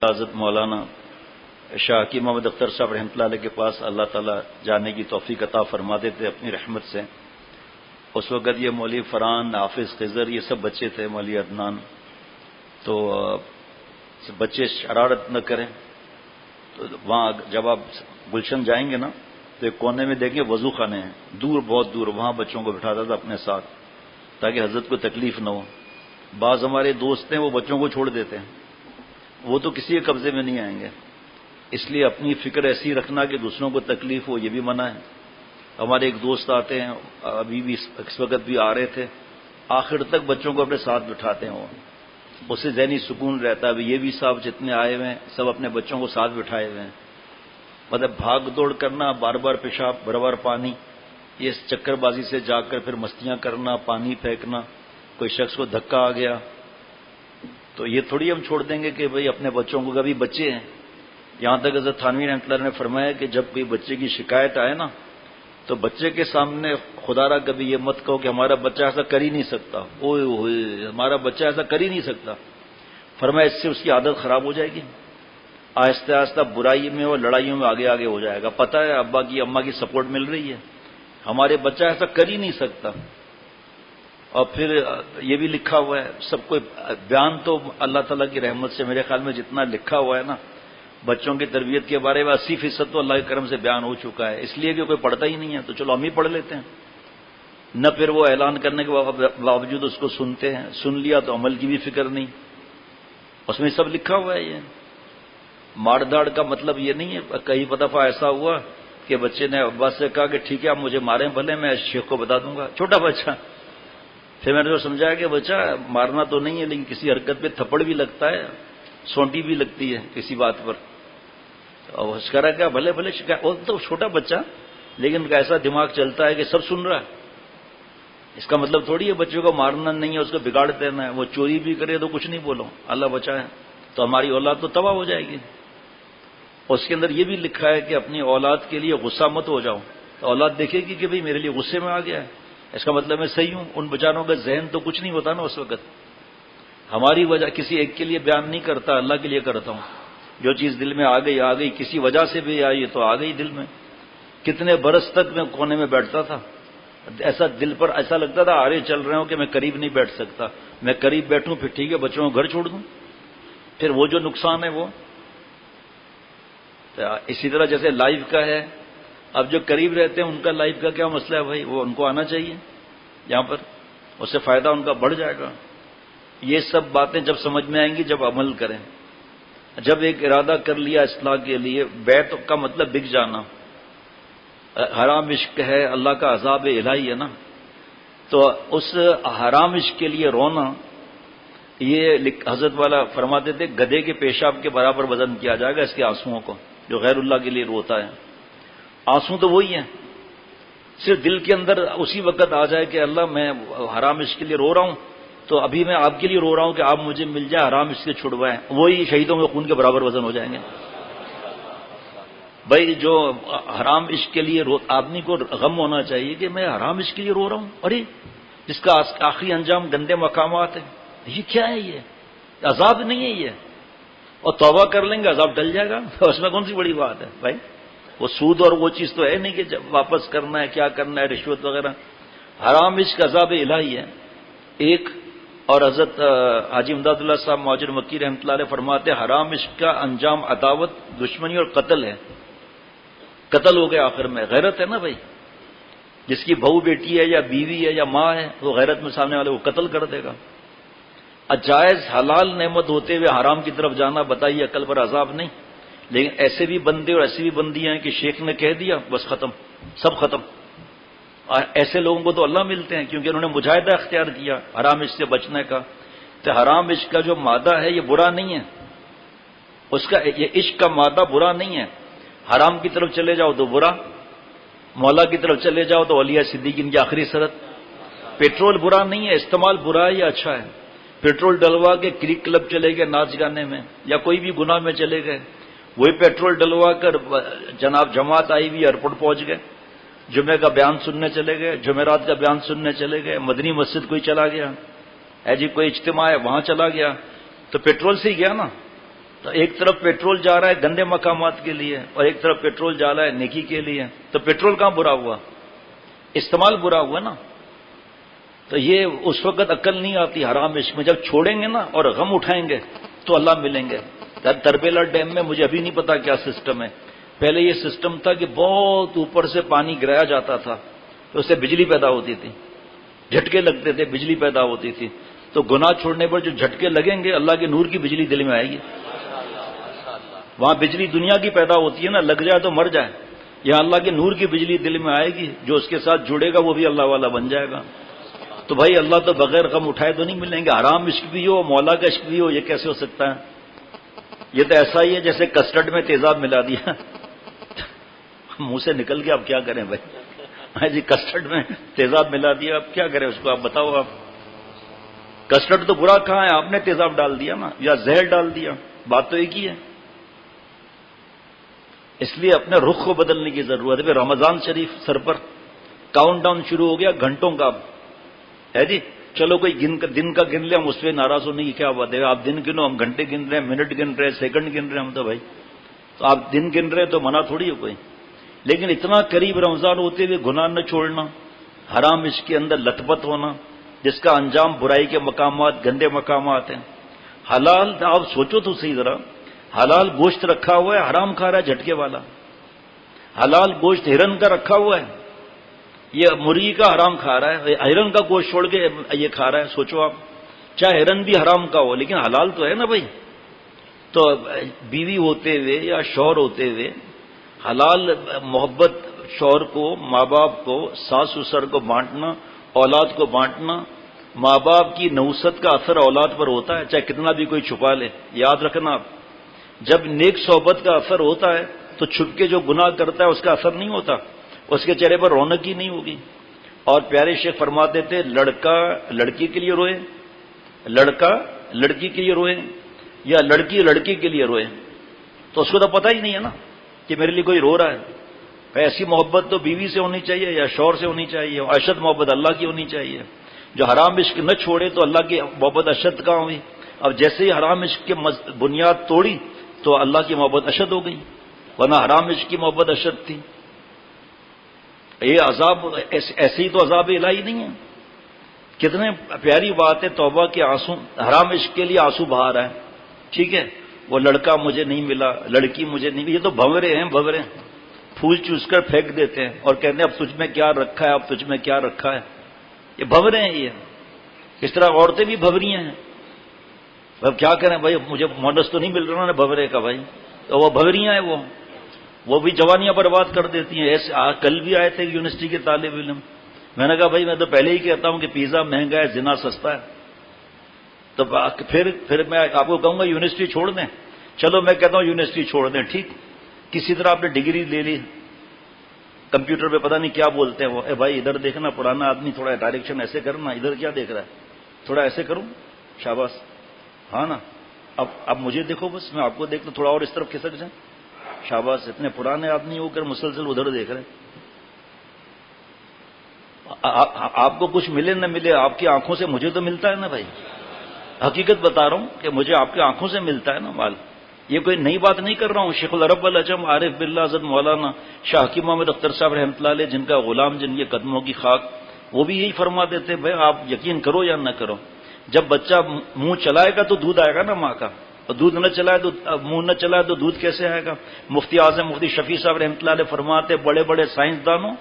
حضرت مولانا شاہ کی محمد اختر صاحب رحمۃ اللہ علیہ کے پاس اللہ تعالیٰ جانے کی توفیق عطا فرما دیتے اپنی رحمت سے. اس وقت یہ مولوی فرحان، حافظ خضر، یہ سب بچے تھے، مولوی عدنان. تو بچے شرارت نہ کریں. تو وہاں جب آپ گلشن جائیں گے نا تو ایک کونے میں دیکھیں وضو خانے ہیں، دور، بہت دور. وہاں بچوں کو بٹھاتا تھا اپنے ساتھ تاکہ حضرت کو تکلیف نہ ہو. بعض ہمارے دوست ہیں وہ بچوں کو چھوڑ دیتے ہیں، وہ تو کسی کے قبضے میں نہیں آئیں گے. اس لیے اپنی فکر ایسی رکھنا کہ دوسروں کو تکلیف ہو، یہ بھی منع ہے. ہمارے ایک دوست آتے ہیں، ابھی بھی اس وقت بھی آ رہے تھے، آخر تک بچوں کو اپنے ساتھ بٹھاتے ہیں. وہ اس سے ذہنی سکون رہتا ہے. یہ بھی صاحب جتنے آئے ہوئے ہیں سب اپنے بچوں کو ساتھ بٹھائے ہوئے ہیں. مطلب بھاگ دوڑ کرنا، بار بار پیشاب، بار بار پانی، یہ چکر بازی سے جا کر پھر مستیاں کرنا، پانی پھینکنا، کوئی شخص کو دھکا آ گیا تو یہ تھوڑی ہم چھوڑ دیں گے کہ بھئی اپنے بچوں کو. کبھی بچے ہیں، یہاں تک حضرت تھانوی رحمۃ اللہ نے فرمایا کہ جب کوئی بچے کی شکایت آئے نا تو بچے کے سامنے خدا را کبھی یہ مت کہو کہ ہمارا بچہ ایسا کر ہی نہیں سکتا، اوئے ہوئے ہمارا بچہ ایسا کر ہی نہیں سکتا. فرمایا اس سے اس کی عادت خراب ہو جائے گی، آہستہ آہستہ برائی میں اور لڑائیوں میں آگے آگے ہو جائے گا. پتہ ہے ابا کی اماں کی سپورٹ مل رہی ہے، ہمارے بچہ ایسا کر ہی نہیں سکتا. اور پھر یہ بھی لکھا ہوا ہے سب کو بیان، تو اللہ تعالیٰ کی رحمت سے میرے خیال میں جتنا لکھا ہوا ہے نا بچوں کی تربیت کے بارے میں 80% تو اللہ کے کرم سے بیان ہو چکا ہے. اس لیے کہ کوئی پڑھتا ہی نہیں ہے تو چلو ہم ہی پڑھ لیتے ہیں. نہ پھر وہ اعلان کرنے کے باوجود اس کو سنتے ہیں، سن لیا تو عمل کی بھی فکر نہیں. اس میں سب لکھا ہوا ہے. یہ مار داڑ کا مطلب یہ نہیں ہے. کئی دفعہ ایسا ہوا کہ بچے نے ابا سے کہا کہ ٹھیک ہے آپ مجھے ماریں بھلے، میں شیخ کو بتا دوں گا. چھوٹا بچہ. پھر میں نے تو سمجھایا کہ بچہ مارنا تو نہیں ہے لیکن کسی حرکت پہ تھپڑ بھی لگتا ہے، سونٹی بھی لگتی ہے کسی بات پر. اور اس کا کیا بھلے بھلے شکایت، وہ تو چھوٹا بچہ لیکن ایسا دماغ چلتا ہے کہ سب سن رہا ہے. اس کا مطلب تھوڑی ہے بچوں کو مارنا نہیں ہے، اس کو بگاڑ دینا ہے. وہ چوری بھی کرے تو کچھ نہیں بولو، اللہ بچائے، تو ہماری اولاد تو تباہ ہو جائے گی. اس کے اندر یہ بھی لکھا ہے کہ اپنی اولاد کے لیے غصہ مت ہو جاؤ. تو اولاد دیکھے گی کہ بھئی میرے لیے غصے میں آ گیا ہے، اس کا مطلب میں صحیح ہوں. ان بیچاروں کا ذہن تو کچھ نہیں ہوتا نا اس وقت. ہماری وجہ کسی ایک کے لیے بیان نہیں کرتا، اللہ کے لیے کرتا ہوں. جو چیز دل میں آ گئی، کسی وجہ سے بھی آئی تو آ گئی دل میں. کتنے برس تک میں کونے میں بیٹھتا تھا، ایسا دل پر ایسا لگتا تھا آرے چل رہے ہوں کہ میں قریب نہیں بیٹھ سکتا. میں قریب بیٹھوں پھر ٹھیک ہے بچوں کو گھر چھوڑ دوں، پھر وہ جو نقصان ہے وہ. اسی طرح جیسے لائف کا ہے، اب جو قریب رہتے ہیں ان کا لائف کا کیا مسئلہ ہے بھائی، وہ ان کو آنا چاہیے یہاں پر، اس سے فائدہ ان کا بڑھ جائے گا. یہ سب باتیں جب سمجھ میں آئیں گی جب عمل کریں. جب ایک ارادہ کر لیا اصلاح کے لیے، بیت کا مطلب بک جانا. حرام عشق ہے، اللہ کا عذاب الہی ہے نا، تو اس حرام عشق کے لیے رونا، یہ حضرت والا فرماتے تھے گدھے کے پیشاب کے برابر وزن کیا جائے گا اس کے آنسوؤں کو جو غیر اللہ کے لیے روتا ہے. آنسو تو وہی ہیں، صرف دل کے اندر اسی وقت آ جائے کہ اللہ میں حرام عشق کے لیے رو رہا ہوں تو ابھی میں آپ کے لیے رو رہا ہوں کہ آپ مجھے مل جائے، حرام عشق سے چھڑوائیں، وہی شہیدوں کے خون کے برابر وزن ہو جائیں گے. بھائی جو حرام عشق کے لیے آدمی کو غم ہونا چاہیے کہ میں حرام عشق کے لیے رو رہا ہوں، ارے جس کا آخری انجام گندے مقامات ہیں، یہ کیا ہے؟ یہ عذاب نہیں ہے یہ، اور توبہ کر لیں گے عذاب ٹل جائے گا. اس میں کون سی بڑی بات ہے بھائی؟ وہ سود اور وہ چیز تو ہے نہیں کہ واپس کرنا ہے، کیا کرنا ہے، رشوت وغیرہ. حرام عشق عذاب الہی ہے ایک. اور حضرت حاجی امداد اللہ صاحب مہاجر مکی رحمۃ اللہ علیہ فرماتے ہیں حرام عشق کا انجام عداوت، دشمنی اور قتل ہے. قتل ہو گیا آخر میں. غیرت ہے نا بھائی، جس کی بہو بیٹی ہے یا بیوی ہے یا ماں ہے وہ غیرت میں سامنے والے کو قتل کر دے گا. جائز حلال نعمت ہوتے ہوئے حرام کی طرف جانا، بتائیے عقل پر عذاب نہیں؟ لیکن ایسے بھی بندے اور ایسی بھی بندیاں ہیں کہ شیخ نے کہہ دیا بس ختم، سب ختم. اور ایسے لوگوں کو تو اللہ ملتے ہیں کیونکہ انہوں نے مجاہدہ اختیار کیا حرام عشق سے بچنے کا. تو حرام عشق کا جو مادہ ہے یہ برا نہیں ہے، اس کا یہ عشق کا مادہ برا نہیں ہے. حرام کی طرف چلے جاؤ تو برا، مولا کی طرف چلے جاؤ تو اولیاء صدیقین کی آخری سرت. پیٹرول برا نہیں ہے، استعمال برا ہے یا اچھا ہے؟ پیٹرول ڈلوا کے کرک کلب چلے گئے ناچ گانے میں یا کوئی بھی گناہ میں چلے گئے، وہی پیٹرول ڈلوا کر جناب جماعت آئی ہوئی ایئرپورٹ پہنچ گئے، جمعے کا بیان سننے چلے گئے، جمعرات کا بیان سننے چلے گئے، مدنی مسجد کوئی چلا گیا ہے جی، کوئی اجتماع ہے وہاں چلا گیا، تو پیٹرول سے ہی گیا نا. تو ایک طرف پیٹرول جا رہا ہے گندے مقامات کے لیے اور ایک طرف پیٹرول جا رہا ہے نیکی کے لیے، تو پیٹرول کہاں برا ہوا؟ استعمال برا ہوا نا۔ تو یہ اس وقت عقل نہیں آتی حرام عشق میں، جب چھوڑیں گے نا اور غم اٹھائیں گے تو اللہ ملیں گے۔ تربیلا ڈیم میں مجھے ابھی نہیں پتا کیا سسٹم ہے، پہلے یہ سسٹم تھا کہ بہت اوپر سے پانی گرایا جاتا تھا تو اس سے بجلی پیدا ہوتی تھی، جھٹکے لگتے تھے، بجلی پیدا ہوتی تھی۔ تو گناہ چھوڑنے پر جو جھٹکے لگیں گے اللہ کے نور کی بجلی دل میں آئے گی۔ وہاں بجلی دنیا کی پیدا ہوتی ہے نا، لگ جائے تو مر جائے، یہاں اللہ کے نور کی بجلی دل میں آئے گی، جو اس کے ساتھ جڑے گا وہ بھی اللہ والا بن جائے گا۔ تو بھائی اللہ تو بغیر غم اٹھائے تو نہیں ملیں گے، حرام عشق بھی ہو مولا کا عشق بھی ہو، یہ کیسے ہو سکتا ہے؟ یہ تو ایسا ہی ہے جیسے کسٹرڈ میں تیزاب ملا دیا، منہ سے نکل گیا، اب کیا کریں بھائی؟ جی کسٹرڈ میں تیزاب ملا دیا، اب کیا کریں اس کو؟ آپ بتاؤ، آپ کسٹرڈ تو برا کہاں ہے، آپ نے تیزاب ڈال دیا نا یا زہر ڈال دیا، بات تو ایک ہی ہے۔ اس لیے اپنے رخ کو بدلنے کی ضرورت ہے۔ رمضان شریف سر پر، کاؤنٹ ڈاؤن شروع ہو گیا گھنٹوں کا ہے جی، چلو کوئی دن کا گن لے، ہم اس پہ ناراض ہونے کی کیا بات ہے؟ آپ دن گنو، ہم گھنٹے گن رہے ہیں، منٹ گن رہے ہیں، سیکنڈ گن رہے ہیں ہم تو بھائی، تو آپ دن گن رہے ہیں تو منع تھوڑی ہے کوئی۔ لیکن اتنا قریب رمضان ہوتے ہوئے گناہ نہ چھوڑنا، حرام عشق کے اندر لت پت ہونا، جس کا انجام برائی کے مقامات، گندے مقامات ہیں۔ حلال آپ سوچو تو صحیح ذرا، حلال گوشت رکھا ہوا ہے، حرام کھا رہا ہے جھٹکے والا۔ حلال گوشت ہرن کا رکھا ہوا ہے، یہ مرغی کا حرام کھا رہا ہے، ہرن کا گوشت چھوڑ کے یہ کھا رہا ہے۔ سوچو آپ، چاہے ہرن بھی حرام کا ہو لیکن حلال تو ہے نا بھائی۔ تو بیوی ہوتے ہوئے یا شوہر ہوتے ہوئے حلال محبت، شوہر کو، ماں باپ کو، ساس سسر کو بانٹنا، اولاد کو بانٹنا۔ ماں باپ کی نوست کا اثر اولاد پر ہوتا ہے، چاہے کتنا بھی کوئی چھپا لے۔ یاد رکھنا آپ، جب نیک صحبت کا اثر ہوتا ہے تو چھپ کے جو گناہ کرتا ہے اس کا اثر نہیں ہوتا، اس کے چہرے پر رونق ہی نہیں ہوگی۔ اور پیارے شیخ فرماتے تھے، لڑکا لڑکی کے لیے روئے، لڑکا لڑکی کے لیے روئے، یا لڑکی لڑکی کے لیے روئے، تو اس کو تو پتہ ہی نہیں ہے نا کہ میرے لیے کوئی رو رہا ہے۔ ایسی محبت تو بیوی سے ہونی چاہیے یا شوہر سے ہونی چاہیے، اور اشد محبت اللہ کی ہونی چاہیے۔ جو حرام عشق نہ چھوڑے تو اللہ کی محبت اشد کہاں ہوئی؟ اب جیسے ہی حرام عشق کی بنیاد توڑی تو اللہ کی محبت اشد ہو گئی، ورنہ حرام عشق کی محبت اشد تھی۔ یہ عذاب ایسے ہی تو عذاب الہی نہیں ہے۔ کتنے پیاری بات ہے، توبہ کے آنسو، حرام عشق کے لیے آنسو بہا رہا ہے، ٹھیک ہے، وہ لڑکا مجھے نہیں ملا، لڑکی مجھے نہیں ملی، یہ تو بھنورے ہیں، بھنورے پھول چوس کر پھینک دیتے ہیں اور کہتے ہیں اب تجھ میں کیا رکھا ہے، اب تجھ میں کیا رکھا ہے۔ یہ بھنورے ہیں، یہ اس طرح عورتیں بھی بھنوریاں ہیں۔ اب کیا کریں بھائی، مجھے مونس تو نہیں مل رہا نا بھنورے کا بھائی، تو وہ بھنوریاں ہیں، وہ بھی جوانیاں برباد کر دیتی ہیں۔ ایسے کل بھی آئے تھے یونیورسٹی کے طالب علم، میں نے کہا بھائی میں تو پہلے ہی کہتا ہوں کہ پیزا مہنگا ہے، زنا سستا ہے، تو پھر میں آپ کو کہوں گا یونیورسٹی چھوڑ دیں، چلو میں کہتا ہوں یونیورسٹی چھوڑ دیں، ٹھیک، کسی طرح آپ نے ڈگری لے لی، کمپیوٹر پہ پتہ نہیں کیا بولتے ہیں وہ، اے بھائی ادھر دیکھنا، پرانا آدمی تھوڑا ڈائریکشن ایسے کرنا، ادھر کیا دیکھ رہا ہے، تھوڑا ایسے کروں، شاباش، ہاں نا، اب مجھے دیکھو بس، میں آپ کو دیکھتا، تھوڑا اور اس طرف کھسک جائیں، شاباش، اتنے پرانے آدمی ہو کر مسلسل ادھر دیکھ رہے ہیں۔ آپ کو کچھ ملے نہ ملے، آپ کی آنکھوں سے مجھے تو ملتا ہے نا بھائی، حقیقت بتا رہا ہوں کہ مجھے آپ کی آنکھوں سے ملتا ہے نا مال، یہ کوئی نئی بات نہیں کر رہا ہوں۔ شیخ العرب العجم عارف باللہ حضرت مولانا شاہ حکیم محمد اختر صاحب رحمۃ اللہ علیہ، جن کا غلام، جن کے قدموں کی خاک، وہ بھی یہی فرما دیتے بھائی آپ یقین کرو یا نہ کرو، جب بچہ منہ چلائے گا تو دودھ آئے گا نا ماں کا، اور دودھ نہ چلائے تو منہ نہ چلائے تو دودھ کیسے آئے گا؟ مفتی اعظم مفتی شفیع صاحب رحمۃ اللہ علیہ فرماتے، بڑے بڑے سائنسدانوں،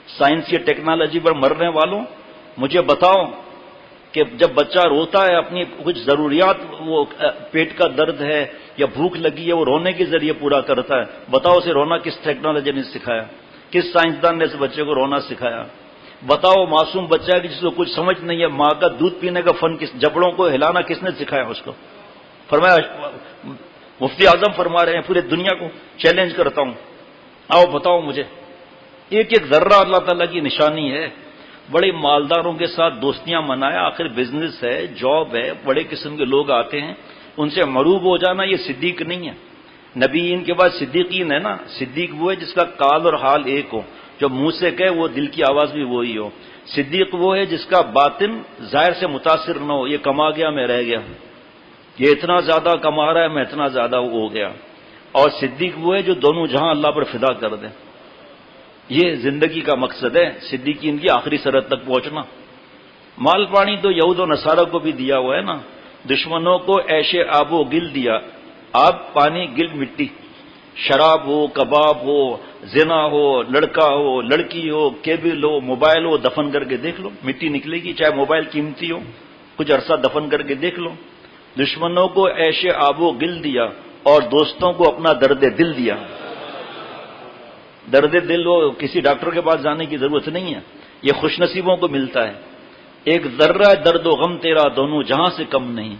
سائنس کی ٹیکنالوجی پر مرنے والوں، مجھے بتاؤ کہ جب بچہ روتا ہے، اپنی کچھ ضروریات، وہ پیٹ کا درد ہے یا بھوک لگی ہے، وہ رونے کے ذریعے پورا کرتا ہے، بتاؤ اسے رونا کس ٹیکنالوجی نے سکھایا، کس سائنسدان نے اس بچے کو رونا سکھایا؟ بتاؤ معصوم بچہ ہے کہ جس کو کچھ سمجھ نہیں ہے، ماں کا دودھ پینے کا فن کس، جبڑوں کو ہلانا کس نے سکھایا اس کو؟ فرمایا، مفتی اعظم فرما رہے ہیں پورے دنیا کو چیلنج کرتا ہوں، آؤ بتاؤ مجھے، ایک ایک ذرہ اللہ تعالیٰ کی نشانی ہے۔ بڑے مالداروں کے ساتھ دوستیاں منائے، آخر بزنس ہے، جاب ہے، بڑے قسم کے لوگ آتے ہیں، ان سے مروب ہو جانا یہ صدیق نہیں ہے۔ نبیین کے بعد صدیقین ہے نا، صدیق وہ ہے جس کا قال اور حال ایک ہو، جو منہ سے کہے وہ دل کی آواز بھی وہی ہو۔ صدیق وہ ہے جس کا باطن ظاہر سے متاثر نہ ہو، یہ کما گیا میں رہ گیا، یہ اتنا زیادہ کما رہا ہے، میں اتنا زیادہ ہو گیا. اور صدیق وہ ہے جو دونوں جہاں اللہ پر فدا کر دیں. یہ زندگی کا مقصد ہے صدیقین کی، آخری سرحد تک پہنچنا. مال پانی تو یہود و نصارہ کو بھی دیا ہوا ہے نا. دشمنوں کو عیش آب و گل دیا، آب پانی، گل مٹی. شراب ہو، کباب ہو، زنا ہو، لڑکا ہو، لڑکی ہو، کیبل ہو، موبائل ہو، دفن کر کے دیکھ لو، مٹی نکلے گی. چاہے موبائل قیمتی ہو، کچھ عرصہ دفن کر کے دیکھ لو. دشمنوں کو عیش آب و گل دیا اور دوستوں کو اپنا درد دل دیا. درد دل وہ کسی ڈاکٹر کے پاس جانے کی ضرورت نہیں ہے، یہ خوش نصیبوں کو ملتا ہے. ایک ذرہ درد و غم تیرا دونوں جہاں سے کم نہیں.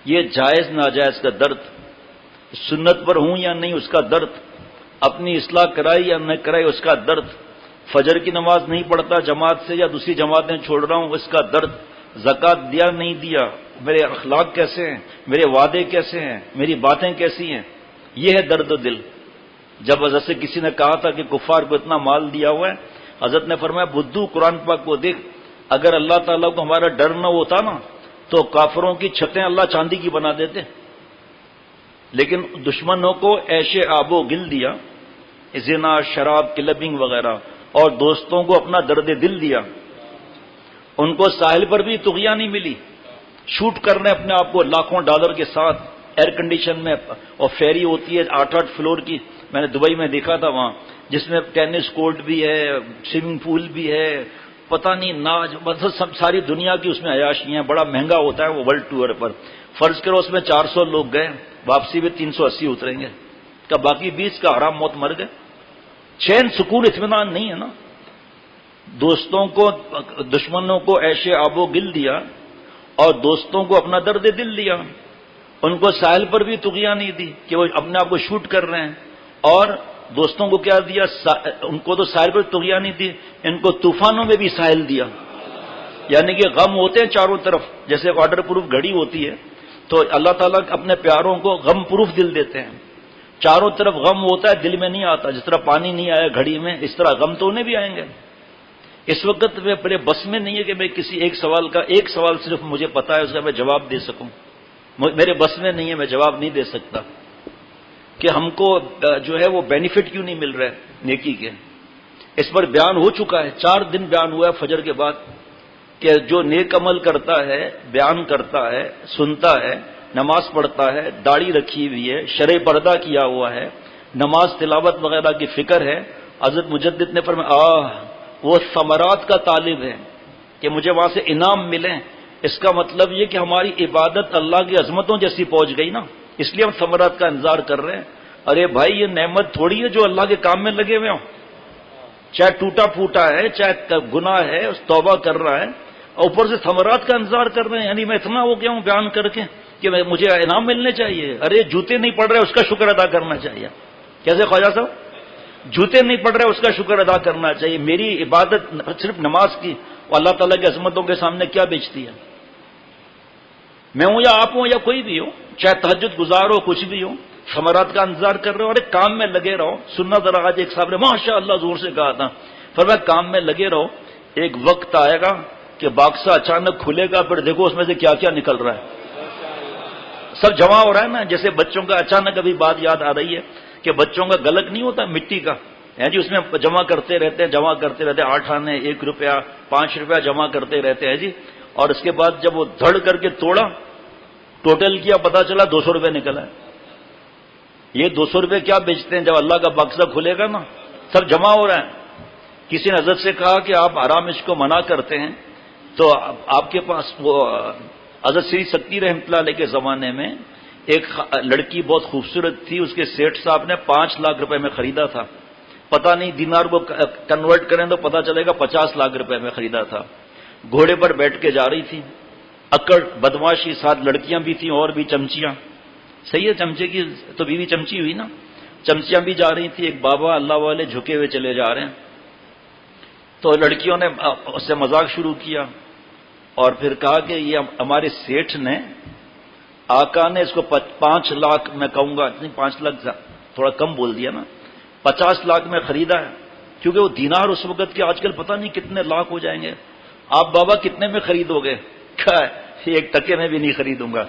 یہ جائز ناجائز کا درد، سنت پر ہوں یا نہیں اس کا درد، اپنی اصلاح کرائی یا نہ کرائی اس کا درد، فجر کی نماز نہیں پڑھتا جماعت سے یا دوسری جماعتیں چھوڑ رہا ہوں اس کا درد، زکوٰۃ دیا نہیں دیا، میرے اخلاق کیسے ہیں، میرے وعدے کیسے ہیں، میری باتیں کیسی ہیں، یہ ہے درد دل. جب حضرت سے کسی نے کہا تھا کہ کفار کو اتنا مال دیا ہوا ہے، حضرت نے فرمایا بدھو قرآن پاک کو دیکھ، اگر اللہ تعالیٰ کو ہمارا ڈر نہ ہوتا نا تو کافروں کی چھتیں اللہ چاندی کی بنا دیتے. لیکن دشمنوں کو عیش آب و گل دیا، زنا، شراب، کلبنگ وغیرہ، اور دوستوں کو اپنا درد دل دیا. ان کو ساحل پر بھی طغیانی ملی، شوٹ کرنے اپنے آپ کو لاکھوں ڈالر کے ساتھ ایئر کنڈیشن میں، اور فیری ہوتی ہے 8-8 فلور کی، میں نے دبئی میں دیکھا تھا وہاں، جس میں ٹینس کورٹ بھی ہے، سوئمنگ پول بھی ہے، پتہ نہیں ناج، مطلب سب ساری دنیا کی اس میں عیاشیاں. بڑا مہنگا ہوتا ہے وہ ورلڈ ٹور پر. فرض کرو اس میں 400 لوگ گئے، واپسی میں 380 اتریں گے، کا باقی 20 کا حرام موت مر گئے. چین سکون اطمینان نہیں ہے نا. دوستوں کو، دشمنوں کو عیش آب و گل دیا اور دوستوں کو اپنا درد دل دیا. ان کو ساحل پر بھی طغیانی دی کہ وہ اپنے آپ کو شوٹ کر رہے ہیں، اور دوستوں کو کیا دیا؟ ان کو تو ساحل پر طغیانی دی، ان کو طوفانوں میں بھی ساحل دیا. یعنی کہ غم ہوتے ہیں چاروں طرف، جیسے واٹر پروف گھڑی ہوتی ہے تو اللہ تعالیٰ اپنے پیاروں کو غم پروف دل دیتے ہیں. چاروں طرف غم ہوتا ہے، دل میں نہیں آتا. جس طرح پانی نہیں آیا گھڑی میں، اس طرح غم تو انہیں بھی آئیں گے. اس وقت میرے بس میں نہیں ہے کہ میں کسی ایک سوال صرف مجھے پتا ہے اس کا میں جواب دے سکوں. میرے بس میں نہیں ہے، میں جواب نہیں دے سکتا کہ ہم کو جو ہے وہ بینیفٹ کیوں نہیں مل رہا ہے نیکی کے. اس پر بیان ہو چکا ہے، 4 دن بیان ہوا ہے فجر کے بعد، کہ جو نیک عمل کرتا ہے، بیان کرتا ہے، سنتا ہے، نماز پڑھتا ہے، داڑھی رکھی ہوئی ہے، شرع پردہ کیا ہوا ہے، نماز تلاوت وغیرہ کی فکر ہے. حضرت مجدد نے فرمایا وہ ثمرات کا طالب ہے کہ مجھے وہاں سے انعام ملیں. اس کا مطلب یہ کہ ہماری عبادت اللہ کی عظمتوں جیسی پہنچ گئی نا، اس لیے ہم ثمرات کا انتظار کر رہے ہیں. ارے بھائی یہ نعمت تھوڑی ہے جو اللہ کے کام میں لگے ہوئے ہوں، چاہے ٹوٹا پھوٹا ہے، چاہے گناہ ہے، اس توبہ کر رہا ہے، اوپر سے ثمرات کا انتظار کر رہے ہیں. یعنی میں اتنا ہو گیا ہوں بیان کر کے کہ مجھے انعام ملنے چاہیے. ارے جوتے نہیں پڑ رہے اس کا شکر ادا کرنا چاہیے. کیسے خواجہ صاحب؟ جوتے نہیں پڑ رہے اس کا شکر ادا کرنا چاہیے. میری عبادت صرف نماز کی، وہ اللہ تعالیٰ کی عظمتوں کے سامنے کیا بیچتی ہے؟ میں ہوں یا آپ ہوں یا کوئی بھی ہو، چاہے تہجد گزار ہو، کچھ بھی ہو، ثمرات کا انتظار کر رہے ہو. ارے کام میں لگے رہو. سننا ذرا، آج ایک صاحب نے ماشاء اللہ زور سے کہا تھا، فرمایا کام میں لگے رہو، ایک وقت آئے گا کہ باکسہ اچانک کھلے گا، پھر دیکھو اس میں سے کیا کیا نکل رہا ہے. سب جمع ہو رہا ہے نا. جیسے بچوں کا اچانک ابھی بات یاد آ رہی ہے کہ بچوں کا گلک نہیں ہوتا مٹی کا، جی اس میں جمع کرتے رہتے ہیں 8 آنے 1 روپیہ 5 روپیہ جمع کرتے رہتے ہیں جی. اور اس کے بعد جب وہ دھڑ کر کے توڑا، ٹوٹل کیا، پتا چلا 200 روپے نکلا ہے. یہ 200 روپے کیا بیچتے ہیں؟ جب اللہ کا باکسہ کھلے گا نا سب جمع ہو رہا ہے. کسی نے حضرت سے کہا کہ آپ حرام اس کو منع کرتے ہیں، تو آپ کے پاس وہ حضرت سری سکتی رحمۃ اللہ علیہ کے زمانے میں ایک لڑکی بہت خوبصورت تھی، اس کے سیٹھ صاحب نے 5 لاکھ روپے میں خریدا تھا. پتہ نہیں دینار کو کنورٹ کریں تو پتہ چلے گا 50 لاکھ روپے میں خریدا تھا. گھوڑے پر بیٹھ کے جا رہی تھی، اکڑ بدماشی، ساتھ لڑکیاں بھی تھیں اور بھی چمچیاں. صحیح ہے، چمچے کی تو بیوی چمچی ہوئی نا، چمچیاں بھی جا رہی تھی. ایک بابا اللہ والے جھکے ہوئے چلے جا رہے ہیں، تو لڑکیوں نے اس سے مذاق شروع کیا اور پھر کہا کہ یہ ہمارے سیٹھ نے، آقا نے اس کو 5 لاکھ میں کہوں گا، نہیں 5 لاکھ تھوڑا کم بول دیا نا، 50 لاکھ میں خریدا ہے. کیونکہ وہ دینار اس وقت کے آج کل پتہ نہیں کتنے لاکھ ہو جائیں گے. آپ بابا کتنے میں خریدو گے؟ ایک ٹکے میں بھی نہیں خریدوں گا.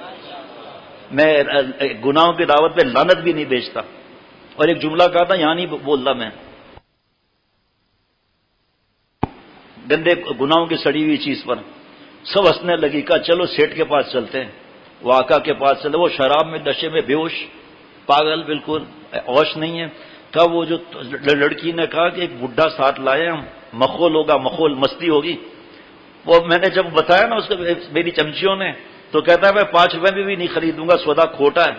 میں گناہوں کی دعوت پہ لعنت بھی نہیں بیچتا. اور ایک جملہ کہا تھا یہاں نہیں بولتا میں، گندے گناہوں کی سڑی ہوئی چیز پر. سب ہنسنے لگی. کہا چلو سیٹ کے پاس چلتے ہیں، وہ آقا کے پاس چلے. وہ شراب میں نشے میں بے ہوش، پاگل، بالکل ہوش نہیں ہے. کہا وہ جو لڑکی نے کہا کہ ایک بڈھا ساتھ لائے ہم، مخول ہوگا، مخول مستی ہوگی. وہ میں نے جب بتایا نا اس کو میری چمچیوں نے، تو کہتا ہے میں 5 روپے میں بھی نہیں خریدوں گا، سودا کھوٹا ہے.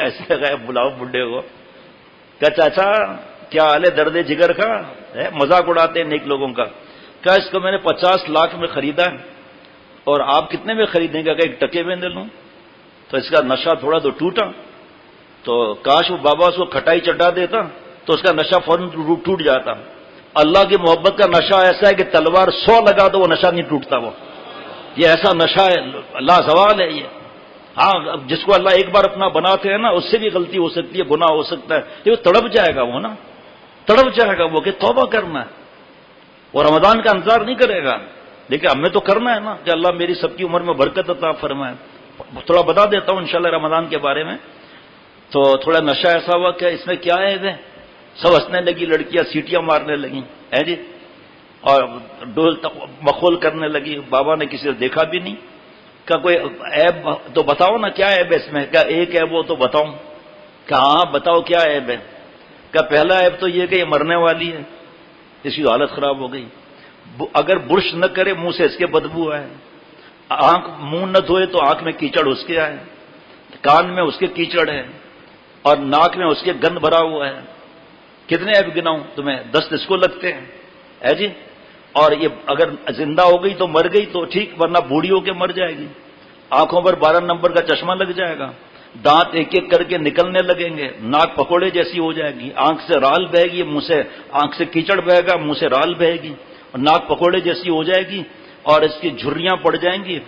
ایسے گئے بلاؤ بڈھے کو. کہا چاچا کیا حال ہے درد جگر کا؟ مذاق اڑاتے ہیں نیک لوگوں کا. کہا اس کو میں نے 50 لاکھ میں خریدا ہے، اور آپ کتنے میں خریدیں گے؟ کہ 1 ٹکے میں دے لوں. تو اس کا نشہ تھوڑا تو ٹوٹا. تو کاش وہ بابا اس کو کھٹائی چٹا دیتا تو اس کا نشہ فوراً ٹوٹ جاتا. اللہ کی محبت کا نشہ ایسا ہے کہ تلوار 100 لگا تو وہ نشہ نہیں ٹوٹتا. وہ یہ ایسا نشہ ہے، اللہ زوال ہے یہ. ہاں جس کو اللہ ایک بار اپنا بناتے ہیں نا، اس سے بھی غلطی ہو سکتی ہے، گناہ ہو سکتا ہے، یہ تڑپ جائے گا وہ نا، تڑپ جائے گا وہ کہ توبہ کرنا ہے. وہ رمضان کا انتظار نہیں کرے گا، لیکن ہمیں تو کرنا ہے نا کہ اللہ میری سب کی عمر میں برکت عطا فرمائے. تھوڑا بتا دیتا ہوں انشاءاللہ رمضان کے بارے میں. تو تھوڑا نشہ ایسا ہوا کہ اس میں کیا ہے، سب ہنسنے لگی، لڑکیاں سیٹیاں مارنے لگیں ہے جی، اور ڈول مخول کرنے لگی. بابا نے کسی نے دیکھا بھی نہیں. کہ کوئی عیب تو بتاؤ نا، کیا عیب ہے اس میں؟ کیا ایک عیب وہ تو بتاؤں. کہ ہاں بتاؤ کیا عیب ہے. کہ پہلا عیب تو یہ کہ یہ مرنے والی ہے، اس کی حالت خراب ہو گئی. اگر برش نہ کرے منہ سے اس کے بدبو آئے، منہ نہ دھوئے تو آنکھ میں کیچڑ اس کے آئے، کان میں اس کے کیچڑ ہے، اور ناک میں اس کے گند بھرا ہوا ہے. کتنے عیب گناؤں تمہیں؟ 10 اس کو لگتے ہیں ہے جی. اور یہ اگر زندہ ہو گئی تو مر گئی تو ٹھیک، ورنہ بوڑھی ہو کے مر جائے گی. آنکھوں پر 12 نمبر کا چشمہ لگ جائے گا، دانت ایک ایک کر کے نکلنے لگیں گے، ناک پکوڑے جیسی ہو جائے گی، آنکھ سے رال بہے گی، منہ سے آنکھ سے کیچڑ بہے گا، منہ سے رال بہے گی، اور ناک پکوڑے جیسی ہو جائے گی، اور اس کی جھریاں پڑ جائیں گی.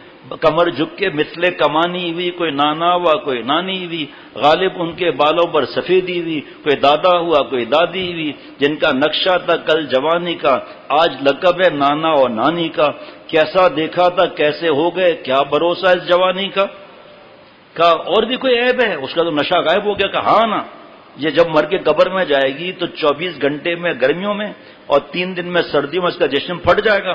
کمر جھک کے مثل کمانی ہوئی، کوئی نانا ہوا کوئی نانی ہوئی، غالب ان کے بالوں پر سفیدی ہوئی، کوئی دادا ہوا کوئی دادی ہوئی، جن کا نقشہ تھا کل جوانی کا، آج لقب ہے نانا اور نانی کا. کیسا دیکھا تھا کیسے ہو گئے، کیا بھروسہ اس جوانی کا. اور بھی کوئی عیب ہے؟ اس کا تو نشہ غائب ہو گیا. کہ ہاں نا، یہ جب مر کے قبر میں جائے گی تو 24 گھنٹے میں گرمیوں میں اور 3 دن میں سردیوں میں اس کا جسم پھٹ جائے گا.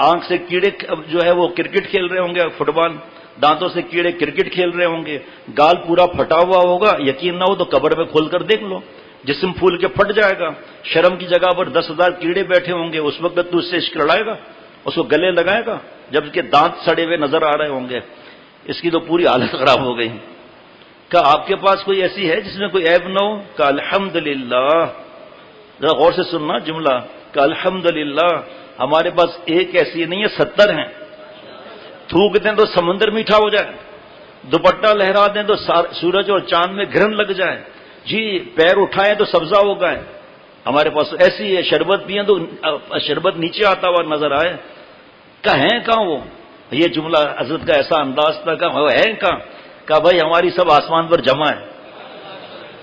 آنکھ سے کیڑے جو ہے وہ کرکٹ کھیل رہے ہوں گے، فٹ بال، دانتوں سے کیڑے کرکٹ کھیل رہے ہوں گے، گال پورا پھٹا ہوا ہوگا. یقین نہ ہو تو قبر میں کھول کر دیکھ لو، جسم پھول کے پھٹ جائے گا. شرم کی جگہ پر 10,000 کیڑے بیٹھے ہوں گے. اس وقت تو اس سے عشق لڑائے گا، اس کو گلے لگائے گا جب اس کے دانت سڑے ہوئے نظر آ رہے ہوں گے. اس کی تو پوری حالت خراب ہو گئی. کہ آپ کے پاس کوئی ایسی ہے جس میں کوئی عیب نہ ہو؟ کہ الحمدللہ. ذرا غور سے سننا جملہ، کہ الحمدللہ ہمارے پاس ایک ایسی نہیں ہے، 70 ہیں. تھوک دیں تو سمندر میٹھا ہو جائے، دوپٹہ لہرا دیں تو سورج اور چاند میں گرہن لگ جائے، جی پیر اٹھائیں تو سبزہ ہو گئے. ہمارے پاس ایسی ہے. شربت پئیں تو شربت نیچے آتا ہوا نظر آئے. کہیں کہاں وہ؟ یہ جملہ حضرت کا ایسا انداز تھا کہ وہ ہے کہاں. کہ بھائی ہماری سب آسمان پر جمع ہے،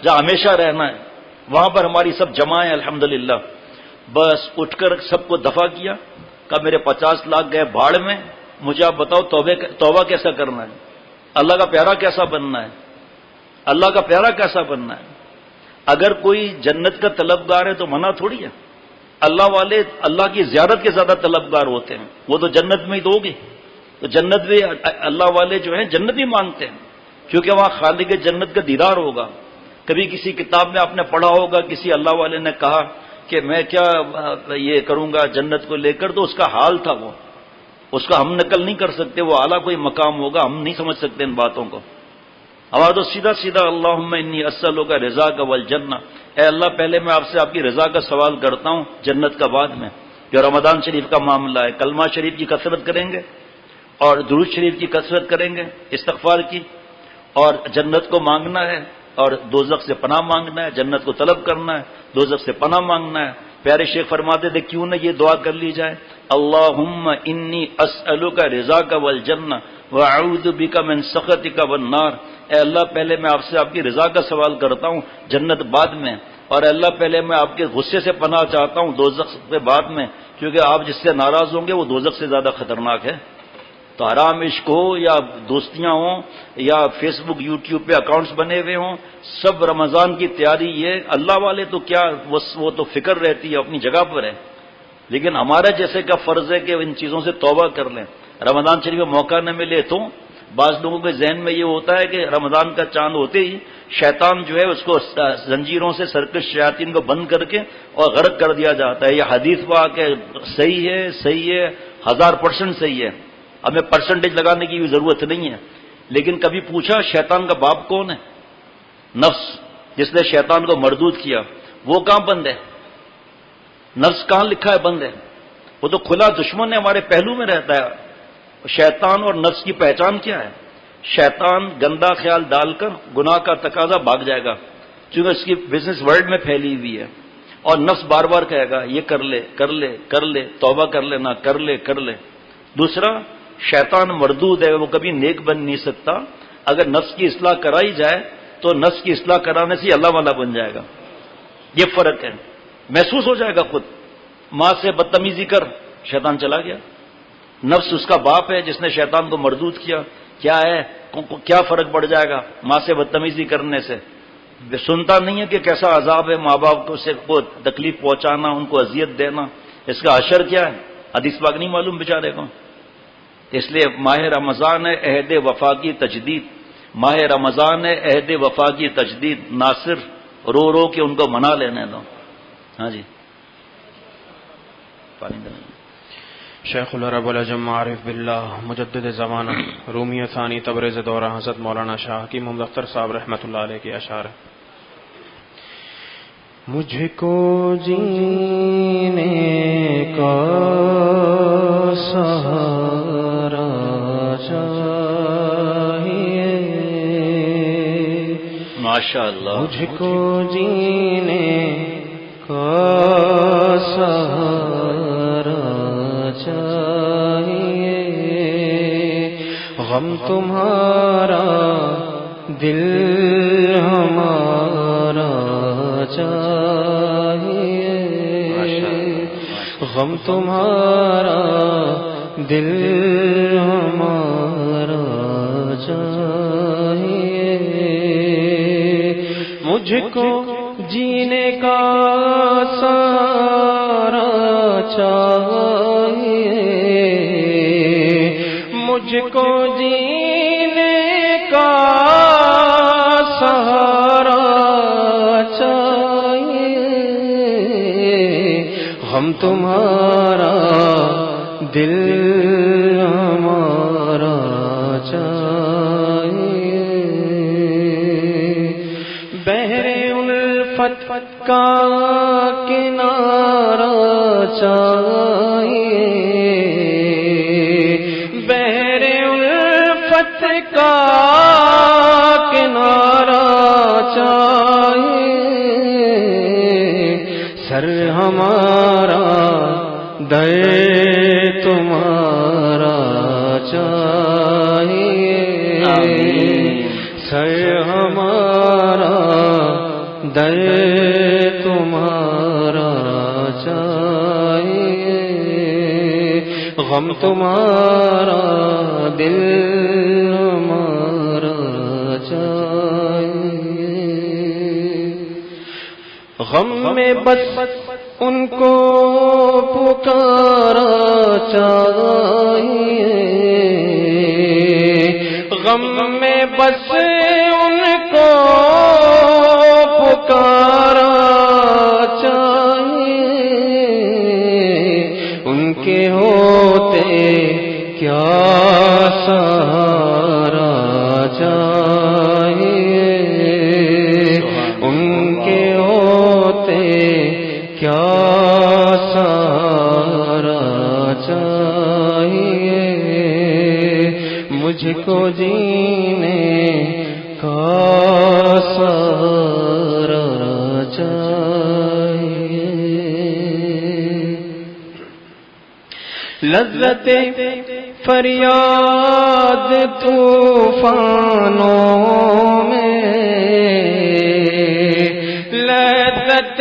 جہاں ہمیشہ رہنا ہے وہاں پر ہماری سب جمع ہے الحمدللہ. بس اٹھ کر سب کو دفع کیا. کہ میرے 50 لاکھ گئے بھاڑ میں، مجھے آپ بتاؤ توبہ کیسا کرنا ہے، اللہ کا پیارا کیسا بننا ہے، اللہ کا پیارا کیسا بننا ہے. اگر کوئی جنت کا طلبگار ہے تو منع تھوڑی ہے. اللہ والے اللہ کی زیارت کے زیادہ طلبگار ہوتے ہیں، وہ تو جنت میں ہی تو ہوگی. تو جنت بھی اللہ والے جو ہیں جنت ہی مانگتے ہیں، کیونکہ وہاں خالق جنت کا دیدار ہوگا. کبھی کسی کتاب میں آپ نے پڑھا ہوگا، کسی اللہ والے نے کہا کہ میں کیا یہ کروں گا جنت کو لے کر، تو اس کا حال تھا وہ، اس کا ہم نقل نہیں کر سکتے. وہ اعلیٰ کوئی مقام ہوگا، ہم نہیں سمجھ سکتے ان باتوں کو. ہمارا تو سیدھا سیدھا اللہم انی اسألک رضاک والجنہ. اے اللہ پہلے میں آپ سے آپ کی رضا کا سوال کرتا ہوں، جنت کا بعد میں. جو رمضان شریف کا معاملہ ہے، کلمہ شریف کی کثرت کریں گے اور درود شریف کی کثرت کریں گے، استغفار کی، اور جنت کو مانگنا ہے اور دوزخ سے پناہ مانگنا ہے. جنت کو طلب کرنا ہے، دوزخ سے پناہ مانگنا ہے. پیارے شیخ فرماتے تھے کیوں نہ یہ دعا کر لی جائے، اللہم انی اسألک رضاک والجنہ واعوذ بک من سخطک والنار. اے اللہ پہلے میں آپ سے آپ کی رضا کا سوال کرتا ہوں، جنت بعد میں، اور اللہ پہلے میں آپ کے غصے سے پناہ چاہتا ہوں، دوزخ سے بعد میں، کیونکہ آپ جس سے ناراض ہوں گے وہ دوزخ سے زیادہ خطرناک ہے. تو حرام عشق ہو یا دوستیاں ہوں یا فیس بک یوٹیوب پہ اکاؤنٹس بنے ہوئے ہوں، سب رمضان کی تیاری یہ اللہ والے تو کیا وہ تو فکر رہتی ہے اپنی جگہ پر ہے، لیکن ہمارا جیسے کا فرض ہے کہ ان چیزوں سے توبہ کر لیں۔ رمضان شریف میں موقع نہ ملے تو بعض لوگوں کے ذہن میں یہ ہوتا ہے کہ رمضان کا چاند ہوتے ہی شیطان جو ہے اس کو زنجیروں سے سرکش شیاطین کو بند کر کے اور غرق کر دیا جاتا ہے۔ یہ حدیث پاک ہے، صحیح ہے، صحیح ہے، 1000% صحیح ہے، ہمیں پرسنٹیج لگانے کی بھی ضرورت نہیں ہے، لیکن کبھی پوچھا شیطان کا باپ کون ہے؟ نفس، جس نے شیطان کو مردود کیا، وہ کہاں بند ہے؟ نفس کہاں لکھا ہے بند ہے؟ وہ تو کھلا دشمن ہے، ہمارے پہلو میں رہتا ہے۔ شیطان اور نفس کی پہچان کیا ہے؟ شیطان گندا خیال ڈال کر گناہ کا تقاضا بھاگ جائے گا، چونکہ اس کی بزنس ورلڈ میں پھیلی ہوئی ہے، اور نفس بار بار کہے گا یہ کر لے کر لے کر لے، توبہ کر لینا، کر لے کر لے۔ دوسرا، شیطان مردود ہے، وہ کبھی نیک بن نہیں سکتا۔ اگر نفس کی اصلاح کرائی جائے تو نفس کی اصلاح کرانے سے اللہ والا بن جائے گا، یہ فرق ہے، محسوس ہو جائے گا خود۔ ماں سے بدتمیزی کر، شیطان چلا گیا، نفس اس کا باپ ہے جس نے شیطان کو مردود کیا، کیا ہے، کیا فرق پڑ جائے گا ماں سے بدتمیزی کرنے سے؟ سنتا نہیں ہے کہ کیسا عذاب ہے ماں باپ کو تکلیف پہنچانا، ان کو اذیت دینا، اس کا اشر کیا ہے؟ حدیث پاک نہیں معلوم بیچارے کو۔ اس لیے ماہ رمضان ہے عہد وفا کی تجدید، ماہ رمضان ہے عہد وفا کی تجدید، نہ صرف رو رو کے ان کو منا لینے دو۔ ہاں جی، پانی دینا۔ شیخ العرب والعجم عارف باللہ مجدد زمانہ رومی ثانی تبریز دورہ حضرت مولانا شاہ کی محمد اختر صاحب رحمۃ اللہ علیہ کے اشعار ہیں۔ مجھ کو جینے کا سہارا چاہیے، ماشاءاللہ، مجھ کو جینے کا سہارا چاہیے، غم تمہارا دل ہمارا چاہیے، غم تمہارا دل ہمارا چاہیے، مجھ کو جینے کا سہارا چاہیے، مجھ کو جینے کا سہارا چاہیے، غم تمہارا دل ہمارا چاہیے، بحر الفت کا کنارہ چاہیے، بحر الفت کا کنارہ چاہیے، سر ہمارا دے تمہارا چاہیے، سر ہمارا دے تمہارا چاہیے، غم تمہارا دل ہمارا چاہیے، غم میں بس ان کو پکارا چاہیے، غم میں بس ان کو پکارا چاہیے، ان کے ہوتے کیا سہارا چاہیے، ان کے ہوتے کیا سہارا چاہیے، مجھ کو جینے کا سہارا چاہیے، لذت فریاد طوفانوں میں، لذت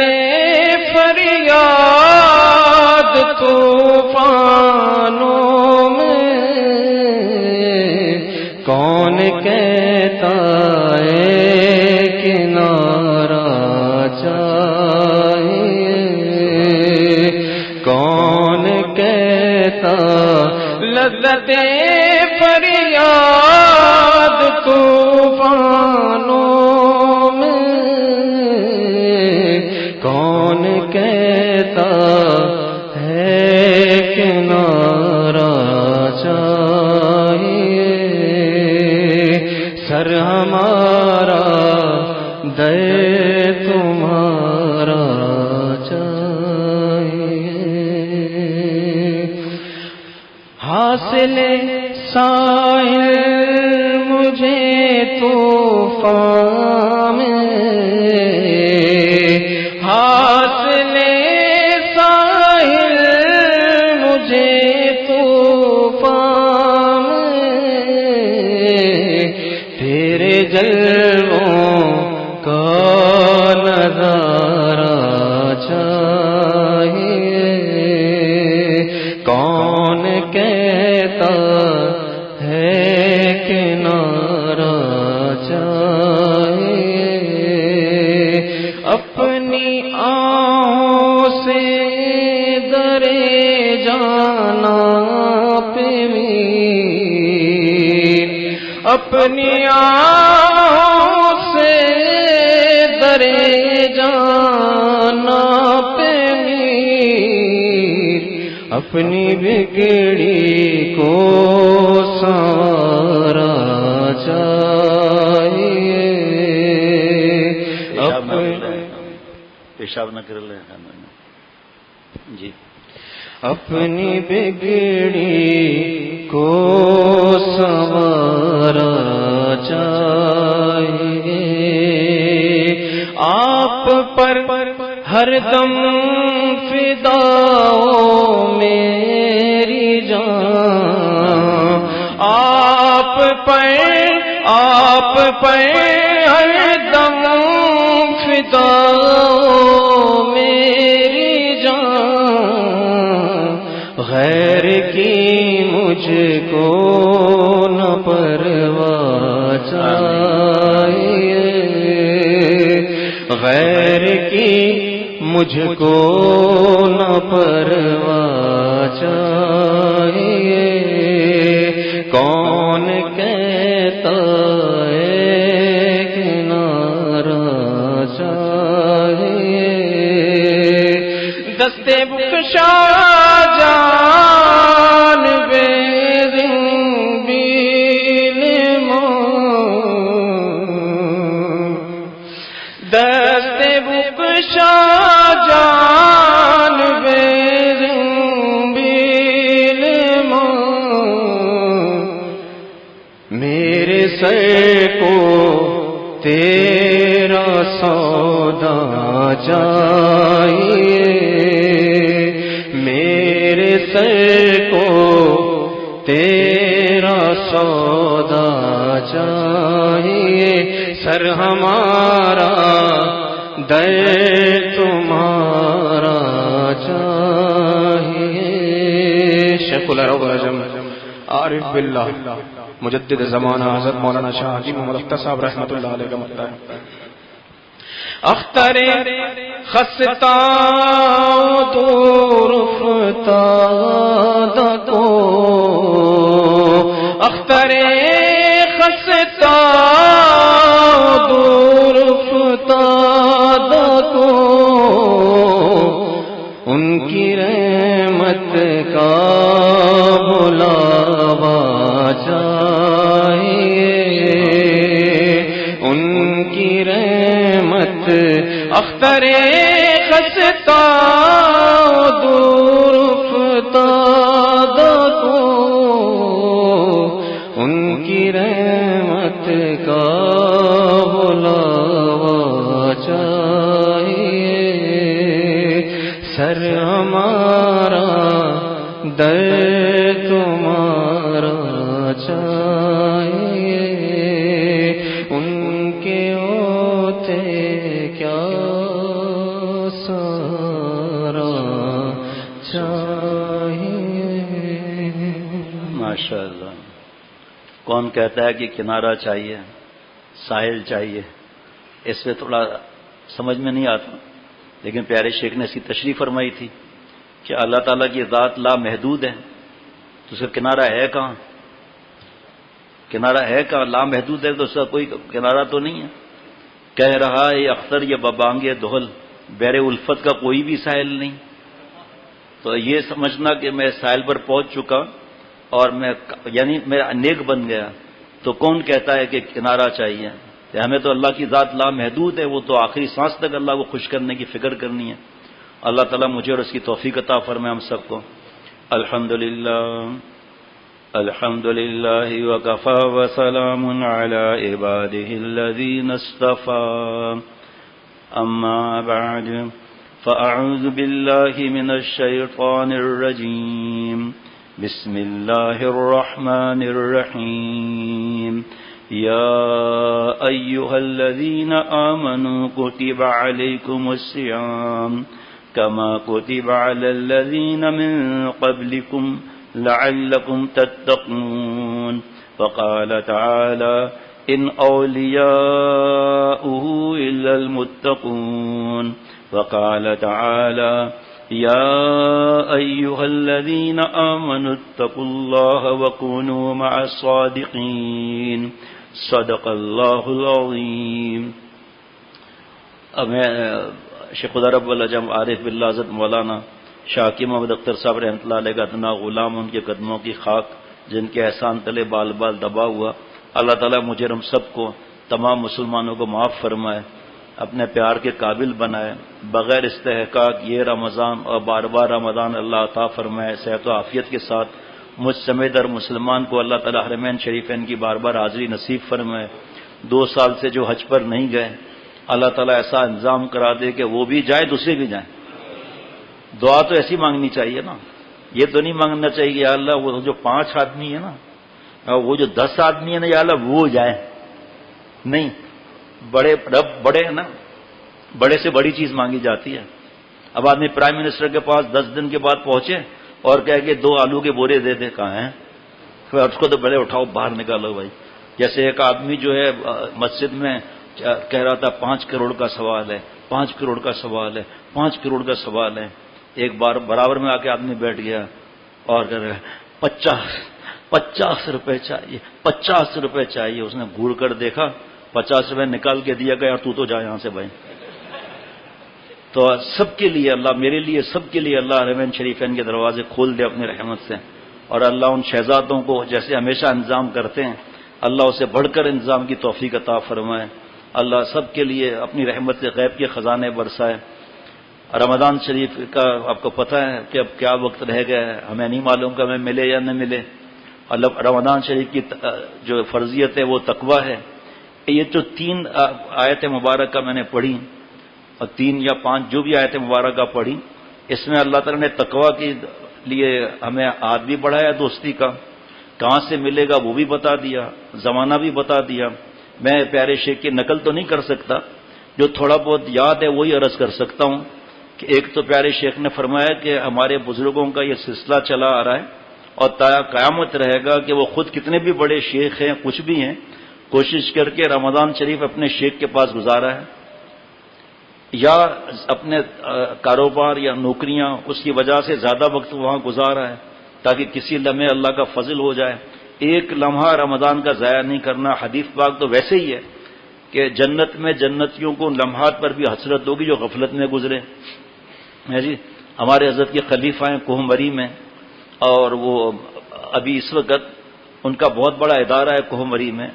فریاد طوفانوں میں، کہتا ہے کنارہ چاہیے، سر ہمارا دے تمہارا چاہیے، حاصل ساحل مجھے طوفان میں، حاصل ساحل مجھے طوفان میں، تیرے جلووں کا نظارہ چاہیے، کون کہتا ہے کنارہ چاہیے، اپنی آنکھوں سے درے جانا پہ میر، اپنی آنکھوں سے درے جانا پہ میر، اپنی بگڑی کو سنوارا چاہیے، پیشاب نہ کر لے جی، اپنی بگڑی کو سنوارا چاہیے، آپ پر ہر دم فدا ہو میری جان، آپ پر ہر دم فدا ہو میری جان، غیر کی مجھ کو نہ پرواہ چاہیے، غیر کی مجھ کو نہ پرواہ چاہیے، کون کہتا ہے کنارہ چاہیے، دستے بخشا جان بے زنبیل دستے بخشا جان بے زنبیل میرے سر کو تیرا سودا چاہیے، میرے سر کو تیرا سودا چاہیے، سر ہمارا در تمہارا چاہیے، شیخ العرب اعظم عارف باللہ مجدد زمانہ حضرت مولانا شاہ حکیم محمد اختر صاحب رحمۃ اللہ علیہ کا مطلب ہے، اختر خستہ دور فتادہ کو، اختر خستہ دور فتادہ کو، ان کی رحمت کا بلاوا چاہیے، ان کی رحمت اختر خستہ دور فتادہ کو، ان کی رحمت کا بلاوا چاہیے، سر ہمارا در تمہارا چاہیے، ان کے ہوتے کیا سارا چاہیے۔ ماشاء اللہ، کون کہتا ہے کہ کنارہ چاہیے، ساحل چاہیے، اس میں تھوڑا سمجھ میں نہیں آتا، لیکن پیارے شیخ نے اس کی تشریح فرمائی تھی کہ اللہ تعالیٰ کی ذات لامحدود ہے، تو اس کا کنارہ ہے کہاں؟ کنارہ ہے کہاں؟ لامحدود ہے تو اس کا کوئی کنارہ تو نہیں ہے۔ کہہ رہا ہے اختر یہ ببانگے دہل بحر الفت کا کوئی بھی ساحل نہیں. تو یہ سمجھنا کہ میں ساحل پر پہنچ چکا اور میں یعنی میرا نیک بن گیا، تو کون کہتا ہے کہ کنارہ چاہیے؟ ہمیں تو اللہ کی ذات لامحدود ہے، وہ تو آخری سانس تک اللہ کو خوش کرنے کی فکر کرنی ہے. اللہ تعالیٰ مجھے اور اس کی توفیق عطا فرمائے ہم سب کو. الحمد للہ وکفی وسلام علی عباده الذین اصطفى. اما بعد فاعوذ باللہ من الشیطان الرجیم. بسم اللہ الرحمن الرحیم. یا ایہا الذین آمنوا کتب علیکم الصیام کما کتب علی الذین من قبلکم لعلکم تتقون. وقال تعالی ان اولیاؤہ الا المتقون. وقال تعالی یا ایہا الذین آمنوا اتقوا اللہ وکونوا مع الصادقین. صدق اللہ العظیم. اب میں شیخ خدا رب العجم عارف باللہ حضرت مولانا شاہ محمد اختر صاحب رحمۃ اللہ علیہ کا ادنا غلام، ان کے قدموں کی خاک جن کے احسان تلے بال بال دبا ہوا. اللہ تعالیٰ مجھے ہم سب کو، تمام مسلمانوں کو معاف فرمائے، اپنے پیار کے قابل بنائے. بغیر استحقاق یہ رمضان اور بار بار رمضان اللہ عطا فرمائے. صحت و عافیت کے ساتھ مجھ سمیت ہر مسلمان کو اللہ تعالیٰ حرمین شریفین کی بار بار حاضری نصیب فرمائے. 2 سال سے جو حج پر نہیں گئے، اللہ تعالیٰ ایسا انتظام کرا دے کہ وہ بھی جائے، دوسرے بھی جائیں. دعا تو ایسی مانگنی چاہیے نا، یہ تو نہیں مانگنا چاہیے کہ یا اللہ وہ جو 5 آدمی ہے نا، وہ جو 10 آدمی ہے نا، یا اللہ وہ جائیں. نہیں، بڑے رب بڑے نا، بڑے سے بڑی چیز مانگی جاتی ہے. اب آدمی پرائم منسٹر کے پاس 10 دن کے بعد پہنچے اور کہہ کہ 2 آلو کے بورے دے دے، کہاں ہیں؟ پھر اس کو تو بڑے اٹھاؤ باہر نکالو بھائی. جیسے ایک آدمی جو ہے مسجد میں کہہ رہا تھا 5 کروڑ کا سوال ہے، 5 کروڑ کا سوال ہے، 5 کروڑ کا سوال ہے. ایک بار برابر میں آ کے آدمی بیٹھ گیا اور کہہ رہا 50 روپے چاہیے، 50 روپے چاہیے. اس نے گھور کر دیکھا، 50 روپے نکال کے دیا گیا، تو جا یہاں سے بھائی. تو سب کے لیے اللہ، میرے لیے، سب کے لیے اللہ حرمین شریفین کے دروازے کھول دے اپنی رحمت سے. اور اللہ ان شہزادوں کو جیسے ہمیشہ انتظام کرتے ہیں، اللہ اسے بڑھ کر انتظام کی توفیق عطا فرمائے. اللہ سب کے لیے اپنی رحمت سے غیب کے خزانے برسائے. رمضان شریف کا آپ کو پتہ ہے کہ اب کیا وقت رہ گیا ہے، ہمیں نہیں معلوم کہ ہمیں ملے یا نہ ملے. اللہ رمضان شریف کی جو فرضیت ہے وہ تقویٰ ہے. یہ جو 3 آیت مبارکہ میں نے پڑھی، اور 3 یا 5 جو بھی آیت مبارکہ پڑھی، اس میں اللہ تعالیٰ نے تقویٰ کے لیے ہمیں ہاتھ بھی بڑھایا دوستی کا. کہاں سے ملے گا وہ بھی بتا دیا، زمانہ بھی بتا دیا. میں پیارے شیخ کی نقل تو نہیں کر سکتا، جو تھوڑا بہت یاد ہے وہی عرض کر سکتا ہوں. کہ ایک تو پیارے شیخ نے فرمایا کہ ہمارے بزرگوں کا یہ سلسلہ چلا آ رہا ہے اور تا قیامت رہے گا کہ وہ خود کتنے بھی بڑے شیخ ہیں، کچھ بھی ہیں، کوشش کر کے رمضان شریف اپنے شیخ کے پاس گزارا ہے، یا اپنے کاروبار یا نوکریاں اس کی وجہ سے زیادہ وقت وہاں گزارا ہے تاکہ کسی لمحے اللہ کا فضل ہو جائے. ایک لمحہ رمضان کا ضائع نہیں کرنا. حدیث پاک تو ویسے ہی ہے کہ جنت میں جنتیوں کو لمحات پر بھی حسرت ہوگی جو غفلت میں گزرے. جی ہمارے حضرت کے خلیفہ ہیں کوہمری میں، اور وہ ابھی اس وقت ان کا بہت بڑا ادارہ ہے کوہمری میں،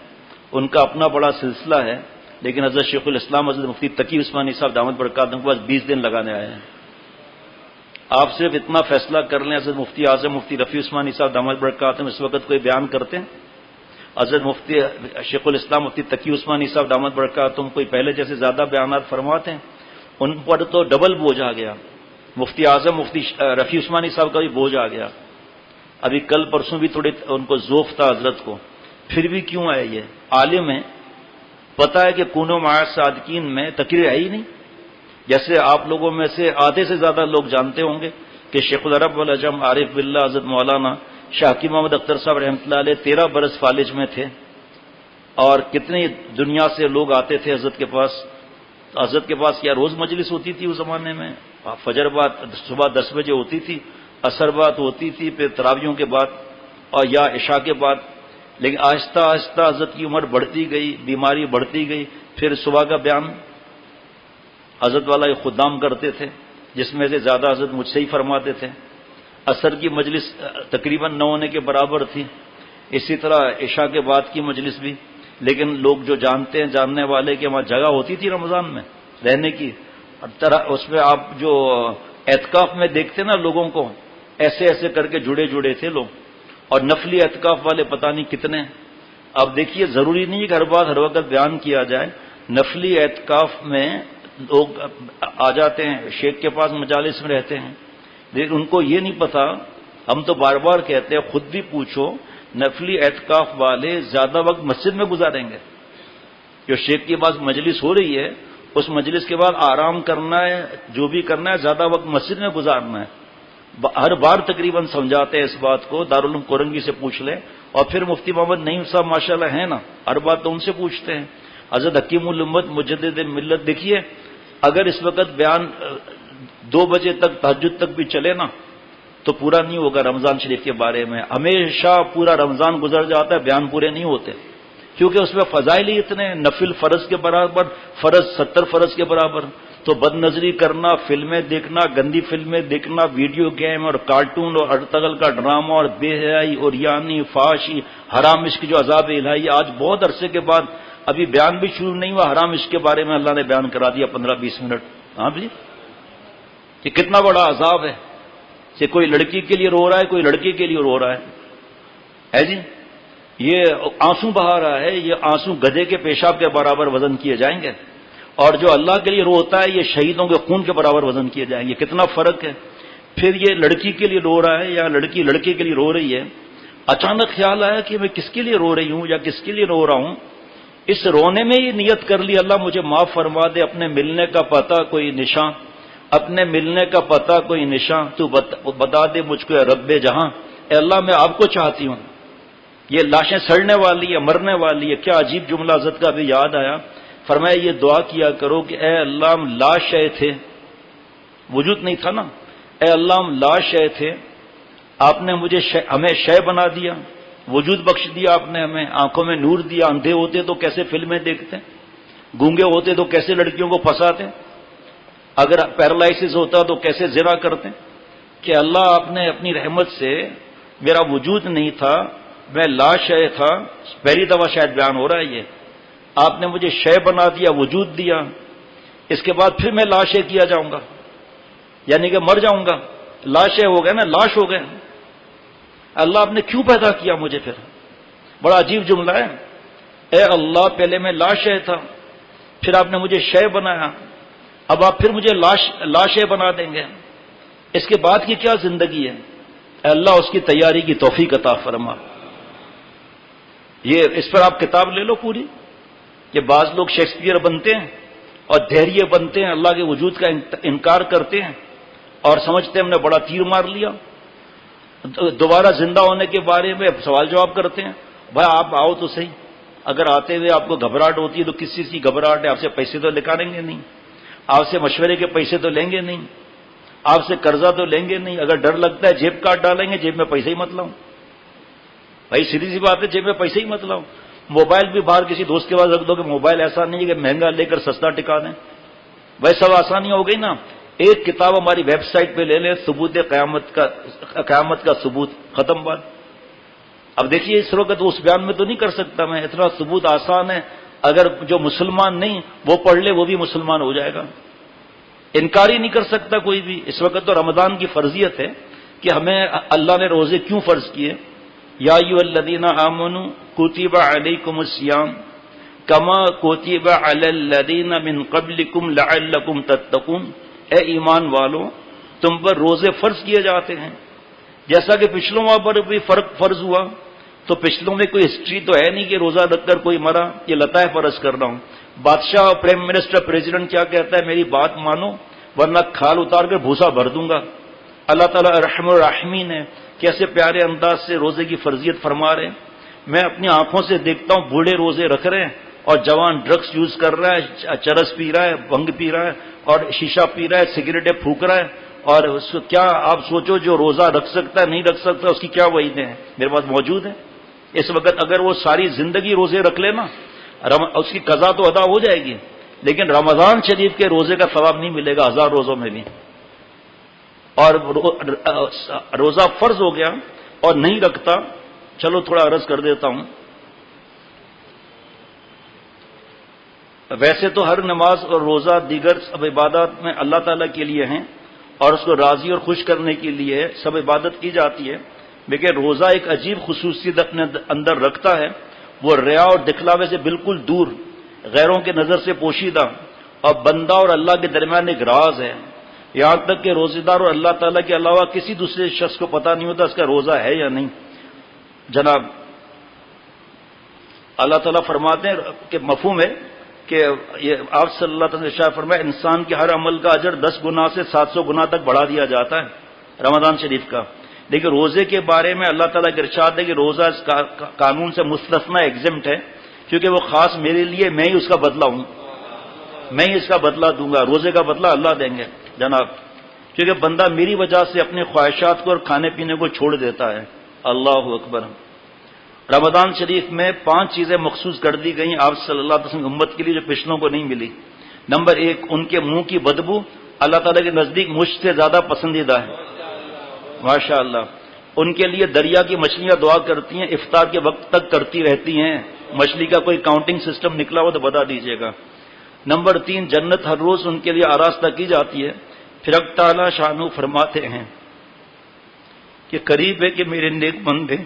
ان کا اپنا بڑا سلسلہ ہے. لیکن حضرت شیخ الاسلام حضرت مفتی تقی عثمانی صاحب دامت برکاتہ کے پاس 20 دن لگانے آئے ہیں. آپ صرف اتنا فیصلہ کر لیں، حضرت مفتی اعظم مفتی رفیع عثمانی صاحب دامت برکاتہ اس وقت کوئی بیان کرتے ہیں، حضرت مفتی شیخ الاسلام مفتی تقی عثمانی صاحب دامت برکاتہ کوئی پہلے جیسے زیادہ بیانات فرماتے ہیں، ان پر تو ڈبل بوجھ آ گیا. مفتی اعظم مفتی رفیع عثمانی صاحب کا بھی بوجھ آ گیا. ابھی کل پرسوں بھی تھوڑے ان کو ذوق تھا حضرت کو، پھر بھی کیوں آئے؟ یہ عالم ہے، پتہ ہے کہ کونو مع الصادقین میں تقریر ہے ہی نہیں. جیسے آپ لوگوں میں سے آدھے سے زیادہ لوگ جانتے ہوں گے کہ شیخ العرب والعجم عارف باللہ حضرت مولانا شاہ محمد اختر صاحب رحمۃ اللہ علیہ 13 برس فالج میں تھے، اور کتنی دنیا سے لوگ آتے تھے حضرت کے پاس. حضرت کے پاس کیا روز مجلس ہوتی تھی اس زمانے میں؟ فجر بعد صبح 10 بجے ہوتی تھی، عصر بعد ہوتی تھی، پھر تراویحوں کے بعد اور یا عشاء کے بعد. لیکن آہستہ آہستہ حضرت کی عمر بڑھتی گئی، بیماری بڑھتی گئی، پھر صبح کا بیان. حضرت والا یہ خدام کرتے تھے، جس میں سے زیادہ حضرت مجھ سے ہی فرماتے تھے۔ عصر کی مجلس تقریباً 9 ہونے کے برابر تھی، اسی طرح عشاء کے بعد کی مجلس بھی، لیکن لوگ جو جانتے ہیں، جاننے والے کہ وہاں جگہ ہوتی تھی رمضان میں رہنے کی، اس میں آپ جو اعتکاف میں دیکھتے نا لوگوں کو، ایسے ایسے کر کے جڑے جڑے تھے لوگ، اور نفلی اعتکاف والے پتہ نہیں کتنے۔ اب دیکھیے ضروری نہیں ہے کہ ہر بات ہر وقت بیان کیا جائے، نفلی اعتکاف میں لوگ آ جاتے ہیں، شیخ کے پاس مجالس میں رہتے ہیں، لیکن ان کو یہ نہیں پتا، ہم تو بار بار کہتے ہیں، خود بھی پوچھو، نفلی اعتکاف والے زیادہ وقت مسجد میں گزاریں گے؟ جو شیخ کے پاس مجلس ہو رہی ہے، اس مجلس کے بعد آرام کرنا ہے، جو بھی کرنا ہے زیادہ وقت مسجد میں گزارنا ہے۔ ہر بار تقریباً سمجھاتے ہیں اس بات کو، دارالعلوم کورنگی سے پوچھ لیں، اور پھر مفتی محمد نعیم صاحب ماشاءاللہ ہیں نا، ہر بات تو ان سے پوچھتے ہیں۔ حضرت حکیم الامت مجدد ملت دیکھیے، اگر اس وقت بیان 2 بجے تک تہجد تک بھی چلے نا تو پورا نہیں ہوگا رمضان شریف کے بارے میں۔ ہمیشہ پورا رمضان گزر جاتا ہے، بیان پورے نہیں ہوتے، کیونکہ اس میں فضائل ہی اتنے، نفل فرض کے برابر، فرض 70 فرض کے برابر۔ تو بد نظری کرنا، فلمیں دیکھنا، گندی فلمیں دیکھنا، ویڈیو گیم اور کارٹون اور ارطغرل کا ڈرامہ اور بے حیائی اور یعنی فحاشی، حرام عشق جو عذاب الہی، آج بہت عرصے کے بعد، ابھی بیان بھی شروع نہیں ہوا، حرام عشق کے بارے میں اللہ نے بیان کرا دیا 15-20 منٹ۔ ہاں جی، یہ کتنا بڑا عذاب ہے کہ کوئی لڑکی کے لیے رو رہا ہے، کوئی لڑکی کے لیے رو رہا ہے جی، یہ آنسو بہا رہا ہے، یہ آنسو گدھے کے پیشاب کے برابر وزن کیے جائیں گے، اور جو اللہ کے لیے روتا ہے یہ شہیدوں کے خون کے برابر وزن کیے جائیں گے۔ کتنا فرق ہے۔ پھر یہ لڑکی کے لیے رو رہا ہے یا لڑکی لڑکے کے لیے رو رہی ہے، اچانک خیال آیا کہ میں کس کے لیے رو رہی ہوں یا کس کے لیے رو رہا ہوں، اس رونے میں یہ نیت کر لی، اللہ مجھے معاف فرما دے، اپنے ملنے کا پتہ کوئی نشاں، اپنے ملنے کا پتہ کوئی نشاں، تو بتا دے مجھ کو اے رب جہاں، اے اللہ میں آپ کو چاہتی ہوں۔ یہ لاشیں سڑنے والی ہے، مرنے والی ہے۔ کیا عجیب جملہ حضرت کا بھی یاد آیا، فرمایا یہ دعا کیا کرو کہ اے اللہ ہم لا شے تھے، وجود نہیں تھا نا، اے اللہ ہم لا شے تھے، آپ نے مجھے ہمیں شے بنا دیا، وجود بخش دیا آپ نے ہمیں، آنکھوں میں نور دیا، اندھے ہوتے تو کیسے فلمیں دیکھتے، گونگے ہوتے تو کیسے لڑکیوں کو پھنساتے، اگر پیرالائسس ہوتا تو کیسے زنا کرتے، کہ اللہ آپ نے اپنی رحمت سے، میرا وجود نہیں تھا، میں لا شے تھا، پہلی دفعہ شاید بیان ہو رہا ہے یہ، آپ نے مجھے شے بنا دیا، وجود دیا، اس کے بعد پھر میں لا شے کیا جاؤں گا، یعنی کہ مر جاؤں گا، لا شے ہو گئے نا، لاش ہو گئے۔ اللہ آپ نے کیوں پیدا کیا مجھے پھر؟ بڑا عجیب جملہ ہے، اے اللہ پہلے میں لا شے تھا، پھر آپ نے مجھے شے بنایا، اب آپ پھر مجھے لا شے بنا دیں گے، اس کے بعد کی کیا زندگی ہے؟ اے اللہ اس کی تیاری کی توفیق عطا فرما۔ یہ اس پر آپ کتاب لے لو پوری، کہ بعض لوگ شیکسپیئر بنتے ہیں اور دہریے بنتے ہیں، اللہ کے وجود کا انکار کرتے ہیں اور سمجھتے ہیں ہم نے بڑا تیر مار لیا، دوبارہ زندہ ہونے کے بارے میں سوال جواب کرتے ہیں۔ بھائی آپ آؤ تو صحیح، اگر آتے ہوئے آپ کو گھبراہٹ ہوتی ہے تو کس چیز کی گھبراہٹ ہے؟ آپ سے پیسے تو نکالیں گے نہیں، آپ سے مشورے کے پیسے تو لیں گے نہیں، آپ سے قرضہ تو لیں گے نہیں، اگر ڈر لگتا ہے جیب کاٹ ڈالیں گے، جیب میں پیسے ہی مت لاؤں، بھائی سیدھی سی بات ہے، جیب میں پیسے ہی مت لاؤں۔ موبائل بھی باہر کسی دوست کے پاس رکھ دو کہ موبائل ایسا نہیں ہے کہ مہنگا لے کر سستا ٹکا دیں، بھائی سب آسانی ہو گئی نا۔ ایک کتاب ہماری ویب سائٹ پہ لے لیں، ثبوت قیامت کا ثبوت، ختم بات۔ اب دیکھیے اس وقت اس بیان میں تو نہیں کر سکتا میں، اتنا ثبوت آسان ہے، اگر جو مسلمان نہیں وہ پڑھ لے وہ بھی مسلمان ہو جائے گا، انکار ہی نہیں کر سکتا کوئی بھی۔ اس وقت تو رمضان کی فرضیت ہے کہ ہمیں اللہ نے روزے کیوں فرض کیے، یا ایھا الذین آمنوا کتب علیکم الصیام کما کتب علی الذین من قبلکم لعلکم تتقون، اے ایمان والو تم پر روزے فرض کیے جاتے ہیں جیسا کہ پچھلوں پر بھی فرض ہوا، تو پچھلوں میں کوئی ہسٹری تو ہے نہیں کہ روزہ رکھ کر کوئی مرا، یہ لطائف فرض کر رہا ہوں۔ بادشاہ پرائم منسٹر پریزیڈنٹ کیا کہتا ہے، میری بات مانو ورنہ کھال اتار کر بھوسا بھر دوں گا۔ اللہ تعالیٰ رحم الرحمین ہے، کیسے پیارے انداز سے روزے کی فرضیت فرما رہے ہیں۔ میں اپنی آنکھوں سے دیکھتا ہوں بوڑھے روزے رکھ رہے ہیں اور جوان ڈرگس یوز کر رہا ہے، چرس پی رہا ہے، بھنگ پی رہا ہے اور شیشہ پی رہا ہے، سگریٹیں پھونک رہا ہے، اور اس کو کیا آپ سوچو جو روزہ رکھ سکتا ہے نہیں رکھ سکتا اس کی کیا وعیدیں ہیں میرے پاس موجود ہیں اس وقت۔ اگر وہ ساری زندگی روزے رکھ لے نا، اس کی قضا تو ادا ہو جائے گی، لیکن رمضان شریف کے روزے کا ثواب نہیں ملے گا 1000 روزوں میں بھی. اور روزہ فرض ہو گیا اور نہیں رکھتا، چلو تھوڑا عرض کر دیتا ہوں. ویسے تو ہر نماز اور روزہ دیگر سب عبادات میں اللہ تعالیٰ کے لیے ہیں اور اس کو راضی اور خوش کرنے کے لیے سب عبادت کی جاتی ہے، لیکن روزہ ایک عجیب خصوصیت اپنے اندر رکھتا ہے. وہ ریا اور دکھلاوے سے بالکل دور، غیروں کے نظر سے پوشیدہ، اور بندہ اور اللہ کے درمیان ایک راز ہے. یہاں تک کہ روزے دار اور اللہ تعالیٰ کے علاوہ کسی دوسرے شخص کو پتہ نہیں ہوتا اس کا روزہ ہے یا نہیں. جناب اللہ تعالیٰ فرماتے ہیں کہ مفہوم ہے کہ یہ آپ صلی اللہ تعالیٰ نے فرمایا انسان کے ہر عمل کا اجر 10 گنا سے 700 گنا تک بڑھا دیا جاتا ہے رمضان شریف کا. لیکن روزے کے بارے میں اللہ تعالیٰ کا ارشاد ہے کہ روزہ اس قانون سے مستثنا ایگزمپٹ ہے، کیونکہ وہ خاص میرے لیے، میں ہی اس کا بدلہ ہوں، میں ہی اس کا بدلہ دوں گا. روزے کا بدلہ اللہ دیں گے جناب، کیونکہ بندہ میری وجہ سے اپنے خواہشات کو اور کھانے پینے کو چھوڑ دیتا ہے. اللہ اکبر. رمضان شریف میں 5 چیزیں مخصوص کر دی گئیں آپ صلی اللہ علیہ وسلم امت کے لیے جو پچھلوں کو نہیں ملی. نمبر 1، ان کے منہ کی بدبو اللہ تعالیٰ کے نزدیک مجھ سے زیادہ پسندیدہ ہے. ماشاء اللہ. ان کے لیے دریا کی مچھلیاں دعا کرتی ہیں، افطار کے وقت تک کرتی رہتی ہیں. مچھلی کا کوئی کاؤنٹنگ سسٹم نکلا ہو تو بتا دیجیے گا. نمبر 3، جنت ہر روز ان کے لیے آراستہ کی جاتی ہے. پھر حق تعالیٰ شانو فرماتے ہیں کہ قریب ہے کہ میرے نیک بندے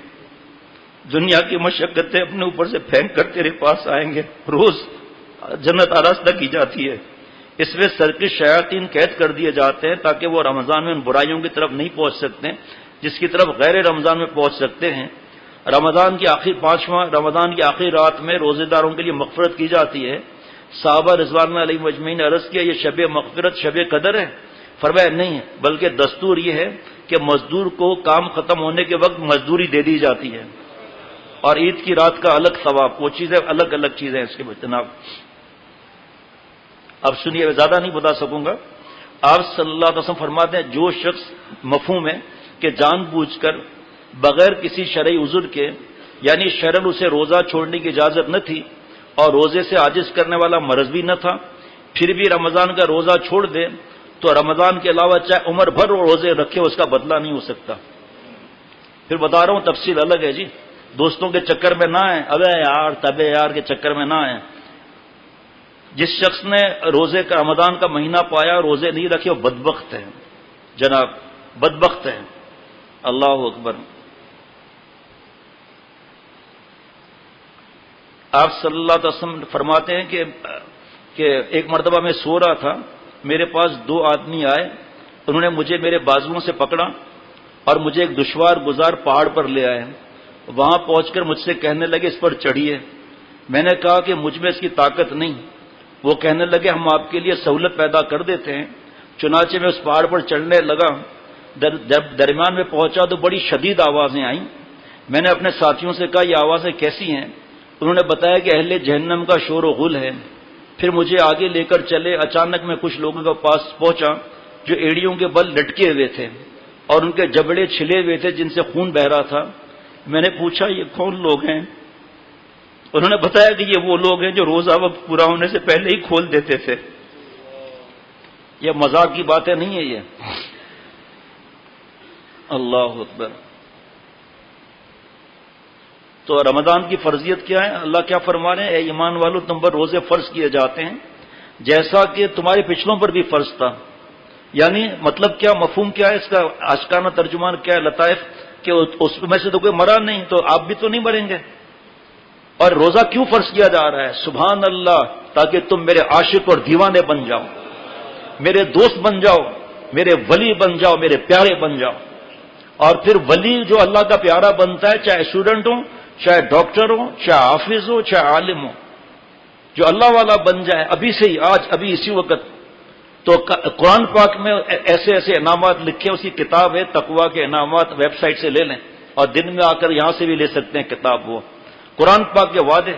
دنیا کی مشقتیں اپنے اوپر سے پھینک کر تیرے پاس آئیں گے. روز جنت آراستہ کی جاتی ہے. اس میں سرکش شیاطین قید کر دیے جاتے ہیں تاکہ وہ رمضان میں ان برائیوں کی طرف نہیں پہنچ سکتے جس کی طرف غیر رمضان میں پہنچ سکتے ہیں. رمضان کی آخر 5واں رمضان کی آخری رات میں روزے داروں کے لیے مغفرت کی جاتی ہے. صحابہ رضوان اللہ علیہ مجمعین نے عرض کیا یہ شب مغفرت شب قدر ہے؟ فرمایا نہیں ہے، بلکہ دستور یہ ہے کہ مزدور کو کام ختم ہونے کے وقت مزدوری دے دی جاتی ہے، اور عید کی رات کا الگ ثواب. وہ چیزیں الگ الگ چیزیں اس کے جناب. اب سنیے، زیادہ نہیں بتا سکوں گا. آپ صلی اللہ علیہ وسلم فرماتے ہیں جو شخص مفہوم ہے کہ جان بوجھ کر بغیر کسی شرعی عذر کے، یعنی شرعاً اسے روزہ چھوڑنے کی اجازت نہ تھی اور روزے سے عاجز کرنے والا مرض بھی نہ تھا، پھر بھی رمضان کا روزہ چھوڑ دے تو رمضان کے علاوہ چاہے عمر بھر روزے رکھے اس کا بدلہ نہیں ہو سکتا. پھر بتا رہا ہوں تفصیل الگ ہے جی. دوستوں کے چکر میں نہ آئیں، ابے یار تبے یار کے چکر میں نہ آئیں. جس شخص نے روزے کا رمضان کا مہینہ پایا روزے نہیں رکھے وہ بدبخت ہے جناب، بدبخت ہے. اللہ اکبر. آپ صلی اللہ علیہ وسلم فرماتے ہیں کہ ایک مرتبہ میں سو رہا تھا، میرے پاس 2 آدمی آئے، انہوں نے مجھے میرے بازوؤں سے پکڑا اور مجھے ایک دشوار گزار پہاڑ پر لے آئے. وہاں پہنچ کر مجھ سے کہنے لگے اس پر چڑھیے. میں نے کہا کہ مجھ میں اس کی طاقت نہیں. وہ کہنے لگے ہم آپ کے لیے سہولت پیدا کر دیتے ہیں. چنانچہ میں اس پہاڑ پر چڑھنے لگا. جب درمیان میں پہنچا تو بڑی شدید آوازیں آئیں. میں نے اپنے ساتھیوں سے کہا یہ آوازیں کیسی ہیں؟ انہوں نے بتایا کہ اہل جہنم کا شور و غل ہے. پھر مجھے آگے لے کر چلے. اچانک میں کچھ لوگوں کے پاس پہنچا جو ایڑیوں کے بل لٹکے ہوئے تھے اور ان کے جبڑے چھلے ہوئے تھے جن سے خون بہ رہا تھا. میں نے پوچھا یہ کون لوگ ہیں؟ انہوں نے بتایا کہ یہ وہ لوگ ہیں جو روزہ وقت پورا ہونے سے پہلے ہی کھول دیتے تھے. یہ مذاق کی باتیں نہیں ہے یہ. اللہ اکبر. تو رمضان کی فرضیت کیا ہے؟ اللہ کیا فرما رہے ہیں؟ اے ایمان والو تم پر روزے فرض کیے جاتے ہیں جیسا کہ تمہارے پچھلوں پر بھی فرض تھا. یعنی مطلب کیا، مفہوم کیا ہے اس کا؟ آشکارانہ ترجمان کیا ہے؟ لطائف کہ اس میں سے تو کوئی مرا نہیں تو آپ بھی تو نہیں مریں گے. اور روزہ کیوں فرض کیا جا رہا ہے؟ سبحان اللہ، تاکہ تم میرے عاشق اور دیوانے بن جاؤ، میرے دوست بن جاؤ، میرے ولی بن جاؤ، میرے پیارے بن جاؤ. اور پھر ولی جو اللہ کا پیارا بنتا ہے، چاہے اسٹوڈنٹ ہو، چاہے ڈاکٹر ہو، چاہے حافظ ہو، چاہے عالم ہو، جو اللہ والا بن جائے ابھی سے ہی، آج ابھی اسی وقت. تو قرآن پاک میں ایسے ایسے انعامات لکھے، اس کی کتاب ہے تقویٰ کے انعامات، ویب سائٹ سے لے لیں اور دن میں آ کر یہاں سے بھی لے سکتے ہیں کتاب. وہ قرآن پاک کے وعدے.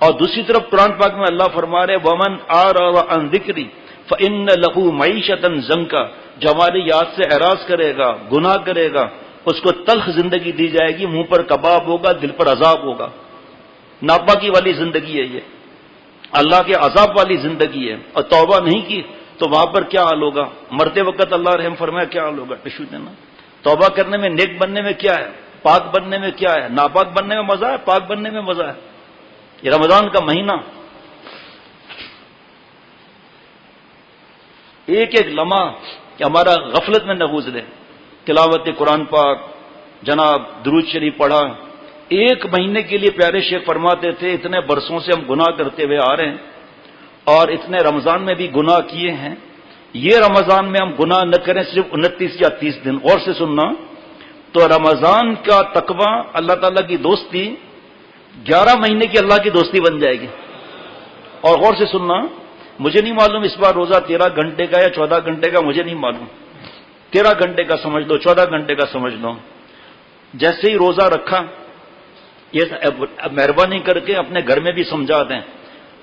اور دوسری طرف قرآن پاک میں اللہ فرما رہے ومن اعرض عن ذکری فإن له معیشۃ ضنکا، جو ہماری یاد سے اعراض کرے گا، گناہ کرے گا، اس کو تلخ زندگی دی جائے گی، منہ پر کباب ہوگا، دل پر عذاب ہوگا. ناپاکی والی زندگی ہے یہ. اللہ کے عذاب والی زندگی ہے اور توبہ نہیں کی تو وہاں پر کیا حال ہوگا؟ مرتے وقت اللہ رحم فرمایا کیا حال ہوگا؟ ٹشو دینا. توبہ کرنے میں، نیک بننے میں کیا ہے؟ پاک بننے میں کیا ہے؟ ناپاک بننے میں مزہ ہے، پاک بننے میں مزہ ہے. یہ رمضان کا مہینہ ایک ایک لمحہ کہ ہمارا غفلت میں نہ گزرے. تلاوت قرآن پاک، جناب درود شریف پڑھا. ایک مہینے کے لیے پیارے شیخ فرماتے تھے اتنے برسوں سے ہم گناہ کرتے ہوئے آ رہے ہیں اور اتنے رمضان میں بھی گناہ کیے ہیں، یہ رمضان میں ہم گناہ نہ کریں صرف 29 یا 30 دن. غور سے سننا، تو رمضان کا تقوی، اللہ تعالیٰ کی دوستی 11 مہینے کی اللہ کی دوستی بن جائے گی. اور غور سے سننا، مجھے نہیں معلوم اس بار روزہ 13 گھنٹے کا یا 14 گھنٹے کا، مجھے نہیں معلوم. 13 گھنٹے کا سمجھ لو، 14 گھنٹے کا سمجھ لو. جیسے ہی روزہ رکھا، یہ مہربانی کر کے اپنے گھر میں بھی سمجھا دیں،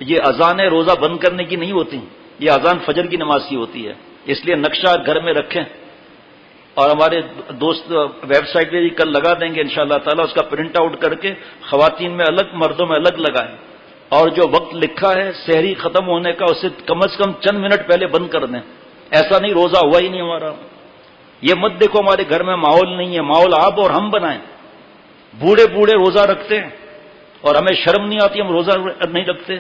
یہ اذان روزہ بند کرنے کی نہیں ہوتی، یہ اذان فجر کی نماز کی ہوتی ہے. اس لیے نقشہ گھر میں رکھیں اور ہمارے دوست ویب سائٹ پہ بھی کل لگا دیں گے انشاءاللہ تعالیٰ. اس کا پرنٹ آؤٹ کر کے خواتین میں الگ، مردوں میں الگ لگائیں. اور جو وقت لکھا ہے سحری ختم ہونے کا، اسے کم از کم چند منٹ پہلے بند کر دیں. ایسا نہیں روزہ ہوا ہی نہیں ہمارا. یہ مت دیکھو ہمارے گھر میں ماحول نہیں ہے، ماحول آپ اور ہم بنائیں. بوڑھے بوڑھے روزہ رکھتے ہیں اور ہمیں شرم نہیں آتی، ہم روزہ نہیں رکھتے.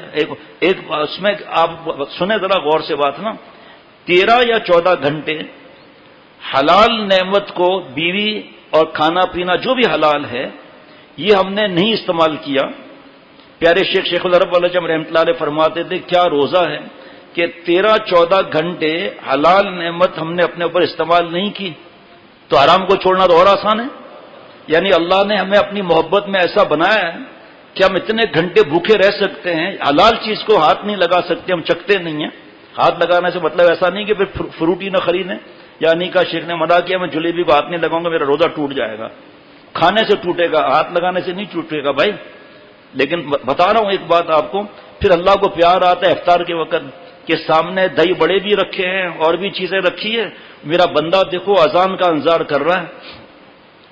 ایک اس میں آپ سنیں ذرا غور سے بات نا، 13 یا 14 گھنٹے حلال نعمت کو، بیوی اور کھانا پینا جو بھی حلال ہے، یہ ہم نے نہیں استعمال کیا. پیارے شیخ العرب علیہ رحمۃ اللہ علیہ فرماتے تھے کیا روزہ ہے کہ 13-14 گھنٹے حلال نعمت ہم نے اپنے اوپر استعمال نہیں کی، تو حرام کو چھوڑنا تو اور آسان ہے. یعنی اللہ نے ہمیں اپنی محبت میں ایسا بنایا ہے کہ ہم اتنے گھنٹے بھوکے رہ سکتے ہیں، حلال چیز کو ہاتھ نہیں لگا سکتے، ہم چکھتے نہیں ہیں. ہاتھ لگانے سے مطلب ایسا نہیں کہ پھر فروٹ ہی نہ خریدیں. یعنی کا شیخ نے منع کیا میں جلیبی کو ہاتھ نہیں لگاؤں گا میرا روزہ ٹوٹ جائے گا. کھانے سے ٹوٹے گا، ہاتھ لگانے سے نہیں ٹوٹے گا بھائی. لیکن بتا رہا ہوں ایک بات آپ کو، پھر اللہ کو پیار آتا ہے افطار کے وقت کہ سامنے دہی بڑے بھی رکھے ہیں اور بھی چیزیں رکھی ہے، میرا بندہ دیکھو اذان کا انتظار کر رہا ہے.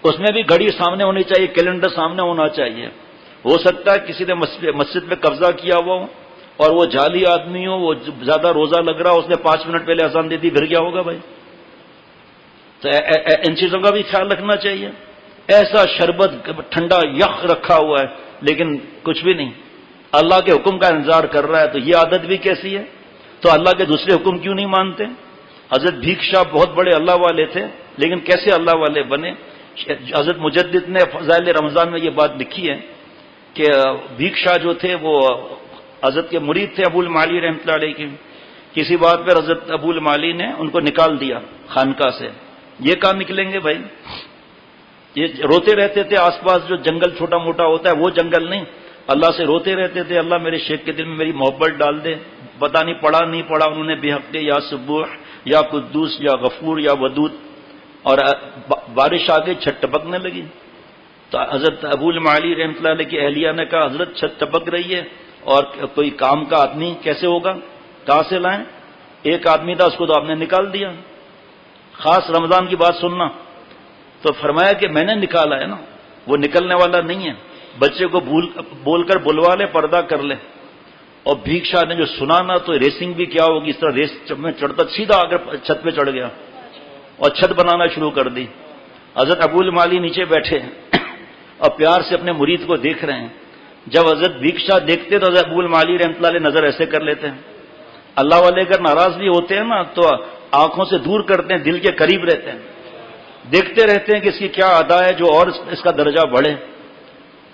اس میں بھی گھڑی سامنے ہونی چاہیے، کیلنڈر سامنے ہونا چاہیے. ہو سکتا ہے کسی نے مسجد میں قبضہ کیا ہوا ہو اور وہ جعلی آدمی ہو، وہ زیادہ روزہ لگ رہا ہو، اس نے 5 منٹ پہلے اذان دے دی، پھر کیا ہوگا بھائی؟ تو ان چیزوں کا بھی خیال رکھنا چاہیے. ایسا شربت ٹھنڈا یخ رکھا ہوا ہے لیکن کچھ بھی نہیں، اللہ کے حکم کا انتظار کر رہا ہے، تو یہ عادت بھی کیسی ہے؟ تو اللہ کے دوسرے حکم کیوں نہیں مانتے؟ حضرت بھیک شاہ بہت بڑے اللہ والے تھے، لیکن کیسے اللہ والے بنے؟ حضرت مجدد نے فضائل رمضان میں یہ بات لکھی ہے کہ بھیک شاہ جو تھے وہ حضرت کے مرید تھے ابو المعالی رحمۃ اللہ علیہ کے. کسی بات پر حضرت ابو المعالی نے ان کو نکال دیا خانقاہ سے. یہ کہاں نکلیں گے بھائی؟ یہ روتے رہتے تھے، آس پاس جو جنگل چھوٹا موٹا ہوتا ہے وہ جنگل نہیں، اللہ سے روتے رہتے تھے اللہ میرے شیخ کے دل میں میری محبت ڈال دے. پتہ نہیں پڑھا نہیں پڑھا انہوں نے بے حق یا سبوح یا قدوس یا غفور یا ودود، اور بارش آ گئی چھت ٹپکنے لگی. تو حضرت ابو المعالی رحمۃ اللہ علیہ کی اہلیہ نے کہا حضرت چھت ٹپک رہی ہے اور کوئی کام کا آدمی کیسے ہوگا، کہاں سے لائیں؟ ایک آدمی تھا اس کو تو آپ نے نکال دیا. خاص رمضان کی بات سننا، تو فرمایا کہ میں نے نکالا ہے نا، وہ نکلنے والا نہیں ہے. بچے کو بول کر بلوا لے، پردہ کر لے. اور بھیک شاہ نے جو سنا نا تو ریسنگ بھی کیا ہوگی، اس طرح ریس میں چڑھتا سیدھا آ کر چھت پہ چڑھ گیا اور چھت بنانا شروع کر دی. حضرت ابو المعالی نیچے بیٹھے اور پیار سے اپنے مرید کو دیکھ رہے ہیں. جب حضرت بھیک شاہ دیکھتے تو حضرت ابو المعالی رحمۃ اللہ علیہ نظر ایسے کر لیتے ہیں. اللہ والے اگر ناراض بھی ہوتے ہیں نا تو آنکھوں سے دور کرتے ہیں، دل کے قریب رہتے ہیں، دیکھتے رہتے ہیں کہ اس کی کیا ادا ہے جو اور اس کا درجہ بڑھے.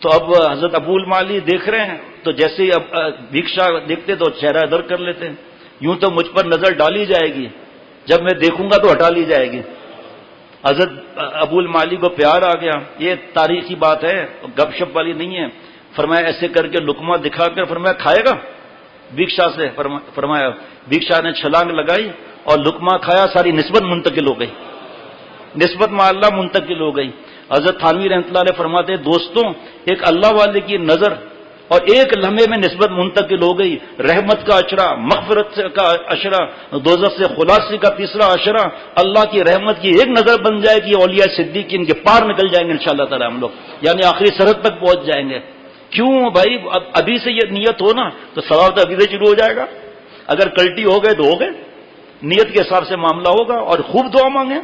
تو اب حضرت ابو المعالی دیکھ رہے ہیں تو جیسے ہی اب بھیک شاہ دیکھتے تو چہرہ ادھر کر لیتے ہیں. یوں تو مجھ پر نظر ڈالی جائے گی، جب میں دیکھوں گا تو ہٹا لی جائے گی. حضرت ابو المعالی کو پیار آ گیا. یہ تاریخی بات ہے، گپ شپ والی نہیں ہے. فرمایا ایسے کر کے لقمہ دکھا کر فرمایا کھائے گا؟ بھیک شاہ سے فرمایا. بھیک شاہ نے چھلانگ لگائی اور لقمہ کھایا، ساری نسبت منتقل ہو گئی، نسبت مع اللہ منتقل ہو گئی. حضرت تھانوی رحمۃ اللہ علیہ فرماتے ہیں دوستوں ایک اللہ والے کی نظر اور ایک لمحے میں نسبت منتقل ہو گئی. رحمت کا اشرہ، مغفرت کا اشرہ، دوزخ سے خلاصی کا تیسرا اشرہ، اللہ کی رحمت کی ایک نظر بن جائے گی. اولیاء صدیقین کے پار نکل جائیں گے انشاءاللہ تعالی ہم لوگ، یعنی آخری سرحد تک پہنچ جائیں گے. کیوں بھائی؟ ابھی سے یہ نیت ہو نا تو ثواب تو ابھی سے شروع ہو جائے گا. اگر کلٹی ہو گئے تو ہو گئے، نیت کے حساب سے معاملہ ہوگا. اور خوب دعا مانگیں.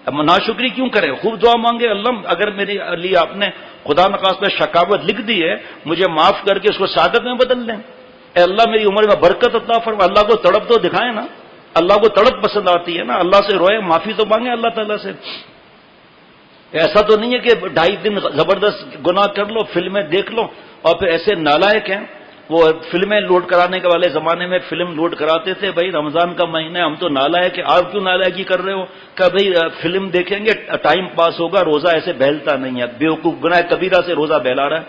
اب ناشکری کیوں کریں؟ خوب دعا مانگے، اللہ اگر میرے لیے آپ نے خدا نخواستہ شقاوت لکھ دی ہے، مجھے معاف کر کے اس کو سعادت میں بدل دیں. اے اللہ میری عمر میں برکت عطا فرما. اللہ کو تڑپ تو دکھائیں نا، اللہ کو تڑپ پسند آتی ہے نا. اللہ سے روئے، معافی تو مانگیں اللہ تعالیٰ سے. ایسا تو نہیں ہے کہ 2.5 دن زبردست گناہ کر لو، فلمیں دیکھ لو اور پھر ایسے نالائق ہیں. وہ فلمیں لوڈ کرانے کے والے زمانے میں فلم لوڈ کراتے تھے، بھائی رمضان کا مہینہ ہے، ہم تو نالائق ہیں. آپ کیوں نالائقی کر رہے ہو؟ کہ بھائی فلم دیکھیں گے ٹائم پاس ہوگا، روزہ ایسے بہلتا نہیں ہے. بیوقوف گناہ کبیرہ سے روزہ بہلا رہا ہے.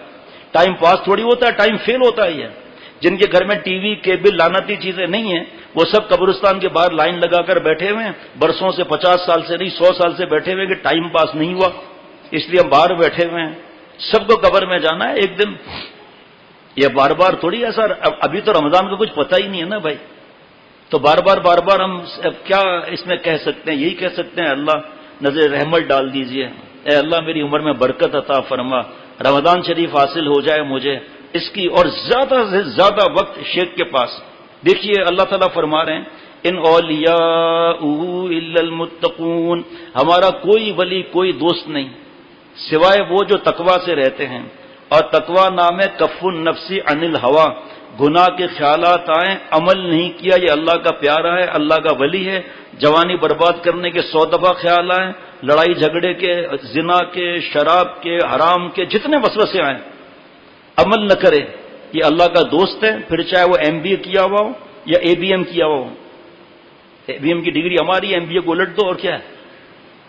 ٹائم پاس تھوڑی ہوتا ہے، ٹائم فیل ہوتا ہی ہے. جن کے گھر میں ٹی وی کیبل لعنتی چیزیں نہیں ہیں، وہ سب قبرستان کے باہر لائن لگا کر بیٹھے ہوئے ہیں، برسوں سے 50 سال سے نہیں 100 سال سے بیٹھے ہوئے کہ ٹائم پاس نہیں ہوا، اس لیے ہم باہر بیٹھے ہوئے ہیں. سب کو قبر میں جانا ہے ایک دن. یہ بار بار تھوڑی ایسا، ابھی تو رمضان کا کچھ پتہ ہی نہیں ہے نا بھائی. تو بار بار ہم کیا اس میں کہہ سکتے ہیں؟ یہی کہہ سکتے ہیں اللہ نظر رحمت ڈال دیجئے. اے اللہ میری عمر میں برکت عطا فرما، رمضان شریف حاصل ہو جائے مجھے اس کی. اور زیادہ سے زیادہ وقت شیخ کے پاس. دیکھیے اللہ تعالیٰ فرما رہے ہیں ان اولیاء الا المتقون، ہمارا کوئی ولی کوئی دوست نہیں سوائے وہ جو تقوی سے رہتے ہیں. اور تقوی نام ہے کف النفس عن الہوا، گناہ کے خیالات آئیں عمل نہیں کیا، یہ اللہ کا پیارا ہے، اللہ کا ولی ہے. جوانی برباد کرنے کے 100 دفعہ خیال آئیں، لڑائی جھگڑے کے، زنا کے، شراب کے، حرام کے، جتنے وسوسے آئیں عمل نہ کرے، یہ اللہ کا دوست ہے. پھر چاہے وہ MBA کیا ہوا ہو یا ABM کیا ہوا ہو. ABM کی ڈگری ہماری، MBA کو الٹ دو اور کیا ہے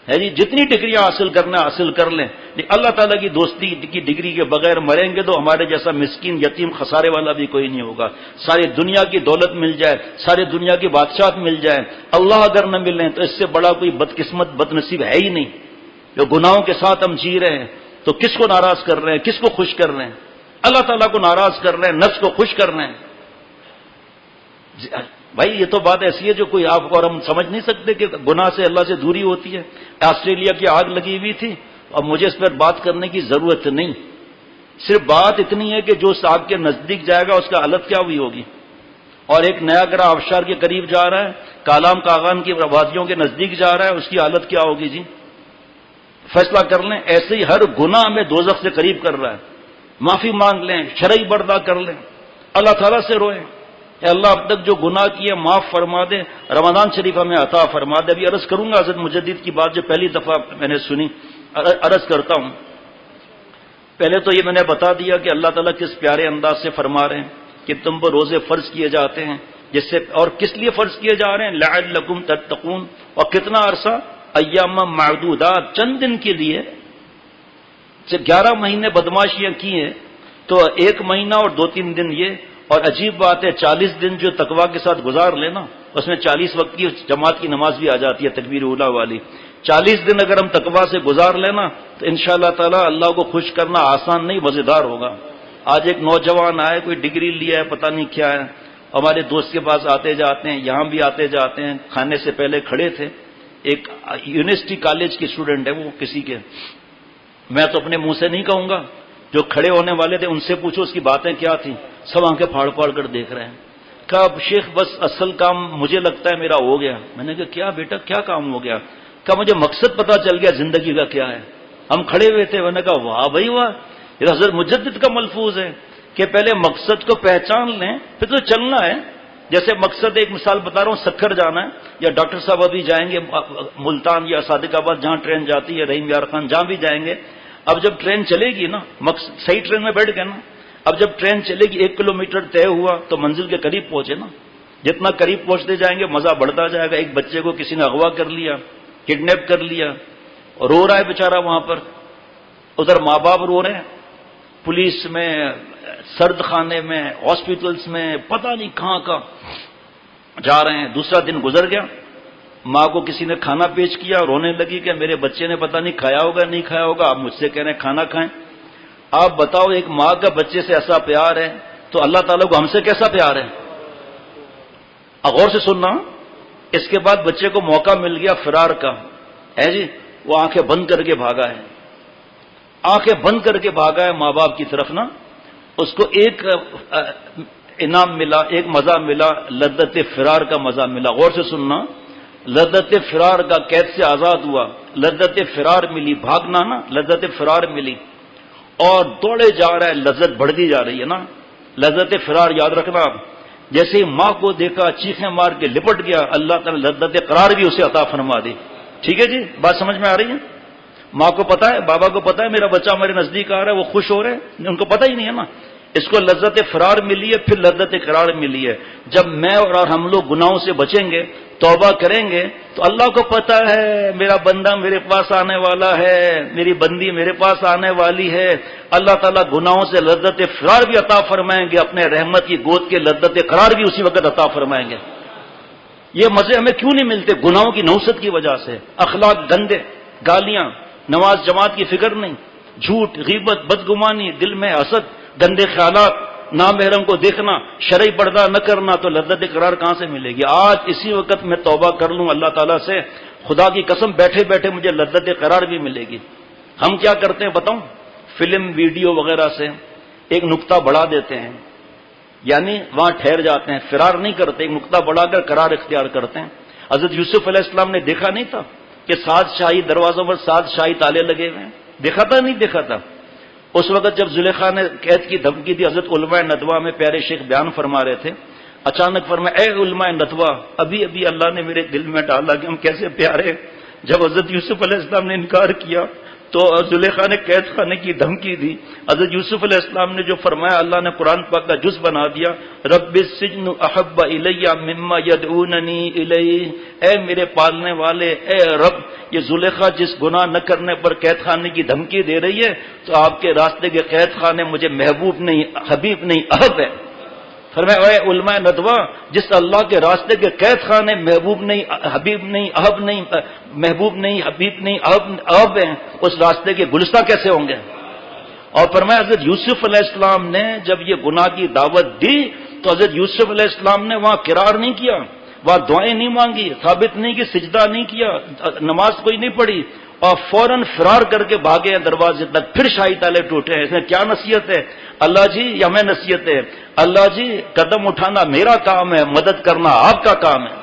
جی، جتنی ڈگریاں حاصل کرنا حاصل کر لیں. اللہ تعالیٰ کی دوستی کی ڈگری کے بغیر مریں گے تو ہمارے جیسا مسکین یتیم خسارے والا بھی کوئی نہیں ہوگا. ساری دنیا کی دولت مل جائے، ساری دنیا کی بادشاہت مل جائے، اللہ اگر نہ ملیں تو اس سے بڑا کوئی بدقسمت بد نصیب ہے ہی نہیں. جو گناہوں کے ساتھ ہم جی رہے ہیں تو کس کو ناراض کر رہے ہیں؟ کس کو خوش کر رہے ہیں؟ اللہ تعالیٰ کو ناراض کر رہے ہیں، نفس کو خوش کر رہے ہیں. بھائی یہ تو بات ایسی ہے جو کوئی آپ اور ہم سمجھ نہیں سکتے کہ گناہ سے اللہ سے دوری ہوتی ہے. آسٹریلیا کی آگ لگی ہوئی تھی اور مجھے اس پر بات کرنے کی ضرورت نہیں. صرف بات اتنی ہے کہ جو اس آگ کے نزدیک جائے گا اس کا حالت کیا ہوئی ہوگی. اور ایک نیا گرہ آبشار کے قریب جا رہا ہے، کالام کاغان کی وادیوں کے نزدیک جا رہا ہے، اس کی حالت کیا ہوگی جی؟ فیصلہ کر لیں. ایسے ہی ہر گناہ ہمیں دوزخ سے قریب کر رہا ہے. معافی مانگ لیں، شرعی بردہ کر لیں، اللہ تعالیٰ سے روئیں. اے اللہ اب تک جو گناہ کیے معاف فرما دے، رمضان شریف ہمیں عطا فرما دے. ابھی عرض کروں گا حضرت مجدد کی بات جو پہلی دفعہ میں نے سنی، عرض کرتا ہوں. پہلے تو یہ میں نے بتا دیا کہ اللہ تعالیٰ کس پیارے انداز سے فرما رہے ہیں کہ تم پر روزے فرض کیے جاتے ہیں، جس سے اور کس لیے فرض کیے جا رہے ہیں؟ لعلکم تتقون. اور کتنا عرصہ؟ ایام معدودات، چند دن کے لیے. 11 مہینے بدماشیاں کی ہیں تو 1 مہینہ اور 2-3 دن یہ. اور عجیب بات ہے 40 دن جو تقوی کے ساتھ گزار لینا، اس میں 40 وقت کی جماعت کی نماز بھی آ جاتی ہے تکبیر اولیٰ والی. 40 دن اگر ہم تقوی سے گزار لینا تو انشاءاللہ تعالی اللہ کو خوش کرنا آسان نہیں مزیدار ہوگا. آج ایک نوجوان آئے، کوئی ڈگری لیا ہے پتہ نہیں کیا ہے، ہمارے دوست کے پاس آتے جاتے ہیں، یہاں بھی آتے جاتے ہیں. کھانے سے پہلے کھڑے تھے، ایک یونیورسٹی کالج کے اسٹوڈنٹ ہے وہ کسی کے، میں تو اپنے منہ سے نہیں کہوں گا، جو کھڑے ہونے والے تھے ان سے پوچھو اس کی باتیں کیا تھیں. سب آنکھیں پھاڑ پھاڑ کر دیکھ رہے ہیں. کہا اب شیخ بس اصل کام مجھے لگتا ہے میرا ہو گیا. میں نے کہا کیا بیٹا کیا کام ہو گیا؟ کہا مجھے مقصد پتا چل گیا زندگی کا کیا ہے. ہم کھڑے ہوئے تھے، میں نے کہا واہ بھائی واہ، یہ حضرت مجدد کا ملفوظ ہے کہ پہلے مقصد کو پہچان لیں پھر تو چلنا ہے. جیسے مقصد ایک مثال بتا رہا ہوں، سکھر جانا ہے یا ڈاکٹر صاحب ابھی جائیں گے ملتان یا صادق آباد جہاں ٹرین جاتی ہے، رحیم یار خان جہاں بھی جائیں گے. اب جب ٹرین چلے گی نا، صحیح ٹرین میں بیٹھ گئے نا، اب جب ٹرین چلے گی 1 کلومیٹر طے ہوا تو منزل کے قریب پہنچے نا. جتنا قریب پہنچتے جائیں گے مزہ بڑھتا جائے گا. ایک بچے کو کسی نے اغوا کر لیا، کڈنیپ کر لیا، اور رو رہا ہے بیچارہ وہاں پر. ادھر ماں باپ رو رہے ہیں، پولیس میں، سرد خانے میں، ہاسپٹلس میں، پتہ نہیں کہاں کہاں جا رہے ہیں. دوسرا دن گزر گیا، ماں کو کسی نے کھانا پیش کیا، رونے لگی کہ میرے بچے نے پتہ نہیں کھایا ہوگا نہیں کھایا ہوگا، آپ مجھ سے کہہ رہے ہیں کھانا کھائیں. آپ بتاؤ ایک ماں کا بچے سے ایسا پیار ہے تو اللہ تعالیٰ کو ہم سے کیسا پیار ہے؟ غور سے سننا. اس کے بعد بچے کو موقع مل گیا فرار کا ہے جی، وہ آنکھیں بند کر کے بھاگا ہے، آنکھیں بند کر کے بھاگا ہے ماں باپ کی طرف نا. اس کو ایک انعام ملا، ایک مزہ ملا، لذت فرار کا مزہ ملا. غور سے سننا، لذت فرار کا، قید سے آزاد ہوا، لذت فرار ملی، بھاگنا نا، لذت فرار ملی اور دوڑے جا رہا ہے، لذت بڑھتی جا رہی ہے نا. لذت فرار یاد رکھنا، جیسے ہی ماں کو دیکھا چیخیں مار کے لپٹ گیا، اللہ تعالی لذت قرار بھی اسے عطا فرما دی. ٹھیک ہے جی، بات سمجھ میں آ رہی ہے؟ ماں کو پتا ہے، بابا کو پتا ہے میرا بچہ میرے نزدیک آ رہا ہے، وہ خوش ہو رہے ہیں، ان کو پتہ ہی نہیں ہے نا. اس کو لذت فرار ملی ہے، پھر لذت قرار ملی ہے. جب میں اور ہم لوگ گناہوں سے بچیں گے، توبہ کریں گے، تو اللہ کو پتا ہے میرا بندہ میرے پاس آنے والا ہے، میری بندی میرے پاس آنے والی ہے. اللہ تعالیٰ گناہوں سے لذت فرار بھی عطا فرمائیں گے، اپنے رحمت کی گود کے لذت قرار بھی اسی وقت عطا فرمائیں گے. یہ مزے ہمیں کیوں نہیں ملتے؟ گناہوں کی نوست کی وجہ سے. اخلاق گندے، گالیاں، نماز جماعت کی فکر نہیں، جھوٹ، غیبت، بدگمانی، دل میں حسد، گندے خیالات، نامحرم کو دیکھنا، شرعی پردہ نہ کرنا، تو لذت قرار کہاں سے ملے گی؟ آج اسی وقت میں توبہ کر لوں اللہ تعالیٰ سے، خدا کی قسم بیٹھے بیٹھے مجھے لذت قرار بھی ملے گی. ہم کیا کرتے ہیں بتاؤں؟ فلم، ویڈیو وغیرہ سے ایک نقطہ بڑھا دیتے ہیں، یعنی وہاں ٹھہر جاتے ہیں، فرار نہیں کرتے، ایک نقطہ بڑھا کر قرار اختیار کرتے ہیں. حضرت یوسف علیہ السلام نے دیکھا نہیں تھا کہ 7 شاہی دروازوں پر 7 شاہی تالے لگے ہوئے ہیں؟ دیکھا تھا نہیں دیکھا تھا؟ اس وقت جب زلیخا نے قید کی دھمکی دی، حضرت علماء ندوہ میں پیارے شیخ بیان فرما رہے تھے، اچانک فرمایا اے علماء ندوہ، ابھی ابھی اللہ نے میرے دل میں ڈالا کہ ہم کیسے پیارے. جب حضرت یوسف علیہ السلام نے انکار کیا تو زلیخا نے قید خانے کی دھمکی دی. حضرت یوسف علیہ السلام نے جو فرمایا، اللہ نے قرآن پاک کا جز بنا دیا، رب السجن احب الی مما یدعوننی الیہ، اے میرے پالنے والے، اے رب، یہ زلیخا جس گناہ نہ کرنے پر قید خانے کی دھمکی دے رہی ہے، تو آپ کے راستے کے قید خانے مجھے محبوب نہیں، حبیب نہیں، احب ہے. فرمایا اے علماء ندوہ، جس اللہ کے راستے کے قید خانے محبوب نہیں، حبیب نہیں، احب نہیں، محبوب نہیں، حبیب نہیں، احب ہیں، اس راستے کے گلستہ کیسے ہوں گے؟ اور فرمایا حضرت یوسف علیہ السلام نے جب یہ گناہ کی دعوت دی تو حضرت یوسف علیہ السلام نے وہاں قرار نہیں کیا، وہاں دعائیں نہیں مانگی، ثابت نہیں کہ سجدہ نہیں کیا، نماز کوئی نہیں پڑھی، اور فوراً فرار کر کے بھاگے ہیں دروازے تک. پھر شاہی تالے ٹوٹے ہیں. اس میں کیا نصیحت ہے؟ اللہ جی یا میں نصیحت ہے؟ اللہ جی قدم اٹھانا میرا کام ہے، مدد کرنا آپ کا کام ہے.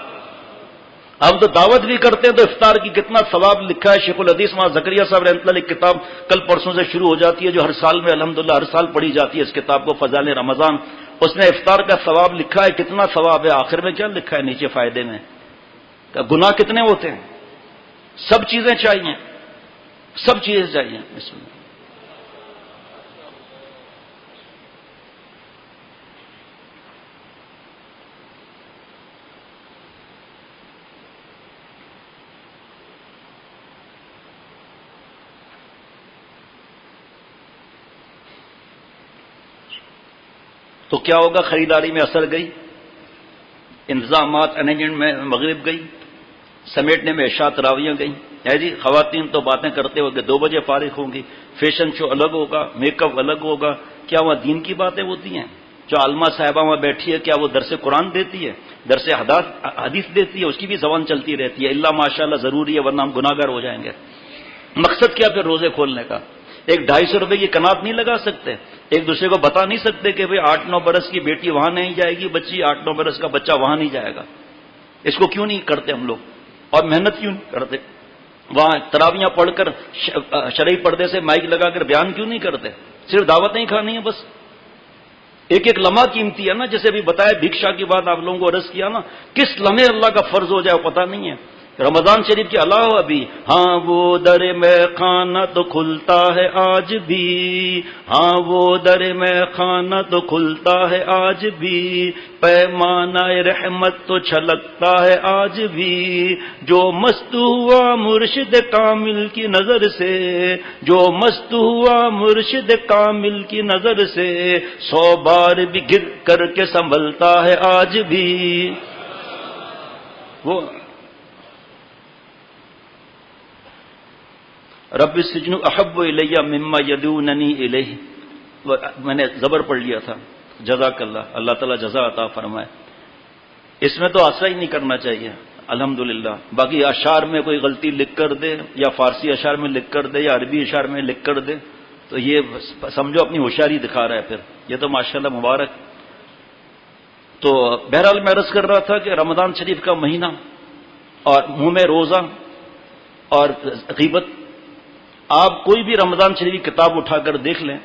ہم تو دعوت بھی کرتے ہیں تو افطار کی کتنا ثواب لکھا ہے. شیخ الحدیث مولانا زکریا صاحب رحمۃ اللہ علیہ کی کتاب کل پرسوں سے شروع ہو جاتی ہے، جو ہر سال میں الحمدللہ ہر سال پڑھی جاتی ہے اس کتاب کو، فضائل رمضان. اس نے افطار کا ثواب لکھا ہے. کتنا ثواب ہے؟ آخر میں کیا لکھا ہے نیچے فائدے میں؟ گناہ کتنے ہوتے ہیں؟ سب چیزیں چاہیے، سب چیزیں چاہیے. بسم اللہ. تو کیا ہوگا؟ خریداری میں اثر گئی، انتظامات انیجمنٹ میں مغرب گئی، سمیٹنے میں عشاء تراویاں گئیں. ہے جی، خواتین تو باتیں کرتے ہو کہ 2 بجے فارغ ہوں گی، فیشن شو الگ ہوگا، میک اپ الگ ہوگا. کیا وہاں دین کی باتیں ہوتی ہیں؟ جو عالمہ صاحبہ وہاں بیٹھی ہے کیا وہ درس قرآن دیتی ہے، درس حدیث دیتی ہے؟ اس کی بھی زبان چلتی رہتی ہے. اللہ ماشاء اللہ ضروری ہے ورنہ ہم گناہ گار ہو جائیں گے. مقصد کیا پھر روزے کھولنے کا؟ 100-250 روپے کی کنات نہیں لگا سکتے؟ ایک دوسرے کو بتا نہیں سکتے کہ بھئی 8-9 برس کی بیٹی وہاں نہیں جائے گی، بچی 8-9 برس کا بچہ وہاں نہیں جائے گا؟ اس کو کیوں نہیں کرتے ہم لوگ؟ اور محنت کیوں نہیں کرتے؟ وہاں تراویاں پڑھ کر شرعی پردے سے مائک لگا کر بیان کیوں نہیں کرتے؟ صرف دعوتیں ہی کھانی ہیں بس. ایک ایک لمحہ قیمتی ہے نا. جیسے ابھی بتایا بھکشا کی بات آپ لوگوں کو عرض کیا نا، کس لمحے اللہ کا فرض ہو جائے وہ پتہ نہیں ہے. رمضان شریف کے علاوہ ابھی ہاں وہ در میں خانہ تو کھلتا ہے آج بھی، ہاں وہ در میں خانہ تو کھلتا ہے آج بھی، پیمانہ رحمت تو چھلکتا ہے آج بھی، جو مست ہوا مرشد کامل کی نظر سے، جو مست ہوا مرشد کامل کی نظر سے، 100 بار بھی گر کر کے سنبھلتا ہے آج بھی. وہ رب السجن احب الی مما یدعوننی الیہ، میں نے زبر پڑھ لیا تھا. جزاک اللہ، اللہ تعالیٰ جزا عطا فرمائے. اس میں تو آسرا ہی نہیں کرنا چاہیے الحمدللہ. باقی اشعار میں کوئی غلطی لکھ کر دے یا فارسی اشعار میں لکھ کر دے یا عربی اشعار میں لکھ کر دے تو یہ سمجھو اپنی ہوشیاری دکھا رہا ہے پھر، یہ تو ماشاءاللہ مبارک. تو بہرحال میں عرض کر رہا تھا کہ رمضان شریف کا مہینہ اور منہ میں روزہ اور غیبت، آپ کوئی بھی رمضان شریف کی کتاب اٹھا کر دیکھ لیں،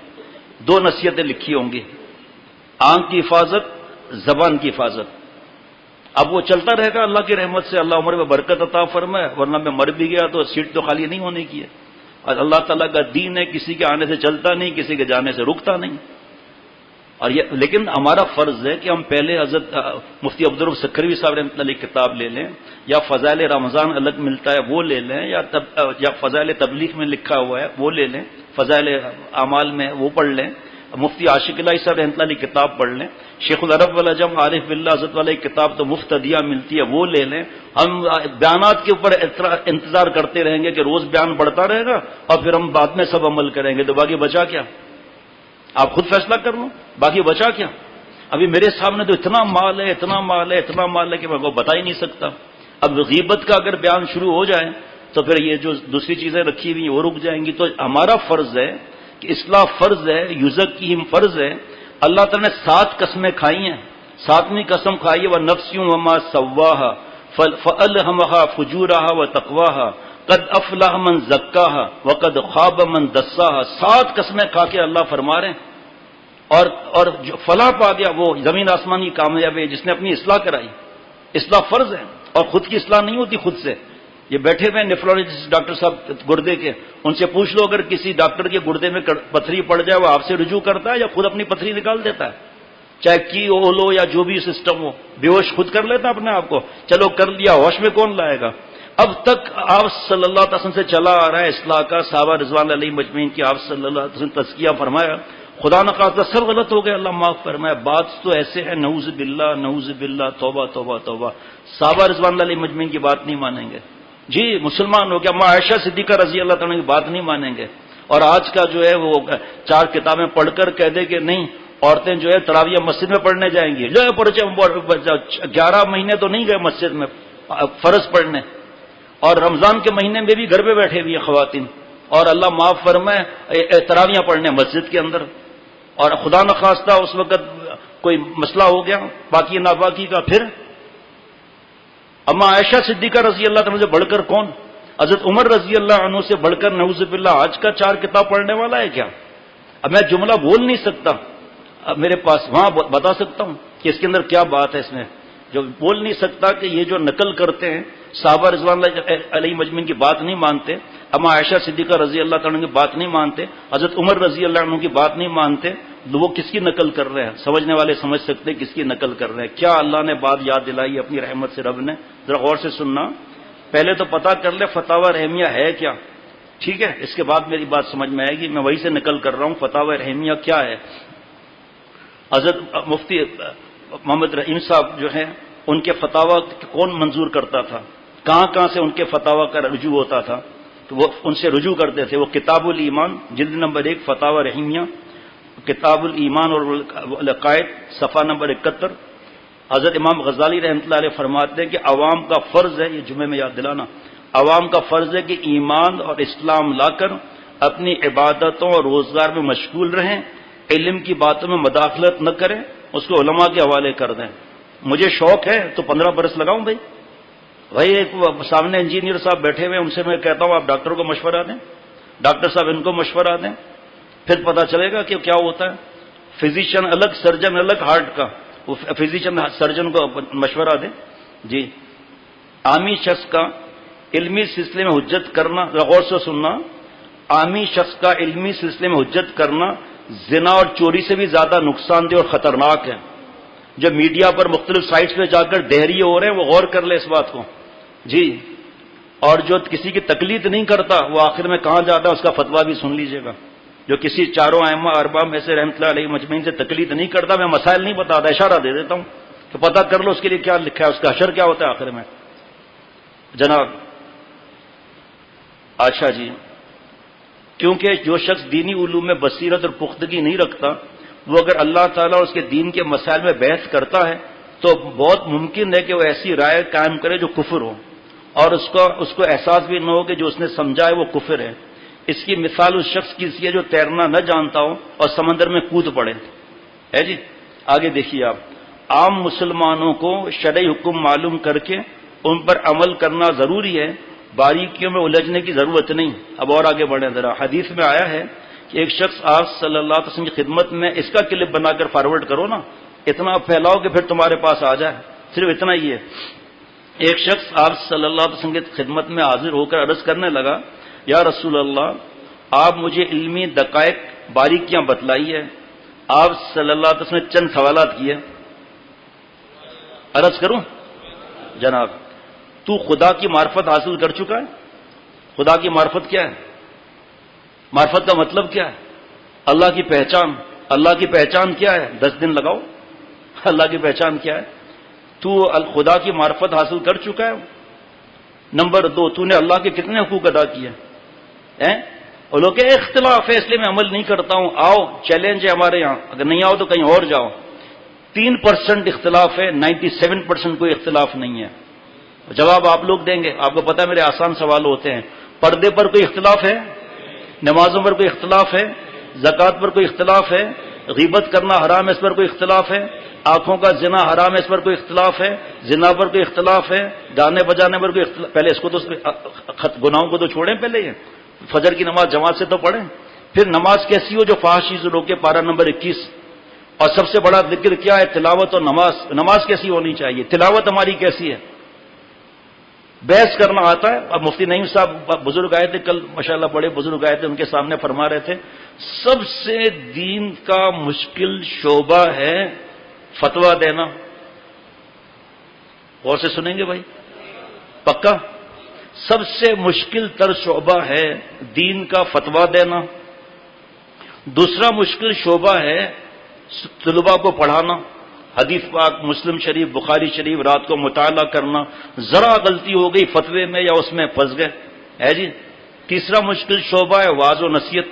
2 نصیحتیں لکھی ہوں گی: آنکھ کی حفاظت، زبان کی حفاظت. اب وہ چلتا رہے گا اللہ کی رحمت سے، اللہ عمر میں برکت عطا فرمائے، ورنہ میں مر بھی گیا تو سیٹ تو خالی نہیں ہونے کی ہے. اور اللہ تعالیٰ کا دین ہے، کسی کے آنے سے چلتا نہیں، کسی کے جانے سے رکتا نہیں. اور یہ لیکن ہمارا فرض ہے کہ ہم پہلے حضرت مفتی عبدالرب سکھروی صاحب رحمۃ اللہ علیہ کتاب لے لیں، یا فضائل رمضان الگ ملتا ہے وہ لے لیں، یا فضائل تبلیغ میں لکھا ہوا ہے وہ لے لیں، فضائل اعمال میں وہ پڑھ لیں، مفتی عاشق الہی صاحب رحمۃ اللہ علیہ کتاب پڑھ لیں، شیخ العرب والعجم عارف باللہ حضرت والی کتاب تو مفت ہدیہ ملتی ہے وہ لے لیں. ہم بیانات کے اوپر انتظار کرتے رہیں گے کہ روز بیان بڑھتا رہے گا اور پھر ہم بعد میں سب عمل کریں گے، تو باقی بچا کیا؟ آپ خود فیصلہ کر لو، باقی بچا کیا؟ ابھی میرے سامنے تو اتنا مال ہے، اتنا مال ہے، اتنا مال ہے کہ میں کو بتا ہی نہیں سکتا. اب غیبت کا اگر بیان شروع ہو جائے تو پھر یہ جو دوسری چیزیں رکھی ہوئی وہ رک جائیں گی. تو ہمارا فرض ہے کہ اصلاح فرض ہے، یزکیہم فرض ہے. اللہ تعالیٰ نے 7 قسمیں کھائی ہیں، 7ویں قسم کھائی ہے وَنَفْسٍ وَمَا سَوَّاهَا فَأَلْهَمَهَا فُجُورَهَا وَتَقْوَاهَا قَدْ أَفْلَحَ مَنْ زَكَّاهَا وَقَدْ خَابَ مَنْ دَسَّاهَا. 7 قسمیں کھا کے اللہ فرما رہے ہیں اور جو فلاح پا گیا وہ زمین آسمان کی کامیابی ہے جس نے اپنی اصلاح کرائی. اصلاح فرض ہے اور خود کی اصلاح نہیں ہوتی خود سے. یہ بیٹھے ہوئے نیفرولوجسٹ ڈاکٹر صاحب گردے کے، ان سے پوچھ لو اگر کسی ڈاکٹر کے گردے میں پتھری پڑ جائے وہ آپ سے رجوع کرتا ہے یا خود اپنی پتھری نکال دیتا ہے؟ چاہے کی اولو یا جو بھی سسٹم ہو، بے ہوش خود کر لیتا اپنے آپ کو. چلو کر لیا، ہوش میں کون لائے گا؟ اب تک آپ صلی اللہ علیہ وسلم سے چلا آ رہا ہے اصلاح کا، صحابہ رضوان علیہ مجمعین کی آپ صلی اللہ علیہ وسلم تزکیہ فرمایا. خدا نخواستہ سب غلط ہو گئے، اللہ معاف فرمائے. بات تو ایسے ہے، نعوذ باللہ نعوذ باللہ، توبہ توبہ توبہ. صحابہ رضوان علیہ مجمعین کی بات نہیں مانیں گے، جی مسلمان ہو گیا. ماں عائشہ صدیقہ رضی اللہ تعالیٰ کی بات نہیں مانیں گے. اور آج کا جو ہے وہ 4 کتابیں پڑھ کر کہہ دے کہ نہیں عورتیں جو ہے تراویح مسجد میں پڑھنے جائیں گی. جو 11 مہینے تو نہیں گئے مسجد میں فرض پڑھنے، اور رمضان کے مہینے میں بھی گھر پہ بیٹھے ہوئی ہیں خواتین، اور اللہ معاف فرمائے تراویح پڑھنے مسجد کے اندر. اور خدا نخواستہ اس وقت کوئی مسئلہ ہو گیا باقی ناپاکی کا، پھر اما عائشہ صدیقہ رضی اللہ عنہ سے بڑھ کر کون؟ حضرت عمر رضی اللہ عنہ سے بڑھ کر نعوذ باللہ آج کا 4 کتاب پڑھنے والا ہے کیا؟ اب میں جملہ بول نہیں سکتا، اب میرے پاس وہاں بتا سکتا ہوں کہ اس کے اندر کیا بات ہے. اس میں جو بول نہیں سکتا کہ یہ جو نقل کرتے ہیں صحابہ رضوان علیہ مجمعین کی بات نہیں مانتے، اما عائشہ صدیقہ رضی اللہ عنہ کی بات نہیں مانتے، حضرت عمر رضی اللہ عنہ کی بات نہیں مانتے، وہ کس کی نقل کر رہے ہیں؟ سمجھنے والے سمجھ سکتے ہیں کس کی نقل کر رہے ہیں. کیا اللہ نے بات یاد دلائی اپنی رحمت سے؟ رب نے ذرا غور سے سننا، پہلے تو پتہ کر لے فتاوی رحمیہ ہے کیا، ٹھیک ہے؟ اس کے بعد میری بات سمجھ میں آئے گی. میں وہی سے نقل کر رہا ہوں فتاوی رحمیہ کیا ہے. حضرت مفتی محمد رحیم صاحب جو ہیں ان کے فتاوی کون منظور کرتا تھا، کہاں سے ان کے فتاوی کا رجوع ہوتا تھا، تو وہ ان سے رجوع کرتے تھے. وہ کتاب الایمان جلد نمبر 1 فتاوی رحمیہ، کتاب الایمان اور العقائد صفحہ نمبر 71. حضرت امام غزالی رحمۃ اللہ علیہ فرماتے ہیں کہ عوام کا فرض ہے، یہ جمعے میں یاد دلانا، عوام کا فرض ہے کہ ایمان اور اسلام لا کر اپنی عبادتوں اور روزگار میں مشغول رہیں، علم کی باتوں میں مداخلت نہ کریں، اس کو علماء کے حوالے کر دیں. مجھے شوق ہے تو 15 برس لگاؤں بھائی ایک سامنے انجینئر صاحب بیٹھے ہوئے ان سے میں کہتا ہوں آپ ڈاکٹر کو مشورہ دیں، ڈاکٹر صاحب ان کو مشورہ دیں، پھر پتہ چلے گا کہ کیا ہوتا ہے. فزیشین الگ، سرجن الگ ہارٹ کا، وہ فزیشین سرجن کو مشورہ دیں. جی عامی شخص کا علمی سلسلے میں حجت کرنا، غور سے سننا، عامی شخص کا علمی سلسلے میں حجت کرنا زنا اور چوری سے بھی زیادہ نقصان دہ اور خطرناک ہے. جو میڈیا پر مختلف سائٹس پہ جا کر دہریے ہو رہے ہیں وہ غور کر لے اس بات کو. جی اور جو کسی کی تقلید نہیں کرتا وہ آخر میں کہاں جاتا ہے اس کا فتویٰ بھی سن لیجیے گا. جو کسی 4 ائمہ اربعہ میں سے رحمۃ اللہ علیہ مجمعین سے تقلید نہیں کرتا، میں مسائل نہیں بتاتا، اشارہ دے دیتا ہوں کہ پتہ کر لو اس کے لیے کیا لکھا ہے، اس کا حشر کیا ہوتا ہے آخر میں. جناب اچھا جی، کیونکہ جو شخص دینی علوم میں بصیرت اور پختگی نہیں رکھتا وہ اگر اللہ تعالیٰ اور اس کے دین کے مسائل میں بحث کرتا ہے تو بہت ممکن ہے کہ وہ ایسی رائے قائم کرے جو کفر ہو، اور اس کو احساس بھی نہ ہو کہ جو اس نے سمجھا ہے وہ کفر ہے. اس کی مثال اس شخص کی سی ہے جو تیرنا نہ جانتا ہو اور سمندر میں کود پڑے ہے جی. آگے دیکھیے آپ، عام مسلمانوں کو شرعی حکم معلوم کر کے ان پر عمل کرنا ضروری ہے، باریکیوں میں الجھنے کی ضرورت نہیں. اب اور آگے بڑھیں ذرا. حدیث میں آیا ہے کہ ایک شخص آپ صلی اللہ علیہ وسلم کی خدمت میں اس کا کلپ بنا کر فارورڈ کرو نا، اتنا پھیلاؤ کہ پھر تمہارے پاس آ جائے. صرف اتنا ہی ہے. ایک شخص آپ صلی اللہ علیہ وسلم کی خدمت میں حاضر ہو کر عرض کرنے لگا، یا رسول اللہ، آپ مجھے علمی دقائق باریکیاں بتلائی ہے. آپ صلی اللہ علیہ وسلم نے چند سوالات کیے. عرض کروں جناب، تو خدا کی معرفت حاصل کر چکا ہے؟ خدا کی معرفت کیا ہے؟ معرفت کا مطلب کیا ہے؟ اللہ کی پہچان. اللہ کی پہچان کیا ہے؟ 10 دن لگاؤ. اللہ کی پہچان کیا ہے؟ تو خدا کی معرفت حاصل کر چکا ہے؟ نمبر 2، تو نے اللہ کے کتنے حقوق ادا کیے ہیں؟ اور لوگ کہ اختلاف ہے اس لیے میں عمل نہیں کرتا ہوں. آؤ، چیلنج ہے ہمارے یہاں، اگر نہیں آؤ تو کہیں اور جاؤ. 3% اختلاف ہے، 97% کوئی اختلاف نہیں ہے. جواب آپ لوگ دیں گے. آپ کو پتا ہے میرے آسان سوال ہوتے ہیں. پردے پر کوئی اختلاف ہے؟ نمازوں پر کوئی اختلاف ہے؟ زکوٰۃ پر کوئی اختلاف ہے؟ غیبت کرنا حرام ہے، اس پر کوئی اختلاف ہے؟ آنکھوں کا زنا حرام ہے، اس پر کوئی اختلاف ہے؟ زنا پر کوئی اختلاف ہے؟ گانے بجانے پر کوئی اختلاف؟ پہلے اس کو تو گناہوں کو تو چھوڑیں، پہلے یہ فجر کی نماز جماعت سے تو پڑھیں. پھر نماز کیسی ہو جو فحاشی سے روکے، پارہ نمبر 21. اور سب سے بڑا ذکر کیا ہے؟ تلاوت اور نماز. نماز کیسی ہونی چاہیے؟ تلاوت ہماری کیسی ہے؟ بحث کرنا آتا ہے. اب مفتی نعیم صاحب بزرگ آئے تھے کل، ماشاءاللہ بڑے بزرگ آئے تھے، ان کے سامنے فرما رہے تھے سب سے دین کا مشکل شعبہ ہے فتویٰ دینا. غور سے سنیں گے بھائی، پکا؟ سب سے مشکل تر شعبہ ہے دین کا فتویٰ دینا. دوسرا مشکل شعبہ ہے طلباء کو پڑھانا. حدیث پاک، مسلم شریف، بخاری شریف رات کو مطالعہ کرنا، ذرا غلطی ہو گئی فتوے میں یا اس میں پھنس گئے ہے جی. تیسرا مشکل شعبہ ہے واعظ و نصیحت.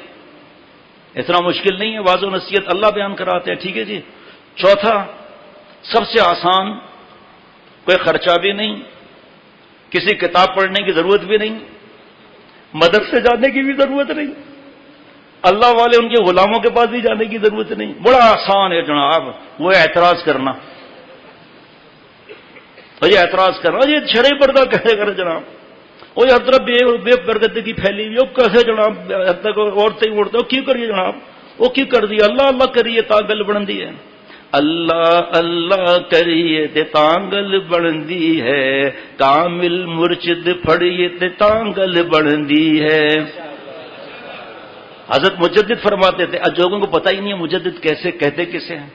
اتنا مشکل نہیں ہے واعظ و نصیحت، اللہ بیان کراتے ہیں، ٹھیک ہے جی. چوتھا سب سے آسان، کوئی خرچہ بھی نہیں، کسی کتاب پڑھنے کی ضرورت بھی نہیں، مدرسے جانے کی بھی ضرورت نہیں، اللہ والے ان کے غلاموں کے پاس بھی جانے کی ضرورت نہیں. بڑا آسان ہے جناب. وہ اعتراض کرنا، تو یہ اعتراض کرنا، یہ شرعی پردہ کیسے کرے جناب؟ وہ ہر طرف بے پرگتی پھیلی ہوئی، وہ کیسے جناب تک عورتیں اڑتے، وہ کیوں کریے جناب؟ وہ کیوں کر دیا؟ اللہ اللہ کریے تانگل بڑھندی ہے. اللہ اللہ کریے تے تانگل بڑھندی ہے، کامل مرشد پھڑیے تے تانگل بڑھندی ہے. حضرت مجدد فرماتے تھے. لوگوں کو پتہ ہی نہیں ہے مجدد کیسے کہتے کسے ہیں.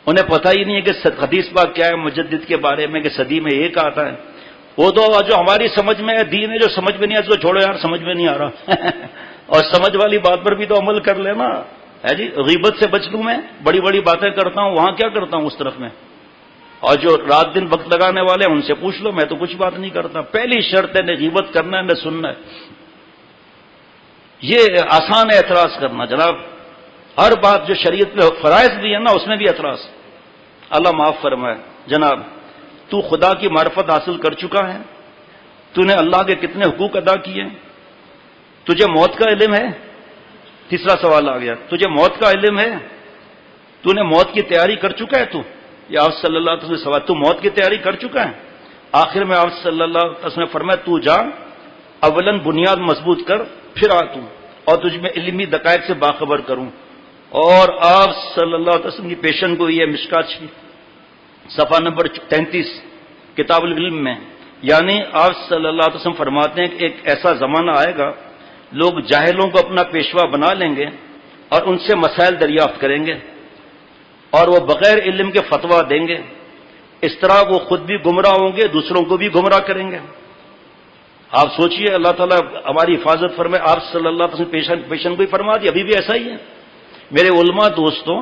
انہیں پتہ ہی نہیں ہے کہ حدیث پاک کیا ہے مجدد کے بارے میں، کہ صدی میں ایک آتا ہے. وہ تو جو ہماری سمجھ میں ہے دین ہے، جو سمجھ میں نہیں ہے اس کو چھوڑو یار، سمجھ میں نہیں آ رہا. اور سمجھ والی بات پر بھی تو عمل کر لینا ہے جی. غیبت سے بچ لوں میں، بڑی بڑی باتیں کرتا ہوں، وہاں کیا کرتا ہوں اس طرف میں. اور جو رات دن وقت لگانے والے ہیں ان سے پوچھ لو، میں تو کچھ بات نہیں کرتا. پہلی شرط ہے نہ غیبت کرنا ہے نہ سننا ہے. یہ آسان ہے اعتراض کرنا جناب. ہر بات جو شریعت میں فرائض بھی ہے نا اس میں بھی اعتراض. اللہ معاف فرمائے. جناب تو خدا کی معرفت حاصل کر چکا ہے؟ تو نے اللہ کے کتنے حقوق ادا کیے؟ تجھے موت کا علم ہے؟ تیسرا سوال آ گیا، تجھے موت کا علم ہے؟ تو نے موت کی تیاری کر چکا ہے؟ تو یہ آپ صلی اللہ علیہ وسلم سوال، تو موت کی تیاری کر چکا ہے؟ آخر میں آپ صلی اللہ علیہ وسلم نے فرمایا تو جا، اولن بنیاد مضبوط کر، پھر آ تو، اور تجھ میں علمی دقائق سے باخبر کروں. اور آپ صلی اللہ علیہ وسلم کی پیشن گوئی ہے مشکات شریف صفحہ نمبر 33 کتاب العلم میں. یعنی آپ صلی اللہ علیہ وسلم فرماتے ہیں کہ ایک ایسا زمانہ آئے گا لوگ جاہلوں کو اپنا پیشوا بنا لیں گے اور ان سے مسائل دریافت کریں گے اور وہ بغیر علم کے فتویٰ دیں گے. اس طرح وہ خود بھی گمراہ ہوں گے، دوسروں کو بھی گمراہ کریں گے. آپ سوچئے اللہ تعالیٰ ہماری حفاظت فرمائے. آپ صلی اللہ علیہ وسلم پیشن کو فرما دی، ابھی بھی ایسا ہی ہے. میرے علماء دوستوں،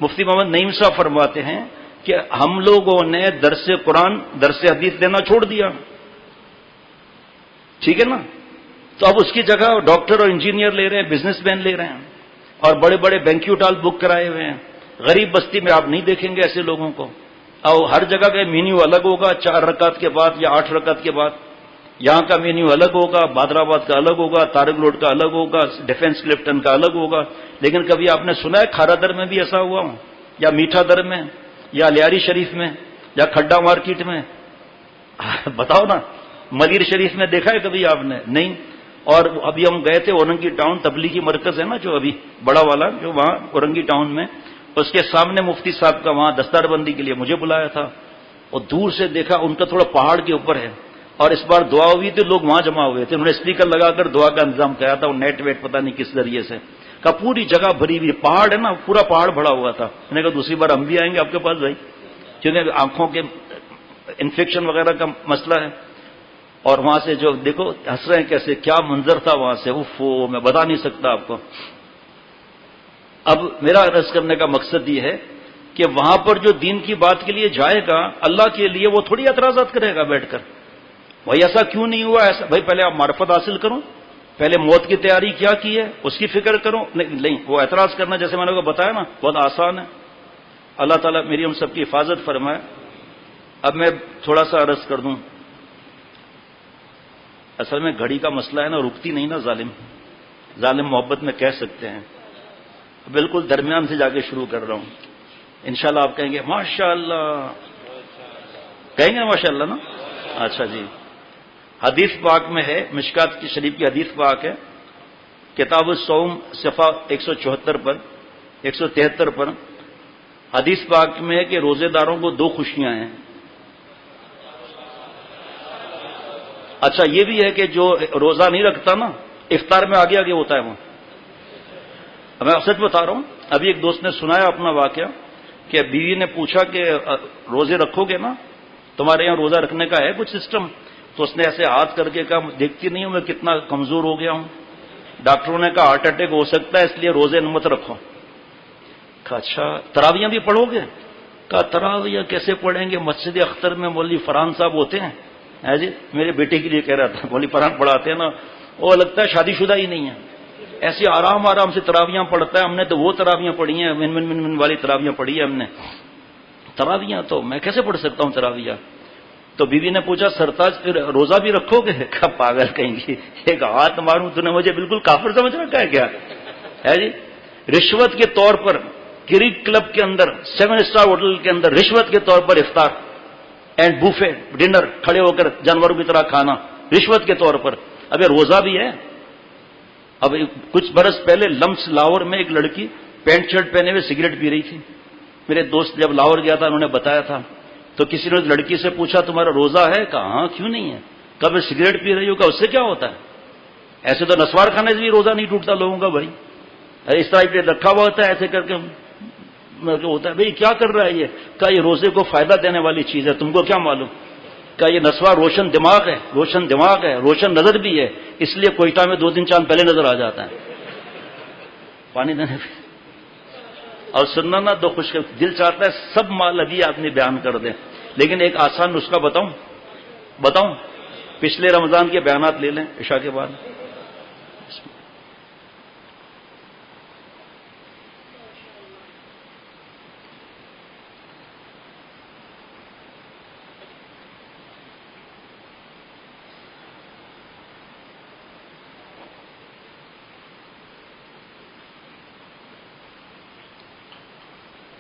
مفتی محمد نعیم صاحب فرماتے ہیں کہ ہم لوگوں نے درس قرآن، درس حدیث دینا چھوڑ دیا، ٹھیک ہے نا. تو اب اس کی جگہ ڈاکٹر اور انجینئر لے رہے ہیں، بزنس مین لے رہے ہیں، اور بڑے بڑے بینکیوٹ ہال بک کرائے ہوئے ہیں. غریب بستی میں آپ نہیں دیکھیں گے ایسے لوگوں کو. اور ہر جگہ کا مینیو الگ ہوگا، 4 رکعت کے بعد یا 8 رکعت کے بعد. یہاں کا مینیو الگ ہوگا، بادرآباد کا الگ ہوگا، طارق روڈ کا الگ ہوگا، ڈیفنس کلفٹن کا الگ ہوگا. لیکن کبھی آپ نے سنا ہے کھارا در میں بھی ایسا ہوا ہوں، یا میٹھا در میں، یا لیاری شریف میں، یا کھڈا مارکیٹ میں؟ بتاؤ نا. ملیر شریف میں دیکھا ہے کبھی آپ نے؟ نہیں. اور ابھی ہم گئے تھے اورنگی ٹاؤن، تبلیغی مرکز ہے نا جو ابھی بڑا والا، جو وہاں اورنگی ٹاؤن میں، اس کے سامنے مفتی صاحب کا وہاں دستار بندی کے لیے مجھے بلایا تھا، اور دور سے دیکھا ان کا تھوڑا پہاڑ کے اوپر ہے، اور اس بار دعا ہوئی تھی، لوگ وہاں جمع ہوئے تھے، انہوں نے اسپیکر لگا کر دعا کا انتظام کیا تھا، وہ نیٹ ویٹ پتہ نہیں کس ذریعے سے، کہا پوری جگہ بھری ہوئی، پہاڑ ہے نا، پورا پہاڑ بھرا ہوا تھا. میں نے کہا دوسری بار ہم بھی آئیں گے آپ کے پاس بھائی، کیونکہ آنکھوں کے انفیکشن وغیرہ کا مسئلہ ہے. اور وہاں سے جو دیکھو ہنس رہے ہیں کیسے، کیا منظر تھا وہاں سے، میں بتا نہیں سکتا آپ کو. اب میرا عرض کرنے کا مقصد یہ ہے کہ وہاں پر جو دین کی بات کے لیے جائے گا، اللہ کے لیے، وہ تھوڑی اعتراضات کرے گا بیٹھ کر، بھائی ایسا کیوں نہیں ہوا ایسا. بھائی پہلے آپ معرفت حاصل کرو، پہلے موت کی تیاری کیا کی ہے اس کی فکر کرو. نہیں، وہ اعتراض کرنا جیسے میں نے کو بتایا نا بہت آسان ہے. اللہ تعالیٰ میری ہم سب کی حفاظت فرمائے. اب میں تھوڑا سا عرض کر دوں، اصل میں گھڑی کا مسئلہ ہے نا، رکتی نہیں نا ظالم محبت میں کہہ سکتے ہیں. بالکل درمیان سے جا کے شروع کر رہا ہوں. انشاءاللہ آپ کہیں گے ماشاءاللہ، کہیں گے ماشاءاللہ نا. اچھا جی، حدیث پاک میں ہے، مشکات کی شریف کی حدیث پاک ہے، کتاب الصوم صفحہ 174 پر 173 پر حدیث پاک میں ہے کہ روزے داروں کو 2 خوشیاں ہیں. اچھا یہ بھی ہے کہ جو روزہ نہیں رکھتا نا، افطار میں آگے آگے ہوتا ہے وہ. میں سچ بتا رہا ہوں، ابھی ایک دوست نے سنایا اپنا واقعہ کہ بیوی نے پوچھا کہ روزے رکھو گے نا، تمہارے یہاں روزہ رکھنے کا ہے کچھ سسٹم؟ تو اس نے ایسے ہاتھ کر کے کہا دیکھتی نہیں ہوں میں کتنا کمزور ہو گیا ہوں، ڈاکٹروں نے کہا ہارٹ اٹیک ہو سکتا ہے، اس لیے روزے مت رکھو. کہا اچھا تراویاں بھی پڑھو گے؟ کہا تراویاں کیسے پڑھیں گے، مسجد اختر میں مولوی فرحان صاحب ہوتے ہیں. ہے جی، میرے بیٹے کے لیے کہہ رہا تھا، مولوی فرحان پڑھاتے ہیں نا، وہ لگتا ہے شادی شدہ ہی نہیں ہے، ایسے آرام آرام سے تراویاں پڑھتا ہے. ہم نے تو وہ تراویاں پڑھی ہیں، من من من من والی تراویاں پڑھی ہیں ہم نے. تراویاں تو میں کیسے پڑھ سکتا ہوں تراویاں؟ تو بیوی نے پوچھا سرتاج پھر روزہ بھی رکھو گے؟ کہا پاگل کہیں گی، ایک ہاتھ ماروں تو نے مجھے بالکل کافر سمجھ رکھا ہے کیا؟ ہے جی، رشوت کے طور پر کرک کلب کے اندر، 7 اسٹار ہوٹل کے اندر رشوت کے طور پر افطار اینڈ بوفے ڈنر، کھڑے ہو کر جانوروں کی طرح کھانا رشوت کے طور پر. اب یہ روزہ بھی ہے. اب کچھ برس پہلے لمس لاہور میں ایک لڑکی پینٹ شرٹ پہنے ہوئے سگریٹ پی رہی تھی. میرے دوست جب لاہور گیا تھا انہوں نے بتایا تھا، تو کسی نے لڑکی سے پوچھا تمہارا روزہ ہے؟ کہا ہاں کیوں نہیں ہے. کب سگریٹ پی رہی ہو؟ کہا اس سے کیا ہوتا ہے، ایسے تو نسوار کھانے سے بھی روزہ نہیں ٹوٹتا لوگوں کا بھائی، اس طرح رکھا ہوا ہوتا ہے ایسے کر کے ہوتا ہے. بھائی کیا کر رہا ہے یہ؟ کہا یہ روزے کو فائدہ دینے والی چیز ہے، تم کو کیا معلوم. کہا یہ نسوار روشن دماغ ہے، روشن دماغ ہے، روشن نظر بھی ہے، اس لیے کوئٹہ میں 2 دن چاند پہلے نظر آ جاتا ہے پانی دینے پہ. اور سننا نا تو خوش دل چاہتا ہے سب مال ابھی آدمی بیان کر دیں، لیکن ایک آسان نسخہ بتاؤں. پچھلے رمضان کے بیانات لے لیں عشاء کے بعد.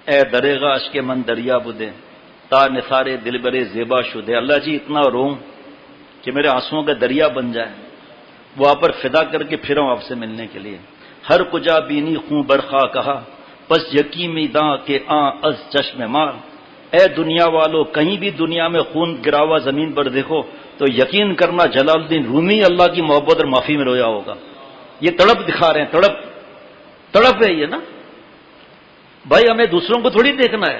اے دریغا اشک من دریا بدے تا نثارے دل برے زیبا شدے. اللہ جی اتنا روم کہ میرے آنسوؤں کا دریا بن جائے، وہ آپ پر فدا کر کے پھروں آپ سے ملنے کے لیے. ہر کجا بینی خوں برخا کہا پس یقینی داں کے آں از چشم مار. اے دنیا والو کہیں بھی دنیا میں خون گراوا زمین پر دیکھو تو یقین کرنا جلال الدین رومی اللہ کی محبت اور معافی میں رویا ہوگا. یہ تڑپ دکھا رہے ہیں، تڑپ ہے یہ نا بھائی. ہمیں دوسروں کو تھوڑی دیکھنا ہے،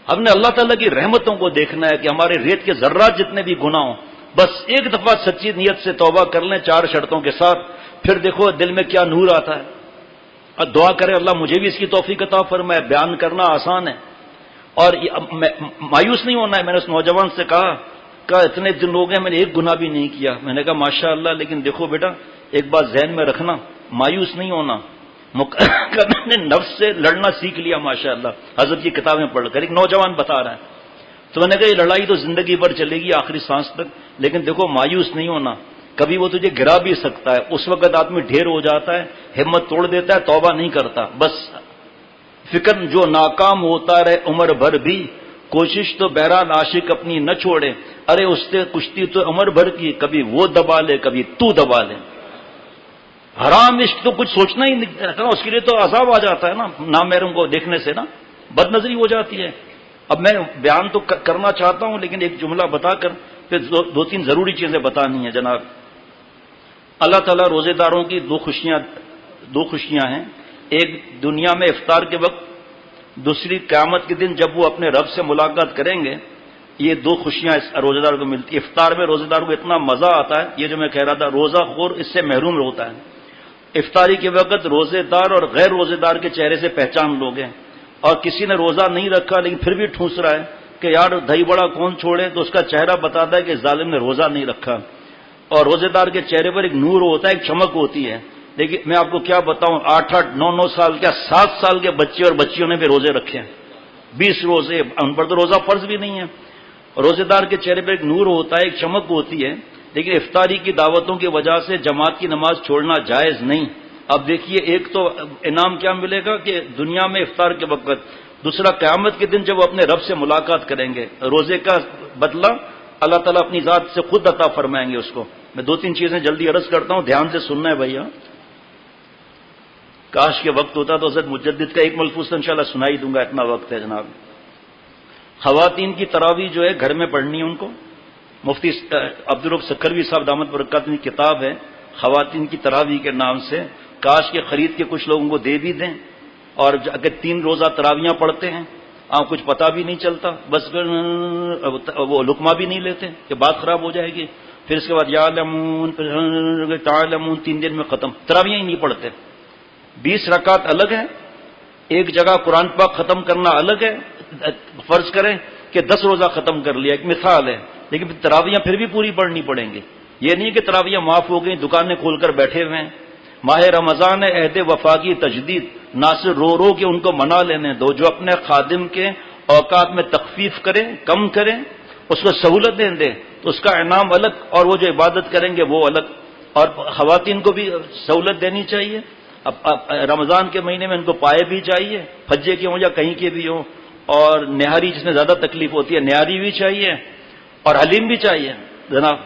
ہم نے اللہ تعالیٰ کی رحمتوں کو دیکھنا ہے کہ ہمارے ریت کے ذرات جتنے بھی گناہ ہوں بس ایک دفعہ سچی نیت سے توبہ کر لیں 4 شرطوں کے ساتھ، پھر دیکھو دل میں کیا نور آتا ہے. اور دعا کرے اللہ مجھے بھی اس کی توفیق عطا فرمائے. بیان کرنا آسان ہے اور مایوس نہیں ہونا ہے. میں نے اس نوجوان سے کہا اتنے دن ہو گئے میں نے ایک گناہ بھی نہیں کیا. میں نے کہا ماشاء اللہ، لیکن دیکھو بیٹا ایک بات ذہن میں رکھنا، مایوس نہیں ہونا. نے نفس سے لڑنا سیکھ لیا ماشاء اللہ، حضرت کی کتابیں پڑھ کر. ایک نوجوان بتا رہا ہے تو میں نے کہا یہ لڑائی تو زندگی بھر چلے گی آخری سانس تک، لیکن دیکھو مایوس نہیں ہونا، کبھی وہ تجھے گرا بھی سکتا ہے، اس وقت آدمی ڈھیر ہو جاتا ہے، ہمت توڑ دیتا ہے، توبہ نہیں کرتا، بس فکر جو ناکام ہوتا رہے عمر بھر بھی، کوشش تو بہرحال عاشق اپنی نہ چھوڑے، ارے اس سے کشتی تو عمر بھر کی، کبھی وہ دبا لے کبھی تو دبا لے، حرام عشق تو کچھ سوچنا ہی نہیں رہتا نا، اس کے لیے تو عذاب آ جاتا ہے نا، نامحرم کو دیکھنے سے نا بد نظری ہو جاتی ہے۔ اب میں بیان تو کرنا چاہتا ہوں لیکن ایک جملہ بتا کر پھر دو تین ضروری چیزیں بتانی ہیں جناب۔ اللہ تعالیٰ روزے داروں کی دو خوشیاں ہیں، ایک دنیا میں افطار کے وقت، دوسری قیامت کے دن جب وہ اپنے رب سے ملاقات کریں گے۔ یہ دو خوشیاں اس روزے دار کو ملتی ہیں۔ افطار میں روزے دار کو اتنا مزہ آتا ہے، یہ جو میں کہہ رہا تھا روزہ خور اس سے محروم ہوتا ہے۔ افطاری کے وقت روزے دار اور غیر روزے دار کے چہرے سے پہچان لوگے، اور کسی نے روزہ نہیں رکھا لیکن پھر بھی ٹھونس رہا ہے کہ یار دہی بڑا کون چھوڑے، تو اس کا چہرہ بتاتا ہے کہ ظالم نے روزہ نہیں رکھا۔ اور روزے دار کے چہرے پر ایک نور ہوتا ہے، ایک چمک ہوتی ہے۔ لیکن میں آپ کو کیا بتاؤں، 8-8 9-9 سال کیا 7 سال کے بچے اور بچیوں نے بھی روزے رکھے ہیں، 20 روزے، ان پر تو روزہ فرض بھی نہیں ہے۔ روزے دار کے چہرے پر ایک نور ہوتا ہے، ایک چمک ہوتی ہے، لیکن افطاری کی دعوتوں کی وجہ سے جماعت کی نماز چھوڑنا جائز نہیں۔ اب دیکھیے ایک تو انعام کیا ملے گا کہ دنیا میں افطار کے وقت، دوسرا قیامت کے دن جب وہ اپنے رب سے ملاقات کریں گے، روزے کا بدلہ اللہ تعالیٰ اپنی ذات سے خود عطا فرمائیں گے اس کو۔ میں 2-3 چیزیں جلدی عرض کرتا ہوں، دھیان سے سننا ہے بھیا، کاش کے وقت ہوتا تو حضرت مجدد کا ایک ملفوظ انشاءاللہ سنائی دوں گا، اتنا وقت ہے جناب۔ خواتین کی تراویح جو ہے گھر میں پڑھنی ہے ان کو، مفتی عبدالرب سکھروی صاحب دامت برکاتہ کی کتاب ہے خواتین کی تراویح کے نام سے، کاش کے خرید کے کچھ لوگوں کو دے بھی دیں، اور اگر 3 روزہ تراویحاں پڑھتے ہیں کچھ پتہ بھی نہیں چلتا، بس وہ لقمہ بھی نہیں لیتے کہ بات خراب ہو جائے گی، پھر اس کے بعد یعلمون تعلمون 3 دن میں ختم، تراویحیں ہی نہیں پڑھتے۔ 20 رکعت الگ ہے، ایک جگہ قرآن پاک ختم کرنا الگ ہے، فرض کریں کہ 10 روزہ ختم کر لیا، ایک مثال ہے، لیکن تراویحاں پھر بھی پوری پڑھنی پڑیں گی۔ یہ نہیں کہ تراویحاں معاف ہو گئیں، دکانیں کھول کر بیٹھے ہوئے ہیں۔ ماہ رمضان ہے، عہد وفا کی تجدید، ناصر رو رو کے ان کو منا لینے دو، جو اپنے خادم کے اوقات میں تخفیف کریں، کم کریں، اس کو سہولتیں دیں تو اس کا انعام الگ، اور وہ جو عبادت کریں گے وہ الگ۔ اور خواتین کو بھی سہولت دینی چاہیے، اب رمضان کے مہینے میں ان کو پائے بھی چاہیے، پھجے کے ہوں یا کہیں کے بھی ہوں، اور نہاری جس میں زیادہ تکلیف ہوتی ہے نہاری بھی چاہیے، اور حلیم بھی چاہیے جناب۔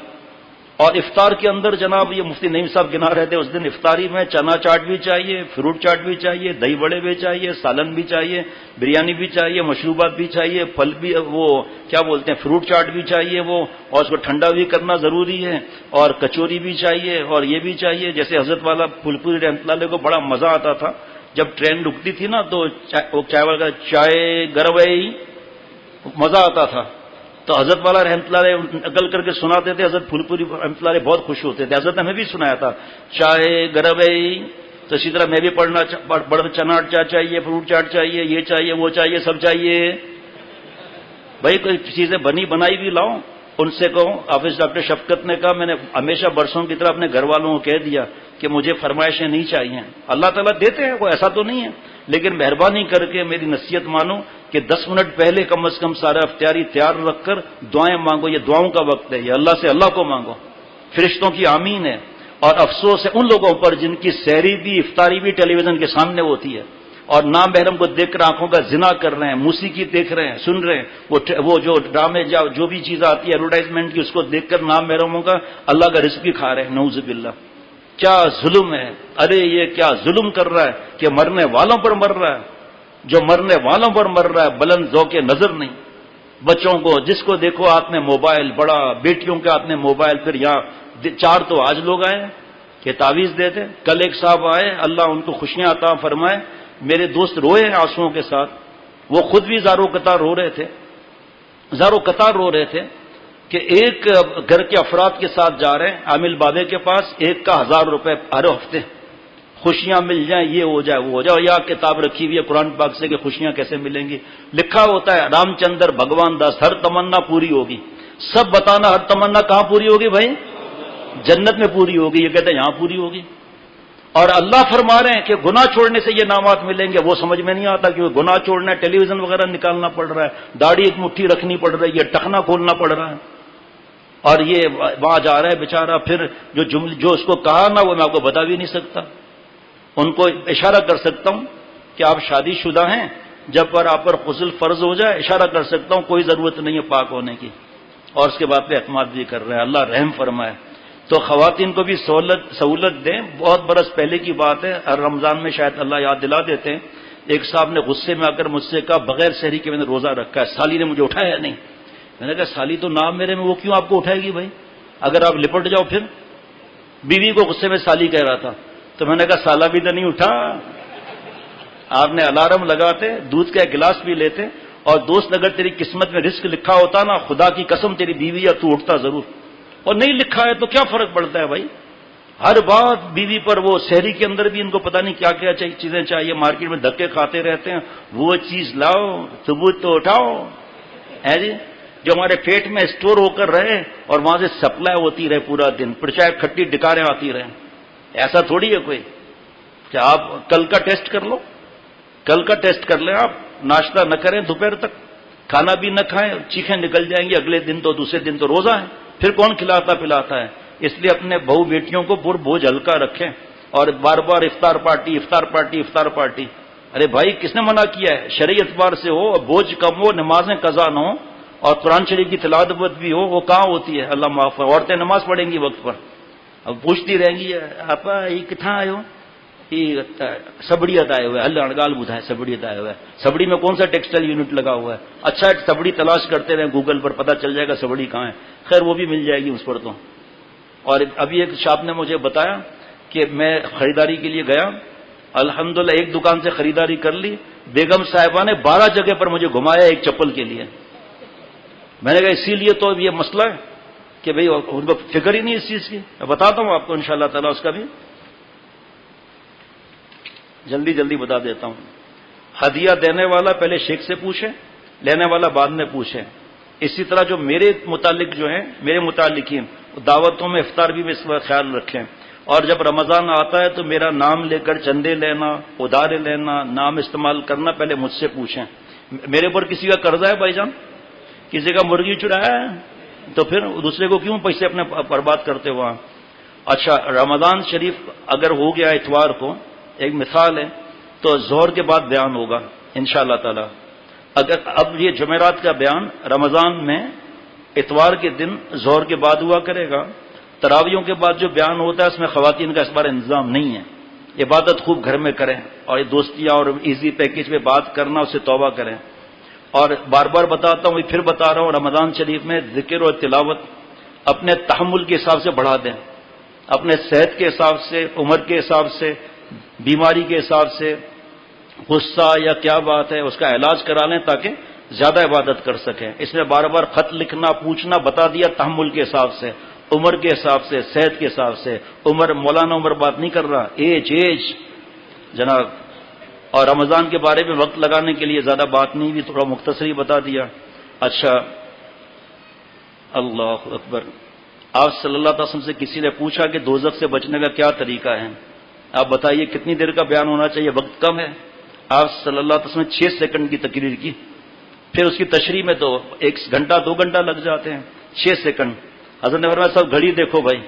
اور افطار کے اندر جناب یہ مفتی نعیم صاحب گنا رہے تھے اس دن، افطاری میں چنا چاٹ بھی چاہیے، فروٹ چاٹ بھی چاہیے، دہی بڑے بھی چاہیے، سالن بھی چاہیے، بریانی بھی چاہیے، مشروبات بھی چاہیے، پھل بھی، وہ کیا بولتے ہیں فروٹ چاٹ بھی چاہیے وہ، اور اس کو ٹھنڈا بھی کرنا ضروری ہے، اور کچوری بھی چاہیے، اور یہ بھی چاہیے۔ جیسے حضرت والا پھول پوری رحمۃ اللہ علیہ کو بڑا مزہ آتا تھا جب ٹرین رکتی تھی نا، تو وہ چائے والا چائے گروئی مزہ آتا تھا، تو حضرت والا رحمۃ اللہ علیہ نقل کر کے سناتے تھے، حضرت پھول پوری رحمۃ اللہ علیہ بہت خوش ہوتے تھے، حضرت نے ہمیں بھی سنایا تھا چائے گروئی، تو اسی طرح میں بھی پڑھنا چنا چاٹ چاہیے، فروٹ چاٹ چاہیے، یہ چاہیے وہ چاہیے، سب چاہیے۔ بھائی کوئی چیزیں بنی بنائی بھی لاؤ، ان سے کہو۔ حافظ ڈاکٹر شفقت نے کہا میں نے ہمیشہ برسوں کی طرح اپنے گھر والوں کو کہہ دیا کہ مجھے فرمائشیں نہیں چاہیے، اللہ تعالیٰ دیتے ہیں، کوئی ایسا تو نہیں ہے، لیکن مہربانی کر کے میری نصیحت مانو کہ 10 منٹ پہلے کم از کم سارا اختیاری تیار رکھ کر دعائیں مانگو، یہ دعاؤں کا وقت ہے، یہ اللہ سے اللہ کو مانگو، فرشتوں کی آمین ہے۔ اور افسوس ہے ان لوگوں پر جن کی سحری بھی افطاری بھی ٹیلی ویژن کے سامنے ہوتی ہے، اور نام محرم کو دیکھ کر آنکھوں کا زنا کر رہے ہیں، موسیقی دیکھ رہے ہیں، سن رہے ہیں، وہ جو ڈرامے جو بھی چیز آتی ہے ایڈورٹائزمنٹ کی، اس کو دیکھ کر نام محرموں کا اللہ کا رزق بھی کھا رہے ہیں، نعوذ باللہ۔ کیا ظلم ہے، ارے یہ کیا ظلم کر رہا ہے کہ مرنے والوں پر مر رہا ہے، جو مرنے والوں پر مر رہا ہے، بلند ذوق نظر نہیں۔ بچوں کو جس کو دیکھو ہاتھ میں موبائل، بڑا بیٹیوں کے ہاتھ میں موبائل، پھر یہاں 4 تو آج لوگ آئے کہ تعویذ دیتے، کل ایک صاحب آئے، اللہ ان کو خوشیاں عطا فرمائے، میرے دوست روئے ہیں آنسوؤں کے ساتھ، وہ خود بھی زارو قطار رو رہے تھے کہ ایک گھر کے افراد کے ساتھ جا رہے ہیں عامل بابے کے پاس، ایک کا 1000 روپے ہر ہفتے، خوشیاں مل جائیں، یہ ہو جائے وہ ہو جائے، اور یا کتاب رکھی ہوئی ہے قرآن پاک سے کہ خوشیاں کیسے ملیں گی، لکھا ہوتا ہے رام چندر بھگوان داس، ہر تمنا پوری ہوگی۔ سب بتانا ہر تمنا کہاں پوری ہوگی بھائی؟ جنت میں پوری ہوگی، یہ کہتے ہیں یہاں پوری ہوگی۔ اور اللہ فرما رہے ہیں کہ گناہ چھوڑنے سے یہ انعامات ملیں گے، وہ سمجھ میں نہیں آتا کہ گناہ چھوڑنا ہے، ٹیلی ویژن وغیرہ نکالنا پڑ رہا ہے، داڑھی ایک مٹھی رکھنی پڑ رہی ہے، ٹخنا کھولنا پڑ رہا ہے، اور یہ وہاں جا رہا ہے بیچارہ، پھر جو اس کو کہا نا وہ میں آپ کو بتا بھی نہیں سکتا. ان کو اشارہ کر سکتا ہوں کہ آپ شادی شدہ ہیں، جب پر آپ پر غسل فرض ہو جائے اشارہ کر سکتا ہوں، کوئی ضرورت نہیں ہے پاک ہونے کی، اور اس کے بعد پہ اعتماد بھی کر رہے ہیں. اللہ رحم فرمائے. تو خواتین کو بھی سہولت دیں. بہت برس پہلے کی بات ہے، ہر رمضان میں شاید اللہ یاد دلا دیتے ہیں. ایک صاحب نے غصے میں آ کر مجھ سے کہا بغیر سحری کے میں نے روزہ رکھا ہے، سالی نے مجھے اٹھایا نہیں. میں نے کہا سالی تو نام میرے میں، وہ کیوں آپ کو اٹھائے گی بھائی؟ اگر آپ لپٹ جاؤ پھر. بیوی کو غصے میں سالی کہہ رہا تھا، تو میں نے کہا سالہ بھی تو نہیں اٹھا. آپ نے الارم لگاتے، دودھ کا ایک گلاس بھی لیتے، اور دوست اگر تیری قسمت میں رزق لکھا ہوتا نا، خدا کی قسم تیری بیوی یا تو اٹھتا ضرور. اور نہیں لکھا ہے تو کیا فرق پڑتا ہے بھائی؟ ہر بات بیوی پر. وہ شہری کے اندر بھی ان کو پتہ نہیں کیا کیا چیزیں چاہیے، مارکیٹ میں دھکے کھاتے رہتے ہیں. وہ چیز لاؤ، ثبوت تو اٹھاؤ ہے جی، جو ہمارے پیٹ میں اسٹور ہو کر رہے اور وہاں سے سپلائی ہوتی رہے پورا دن، پھر چاہے کھٹی ڈکاریں آتی رہیں. ایسا تھوڑی ہے کوئی کہ آپ کل کا ٹیسٹ کر لو، کل کا ٹیسٹ کر لیں. آپ ناشتہ نہ کریں دوپہر تک، کھانا بھی نہ کھائیں، چیخیں نکل جائیں گی اگلے دن، تو دوسرے دن تو روزہ ہے، پھر کون کھلاتا پلاتا ہے؟ اس لیے اپنے بہو بیٹیوں کو بوجھ ہلکا رکھیں، اور بار بار افطار پارٹی افطار پارٹی افطار پارٹی. ارے بھائی کس نے منع کیا ہے؟ شرعی اعتبار سے ہو، بوجھ کم ہو، نمازیں قضا نہ ہو، اور قرآن شریف کی تلاوت بھی ہو. وہ کہاں ہوتی ہے؟ اللہ معاف. عورتیں نماز پڑھیں گی وقت پر، اب پوچھتی رہیں گی آپ یہ کتنا آئے ہو؟ سبڑیت آئے ہوئے، اللہ اڑگال بدھائے سبڑیت آئے ہوئے. سبڑی میں کون سا ٹیکسٹائل یونٹ لگا ہوا ہے؟ اچھا ایک سبڑی تلاش کرتے رہیں گوگل پر، پتہ چل جائے گا سبڑی کہاں ہے. خیر وہ بھی مل جائے گی اس پر تو. اور ابھی ایک شاپ نے مجھے بتایا کہ میں خریداری کے لیے گیا، الحمدللہ ایک دکان سے خریداری کر لی، بیگم صاحبہ نے 12 جگہ پر مجھے گھمایا ایک چپل کے لیے. میں نے کہا اسی لیے تو یہ مسئلہ ہے کہ بھئی ان کو فکر ہی نہیں اس چیز کی. میں بتاتا ہوں آپ کو انشاءاللہ تعالی، اس کا بھی جلدی بتا دیتا ہوں. ہدیہ دینے والا پہلے شیخ سے پوچھے، لینے والا بعد میں پوچھے. اسی طرح جو میرے متعلق جو ہیں، میرے متعلقین دعوتوں میں افطار بھی اس وقت خیال رکھیں. اور جب رمضان آتا ہے تو میرا نام لے کر چندے لینا، ادارے لینا، نام استعمال کرنا پہلے مجھ سے پوچھیں. میرے پر کسی کا قرضہ ہے بھائی جان؟ کسی کا مرغی چڑھایا ہے تو پھر دوسرے کو کیوں پیسے اپنے برباد کرتے وہاں؟ اچھا رمضان شریف اگر ہو گیا اتوار کو، ایک مثال ہے، تو ظہر کے بعد بیان ہوگا انشاءاللہ تعالی. اگر اب یہ جمعرات کا بیان رمضان میں اتوار کے دن ظہر کے بعد ہوا کرے گا. تراویحوں کے بعد جو بیان ہوتا ہے اس میں خواتین کا اس بار انتظام نہیں ہے. عبادت خوب گھر میں کریں، اور دوستیاں اور ایزی پیکج پہ بات کرنا، اسے توبہ کریں. اور بار بار بتاتا ہوں، پھر بتا رہا ہوں، رمضان شریف میں ذکر اور تلاوت اپنے تحمل کے حساب سے بڑھا دیں، اپنے صحت کے حساب سے، عمر کے حساب سے، بیماری کے حساب سے. غصہ یا کیا بات ہے اس کا علاج کرا لیں تاکہ زیادہ عبادت کر سکیں. اس میں بار بار خط لکھنا پوچھنا بتا دیا، تحمل کے حساب سے، عمر کے حساب سے، صحت کے حساب سے. عمر مولانا عمر بات نہیں کر رہا، ایج جناب. اور رمضان کے بارے میں وقت لگانے کے لیے زیادہ بات نہیں بھی، تھوڑا مختصری بتا دیا. اچھا اللہ اکبر. آپ صلی اللہ علیہ وسلم سے کسی نے پوچھا کہ دوزخ سے بچنے کا کیا طریقہ ہے؟ آپ بتائیے کتنی دیر کا بیان ہونا چاہیے؟ وقت کم ہے. آپ صلی اللہ علیہ وسلم نے 6 سیکنڈ کی تقریر کی، پھر اس کی تشریح میں تو 1 گھنٹہ 2 گھنٹہ لگ جاتے ہیں. 6 سیکنڈ. حضرت نے فرمایا صاحب گھڑی دیکھو بھائی،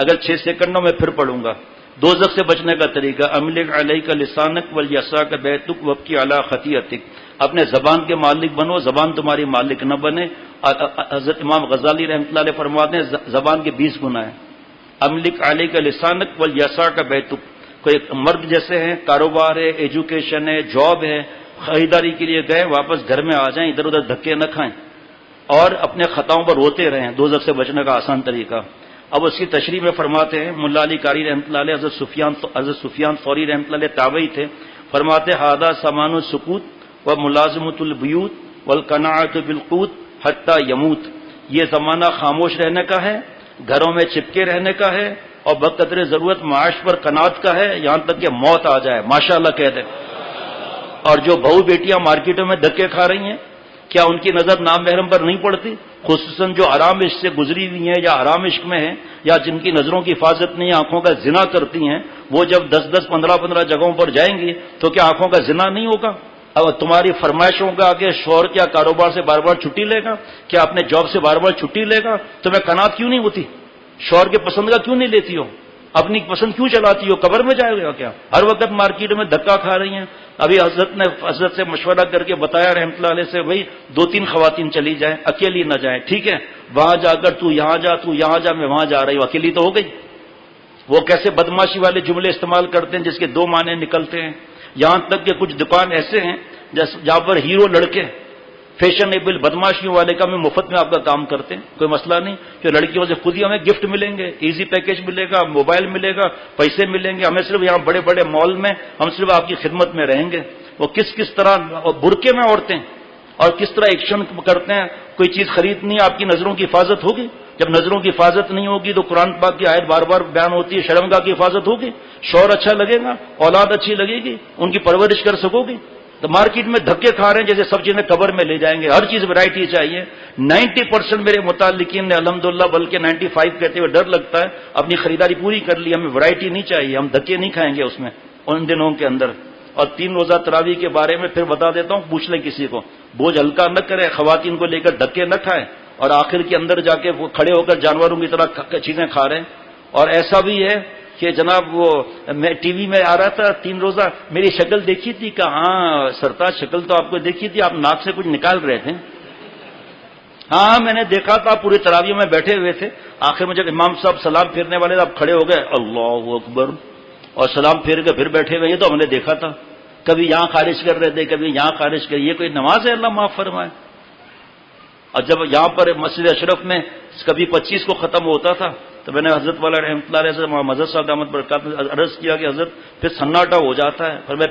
اگر 6 سیکنڈوں میں پھر پڑھوں گا. دوزخ سے بچنے کا طریقہ، املک علیک لسانک ولیساک بیتک وابکی علی خطیئتک. اپنے زبان کے مالک بنو، زبان تمہاری مالک نہ بنے. حضرت امام غزالی رحمۃ اللہ علیہ فرماتے ہیں زبان کے 20 گناہ ہیں. املک علیک لسانک ولیساک بیتک. کوئی مرد جیسے ہیں، کاروبار ہے، ایجوکیشن ہے، جاب ہے، خریداری کے لیے گئے، واپس گھر میں آ جائیں، ادھر ادھر دھکے نہ کھائیں، اور اپنے خطاؤں پر روتے رہیں. دوزخ سے بچنے کا آسان طریقہ. اب اس کی تشریح میں فرماتے ہیں ملا علی قاری رحمۃ اللہ علیہ، حضرت سفیان ثوری رحمۃ اللہ علیہ تابعی تھے، فرماتے ہادہ سامان السکوت و ملازمۃ البیوت والقناعۃ بالقوت حتی یموت. یہ زمانہ خاموش رہنے کا ہے، گھروں میں چپکے رہنے کا ہے، اور بقدر ضرورت معاش پر قناعت کا ہے، یہاں تک کہ موت آ جائے. ماشاءاللہ کہہ دیں. اور جو بہو بیٹیاں مارکیٹوں میں دھکے کھا رہی ہیں کیا ان کی نظر نامحرم پر نہیں پڑتی؟ خصوصاً جو حرام عشق سے گزری ہوئی ہیں یا حرام عشق میں ہیں یا جن کی نظروں کی حفاظت نہیں، آنکھوں کا زنا کرتی ہیں، وہ جب 10-10 15-15 جگہوں پر جائیں گی تو کیا آنکھوں کا زنا نہیں ہوگا؟ اب تمہاری فرمائشوں کا کہ شوہر کیا کاروبار سے بار بار چھٹی لے گا، کیا اپنے جاب سے بار بار چھٹی لے گا، تمہیں قناعت کیوں نہیں ہوتی؟ شوہر کے پسند کا کیوں نہیں لیتی ہو؟ اپنی پسند کیوں چلاتی ہو؟ قبر میں جائے گا کیا؟ ہر وقت مارکیٹ میں دھکا کھا رہی ہیں۔ ابھی حضرت سے مشورہ کر کے بتایا رحمۃ اللہ علیہ سے، بھائی 2-3 خواتین چلی جائیں، اکیلی نہ جائیں، ٹھیک ہے؟ وہاں جا کر تو یہاں جا، تو یہاں جا، میں وہاں جا رہی ہوں، اکیلی تو ہو گئی۔ وہ کیسے بدماشی والے جملے استعمال کرتے ہیں جس کے 2 معنی نکلتے ہیں۔ یہاں تک کہ کچھ دکان ایسے ہیں جہاں پر ہیرو لڑکے فیشنیبل بدماشیوں والے کا میں مفت میں آپ کا کام کرتے ہیں، کوئی مسئلہ نہیں، کہ لڑکیوں سے خود ہی ہمیں گفٹ ملیں گے، ایزی پیکج ملے گا، موبائل ملے گا، پیسے ملیں گے، ہمیں صرف یہاں بڑے بڑے مال میں ہم صرف آپ کی خدمت میں رہیں گے۔ وہ کس طرح برقعے میں عورتیں اور کس طرح ایکشن کرتے ہیں، کوئی چیز خریدنی ہے، آپ کی نظروں کی حفاظت ہوگی؟ جب نظروں کی حفاظت نہیں ہوگی تو قرآن پاک کی آیت بار بار بیان ہوتی ہے، شرمگاہ کی حفاظت ہوگی؟ شوہر اچھا لگے گا، اولاد اچھی لگے گی، ان کی پرورش کر سکو گی؟ تو مارکیٹ میں دھکے کھا رہے ہیں جیسے سب چیزیں قبر میں لے جائیں گے، ہر چیز ویرائٹی چاہیے۔ 90% میرے متعلقین نے الحمدللہ، بلکہ 95 کہتے ہوئے ڈر لگتا ہے، اپنی خریداری پوری کر لی، ہمیں ویرائٹی نہیں چاہیے، ہم دھکے نہیں کھائیں گے اس میں ان دنوں کے اندر۔ اور 3 روزہ تراویح کے بارے میں پھر بتا دیتا ہوں، پوچھ لیں کسی کو، بوجھ ہلکا نہ کرے، خواتین کو لے کر دھکے نہ کھائیں، اور آخر کے اندر جا کے وہ کھڑے ہو کر جانوروں کی طرح چیزیں کھا رہے ہیں۔ اور ایسا بھی ہے کہ جناب وہ میں ٹی وی میں آ رہا تھا 3 روزہ، میری شکل دیکھی تھی کہ ہاں سرتاج شکل تو آپ کو دیکھی تھی، آپ ناک سے کچھ نکال رہے تھے۔ ہاں میں نے دیکھا تھا، پوری تراویح میں بیٹھے ہوئے تھے، آخر میں جب امام صاحب سلام پھیرنے والے آپ کھڑے ہو گئے، اللہ اکبر، اور سلام پھیر کے پھر بیٹھے ہوئے، یہ تو ہم نے دیکھا تھا، کبھی یہاں خارج کر رہے تھے، کبھی یہاں خارج کر، یہ کوئی نماز ہے؟ اللہ معاف فرمائے۔ اور جب یہاں پر مسجد اشرف میں کبھی 25 کو ختم ہوتا تھا تو میں نے حضرت والا رحمۃ اللہ علیہ سے مظہر صاحب دامت برکات میں عرض کیا کہ حضرت پھر سناٹا ہو جاتا ہے، پھر میں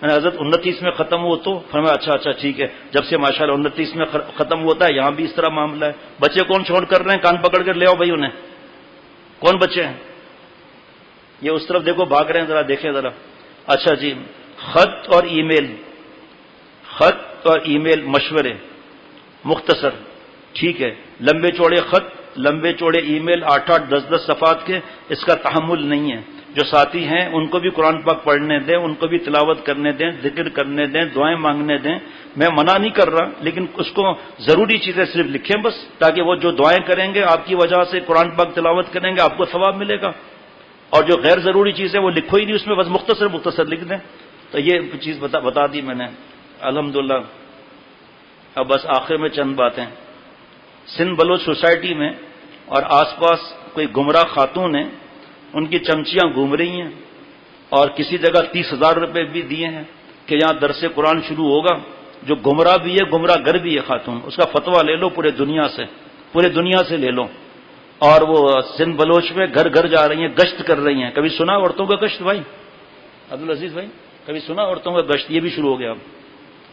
نے حضرت 29 میں ختم ہو تو فرمایا اچھا ٹھیک ہے، جب سے ماشاءاللہ 29 میں ختم ہوتا ہے یہاں بھی اس طرح معاملہ ہے۔ بچے کون چھوڑ کر رہے ہیں؟ کان پکڑ کر لے آؤ بھائی انہیں، کون بچے ہیں؟ یہ اس طرف دیکھو بھاگ رہے ہیں، ذرا دیکھیں ذرا۔ اچھا جی، خط اور ای میل مشورے مختصر، ٹھیک ہے، لمبے چوڑے خط، لمبے چوڑے ای میل 8-8 10-10 صفحات کے، اس کا تحمل نہیں ہے۔ جو ساتھی ہیں ان کو بھی قرآن پاک پڑھنے دیں، ان کو بھی تلاوت کرنے دیں، ذکر کرنے دیں، دعائیں مانگنے دیں، میں منع نہیں کر رہا، لیکن اس کو ضروری چیزیں صرف لکھیں بس، تاکہ وہ جو دعائیں کریں گے آپ کی وجہ سے، قرآن پاک تلاوت کریں گے، آپ کو ثواب ملے گا، اور جو غیر ضروری چیزیں وہ لکھو ہی نہیں اس میں، بس مختصر لکھ دیں۔ تو یہ چیز بتا دی میں نے الحمدللہ۔ اب بس آخر میں چند باتیں، سندھ بلوچ سوسائٹی میں اور آس پاس کوئی گمراہ خاتون ہیں، ان کی چمچیاں گھوم رہی ہیں، اور کسی جگہ 30,000 روپے بھی دیے ہیں کہ یہاں درس قرآن شروع ہوگا۔ جو گمراہ بھی ہے، گمراہ گر بھی ہے خاتون، اس کا فتویٰ لے لو پورے دنیا سے لے لو۔ اور وہ سندھ بلوچ میں گھر گھر جا رہی ہیں، گشت کر رہی ہیں۔ کبھی سنا عورتوں کا گشت بھائی عبدالعزیز بھائی؟ کبھی سنا عورتوں کا گشت؟ یہ بھی شروع ہو گیا، اب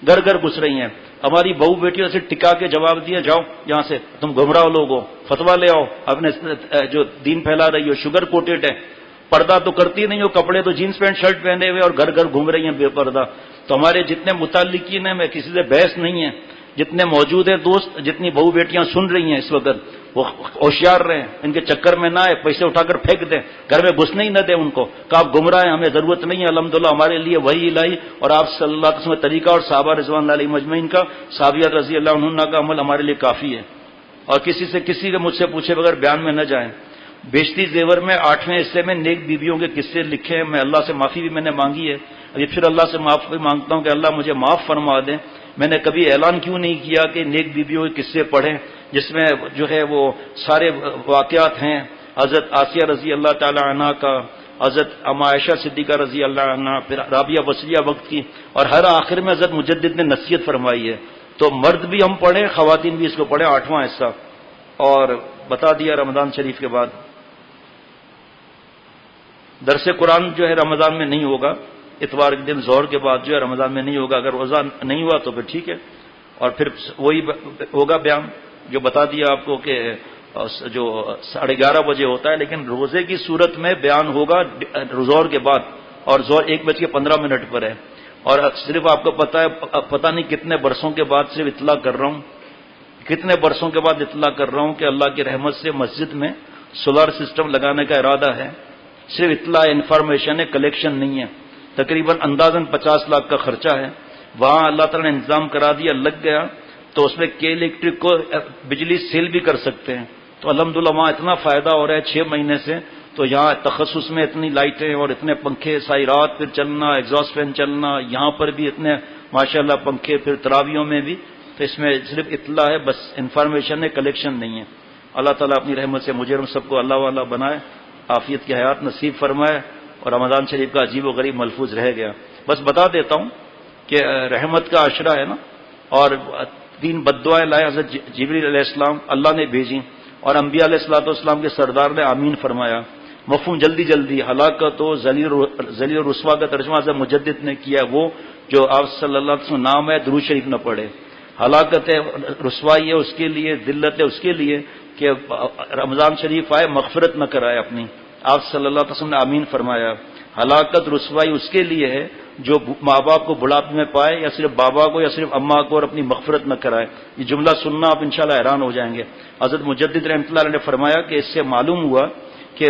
گھر گھر گھس رہی ہیں۔ ہماری بہو بیٹیوں سے ٹکا کے جواب دیا، جاؤ یہاں سے، تم گمراہ لوگ ہو، فتویٰ لے آؤ، اپنے جو دین پھیلا رہی ہو، شوگر کوٹیڈ ہے، پردہ تو کرتی نہیں ہو، کپڑے تو جینس پینٹ شرٹ پہنے ہوئے اور گھر گھر گھوم رہی ہیں بے پردہ۔ تو ہمارے جتنے متعلقین ہیں، میں کسی سے بحث نہیں ہے، جتنے موجود ہیں دوست، جتنی بہو بیٹیاں سن رہی ہیں اس وقت، وہ ہوشیار رہیں، ان کے چکر میں نہ آئے، پیسے اٹھا کر پھینک دیں، گھر میں گھسنے ہی نہ دیں ان کو، کہ آپ گمراہ ہیں، ہمیں ضرورت نہیں ہے، الحمدللہ ہمارے لیے وہی الہی اور آپ صلی اللہ علیہ وسلم طریقہ اور صحابہ رضوان اللہ علیہ مجمعین کا، صحابیات رضی اللہ عنہ کا عمل ہمارے لیے کافی ہے۔ اور کسی کے مجھ سے پوچھے بغیر بیان میں نہ جائیں۔ بیشتی زیور میں 8ویں حصے میں نیک بیویوں کے قصے لکھے ہیں، میں اللہ سے معافی بھی میں نے مانگی ہے، ابھی پھر اللہ سے معافی مانگتا ہوں کہ اللہ مجھے معاف فرما دیں۔ میں نے کبھی اعلان کیوں نہیں کیا کہ نیک بیویوں کے قصے پڑھیں، جس میں جو ہے وہ سارے واقعات ہیں، حضرت آسیہ رضی اللہ تعالی عنہ کا، حضرت اما عائشہ صدیقہ رضی اللہ عنہ، پھر رابعہ بصریہ وقت کی، اور ہر آخر میں حضرت مجدد نے نصیحت فرمائی ہے۔ تو مرد بھی ہم پڑھیں، خواتین بھی اس کو پڑھیں، 8واں حصہ۔ اور بتا دیا رمضان شریف کے بعد درس قرآن جو ہے رمضان میں نہیں ہوگا، اتوار کے دن ظہر کے بعد جو ہے رمضان میں نہیں ہوگا، اگر روزہ نہیں ہوا تو پھر ٹھیک ہے، اور پھر وہی ہوگا بیان جو بتا دیا آپ کو کہ جو 11:30 بجے ہوتا ہے، لیکن روزے کی صورت میں بیان ہوگا ظہر کے بعد، اور ظہر 1:15 پر ہے۔ اور صرف آپ کو پتہ نہیں کتنے برسوں کے بعد صرف اطلاع کر رہا ہوں، کتنے برسوں کے بعد اطلاع کر رہا ہوں کہ اللہ کی رحمت سے مسجد میں سولار سسٹم لگانے کا ارادہ ہے. صرف اطلاع انفارمیشن ہے، کلیکشن نہیں ہے. تقریباً اندازاً 50 لاکھ کا خرچہ ہے. وہاں اللہ تعالیٰ نے انتظام کرا دیا، لگ گیا تو اس میں کے الیکٹرک کو بجلی سیل بھی کر سکتے ہیں. تو الحمدللہ وہاں اتنا فائدہ ہو رہا ہے 6 مہینے سے. تو یہاں تخصص میں اتنی لائٹیں اور اتنے پنکھے، ساری رات پھر چلنا، ایگزاسٹ فین چلنا، یہاں پر بھی اتنے ماشاءاللہ پنکھے، پھر تراویوں میں بھی. تو اس میں صرف اطلاع ہے، بس انفارمیشن ہے، کلیکشن نہیں ہے. اللہ تعالیٰ اپنی رحمت سے مجھے اور سب کو اللہ والا بنائے، عافیت کی حیات نصیب فرمائے. اور رمضان شریف کا عجیب و غریب ملفوظ رہ گیا. بس بتا دیتا ہوں کہ رحمت کا عشرہ ہے نا، اور 3 بددعائیں لائے حضرت جبریل علیہ السلام، اللہ نے بھیجی، اور انبیاء علیہ السلام کے سردار نے آمین فرمایا. مفہوم جلدی ہلاکت و ذلیل و رسوا کا ترجمہ حضرت مجدد نے کیا، وہ جو آپ صلی اللہ علیہ وسلم نام ہے درود شریف نہ پڑھے. ہلاکت ہے، رسوائی ہے اس کے لیے، ذلت ہے اس کے لیے کہ رمضان شریف آئے مغفرت نہ کرائے اپنی. آپ صلی اللہ علیہ وسلم نے آمین فرمایا. ہلاکت رسوائی اس کے لیے ہے جو ماں باپ کو بڑھاپے میں پائے، یا صرف بابا کو یا صرف اماں کو، اور اپنی مغفرت نہ کرائے. یہ جملہ سننا آپ انشاءاللہ حیران ہو جائیں گے. حضرت مجدد رحمۃ اللہ علیہ نے فرمایا کہ اس سے معلوم ہوا کہ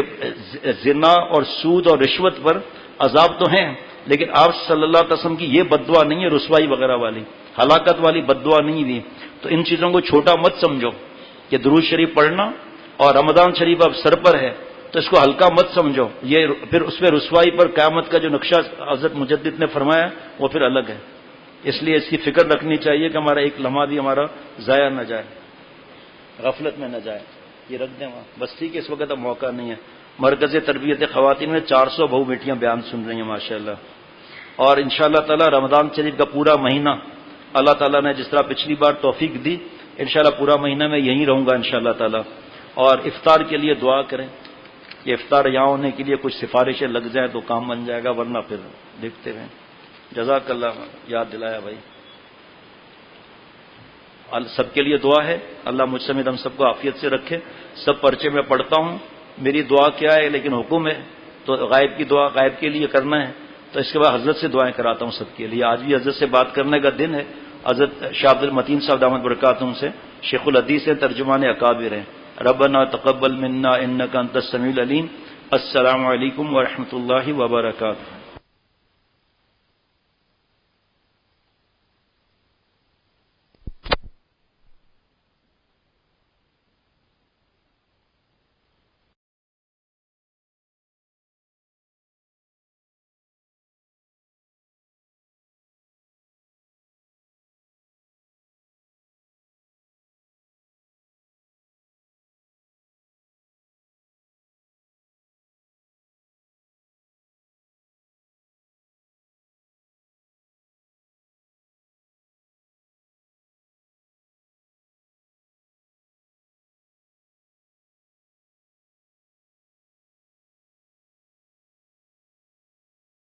زنا اور سود اور رشوت پر عذاب تو ہیں، لیکن آپ صلی اللہ علیہ وسلم کی یہ بددعا نہیں ہے، رسوائی وغیرہ والی، ہلاکت والی بددعا نہیں دی. تو ان چیزوں کو چھوٹا مت سمجھو کہ درود شریف پڑھنا اور رمضان شریف اب سر پر ہے تو اس کو ہلکا مت سمجھو. یہ پھر اس پہ رسوائی پر قیامت کا جو نقشہ حضرت مجدد نے فرمایا وہ پھر الگ ہے. اس لیے اس کی فکر رکھنی چاہیے کہ ہمارا ایک لمحہ بھی ہمارا ضائع نہ جائے، غفلت میں نہ جائے. یہ رکھ دیں وہاں بس. ٹھیک ہے، اس وقت اب موقع نہیں ہے. مرکز تربیت خواتین میں 400 بہو بیٹیاں بیان سن رہی ہیں ماشاءاللہ. اور انشاءاللہ تعالی رمضان شریف کا پورا مہینہ اللہ تعالیٰ نے جس طرح پچھلی بار توفیق دی، انشاءاللہ پورا مہینہ میں یہیں رہوں گا انشاءاللہ تعالی. اور افطار کے لیے دعا کریں. یہ افطار یہاں ہونے کے لیے کچھ سفارشیں لگ جائیں تو کام بن جائے گا، ورنہ پھر دیکھتے رہیں. جزاک اللہ، یاد دلایا بھائی. سب کے لیے دعا ہے، اللہ مجھ سمیت ہم سب کو عافیت سے رکھے. سب پرچے میں پڑھتا ہوں. میری دعا کیا ہے، لیکن حکم ہے تو غائب کی دعا غائب کے لیے کرنا ہے. تو اس کے بعد حضرت سے دعائیں کراتا ہوں سب کے لیے. آج بھی حضرت سے بات کرنے کا دن ہے. حضرت شاہ عبد المتین صاحب دامت برکاتہم سے شیخ الحدیث ہیں، ترجمان اکابر ہیں. ربنا تقبل منا انک انت السمیع العلیم. السلام علیکم ورحمۃ اللہ وبرکاتہ.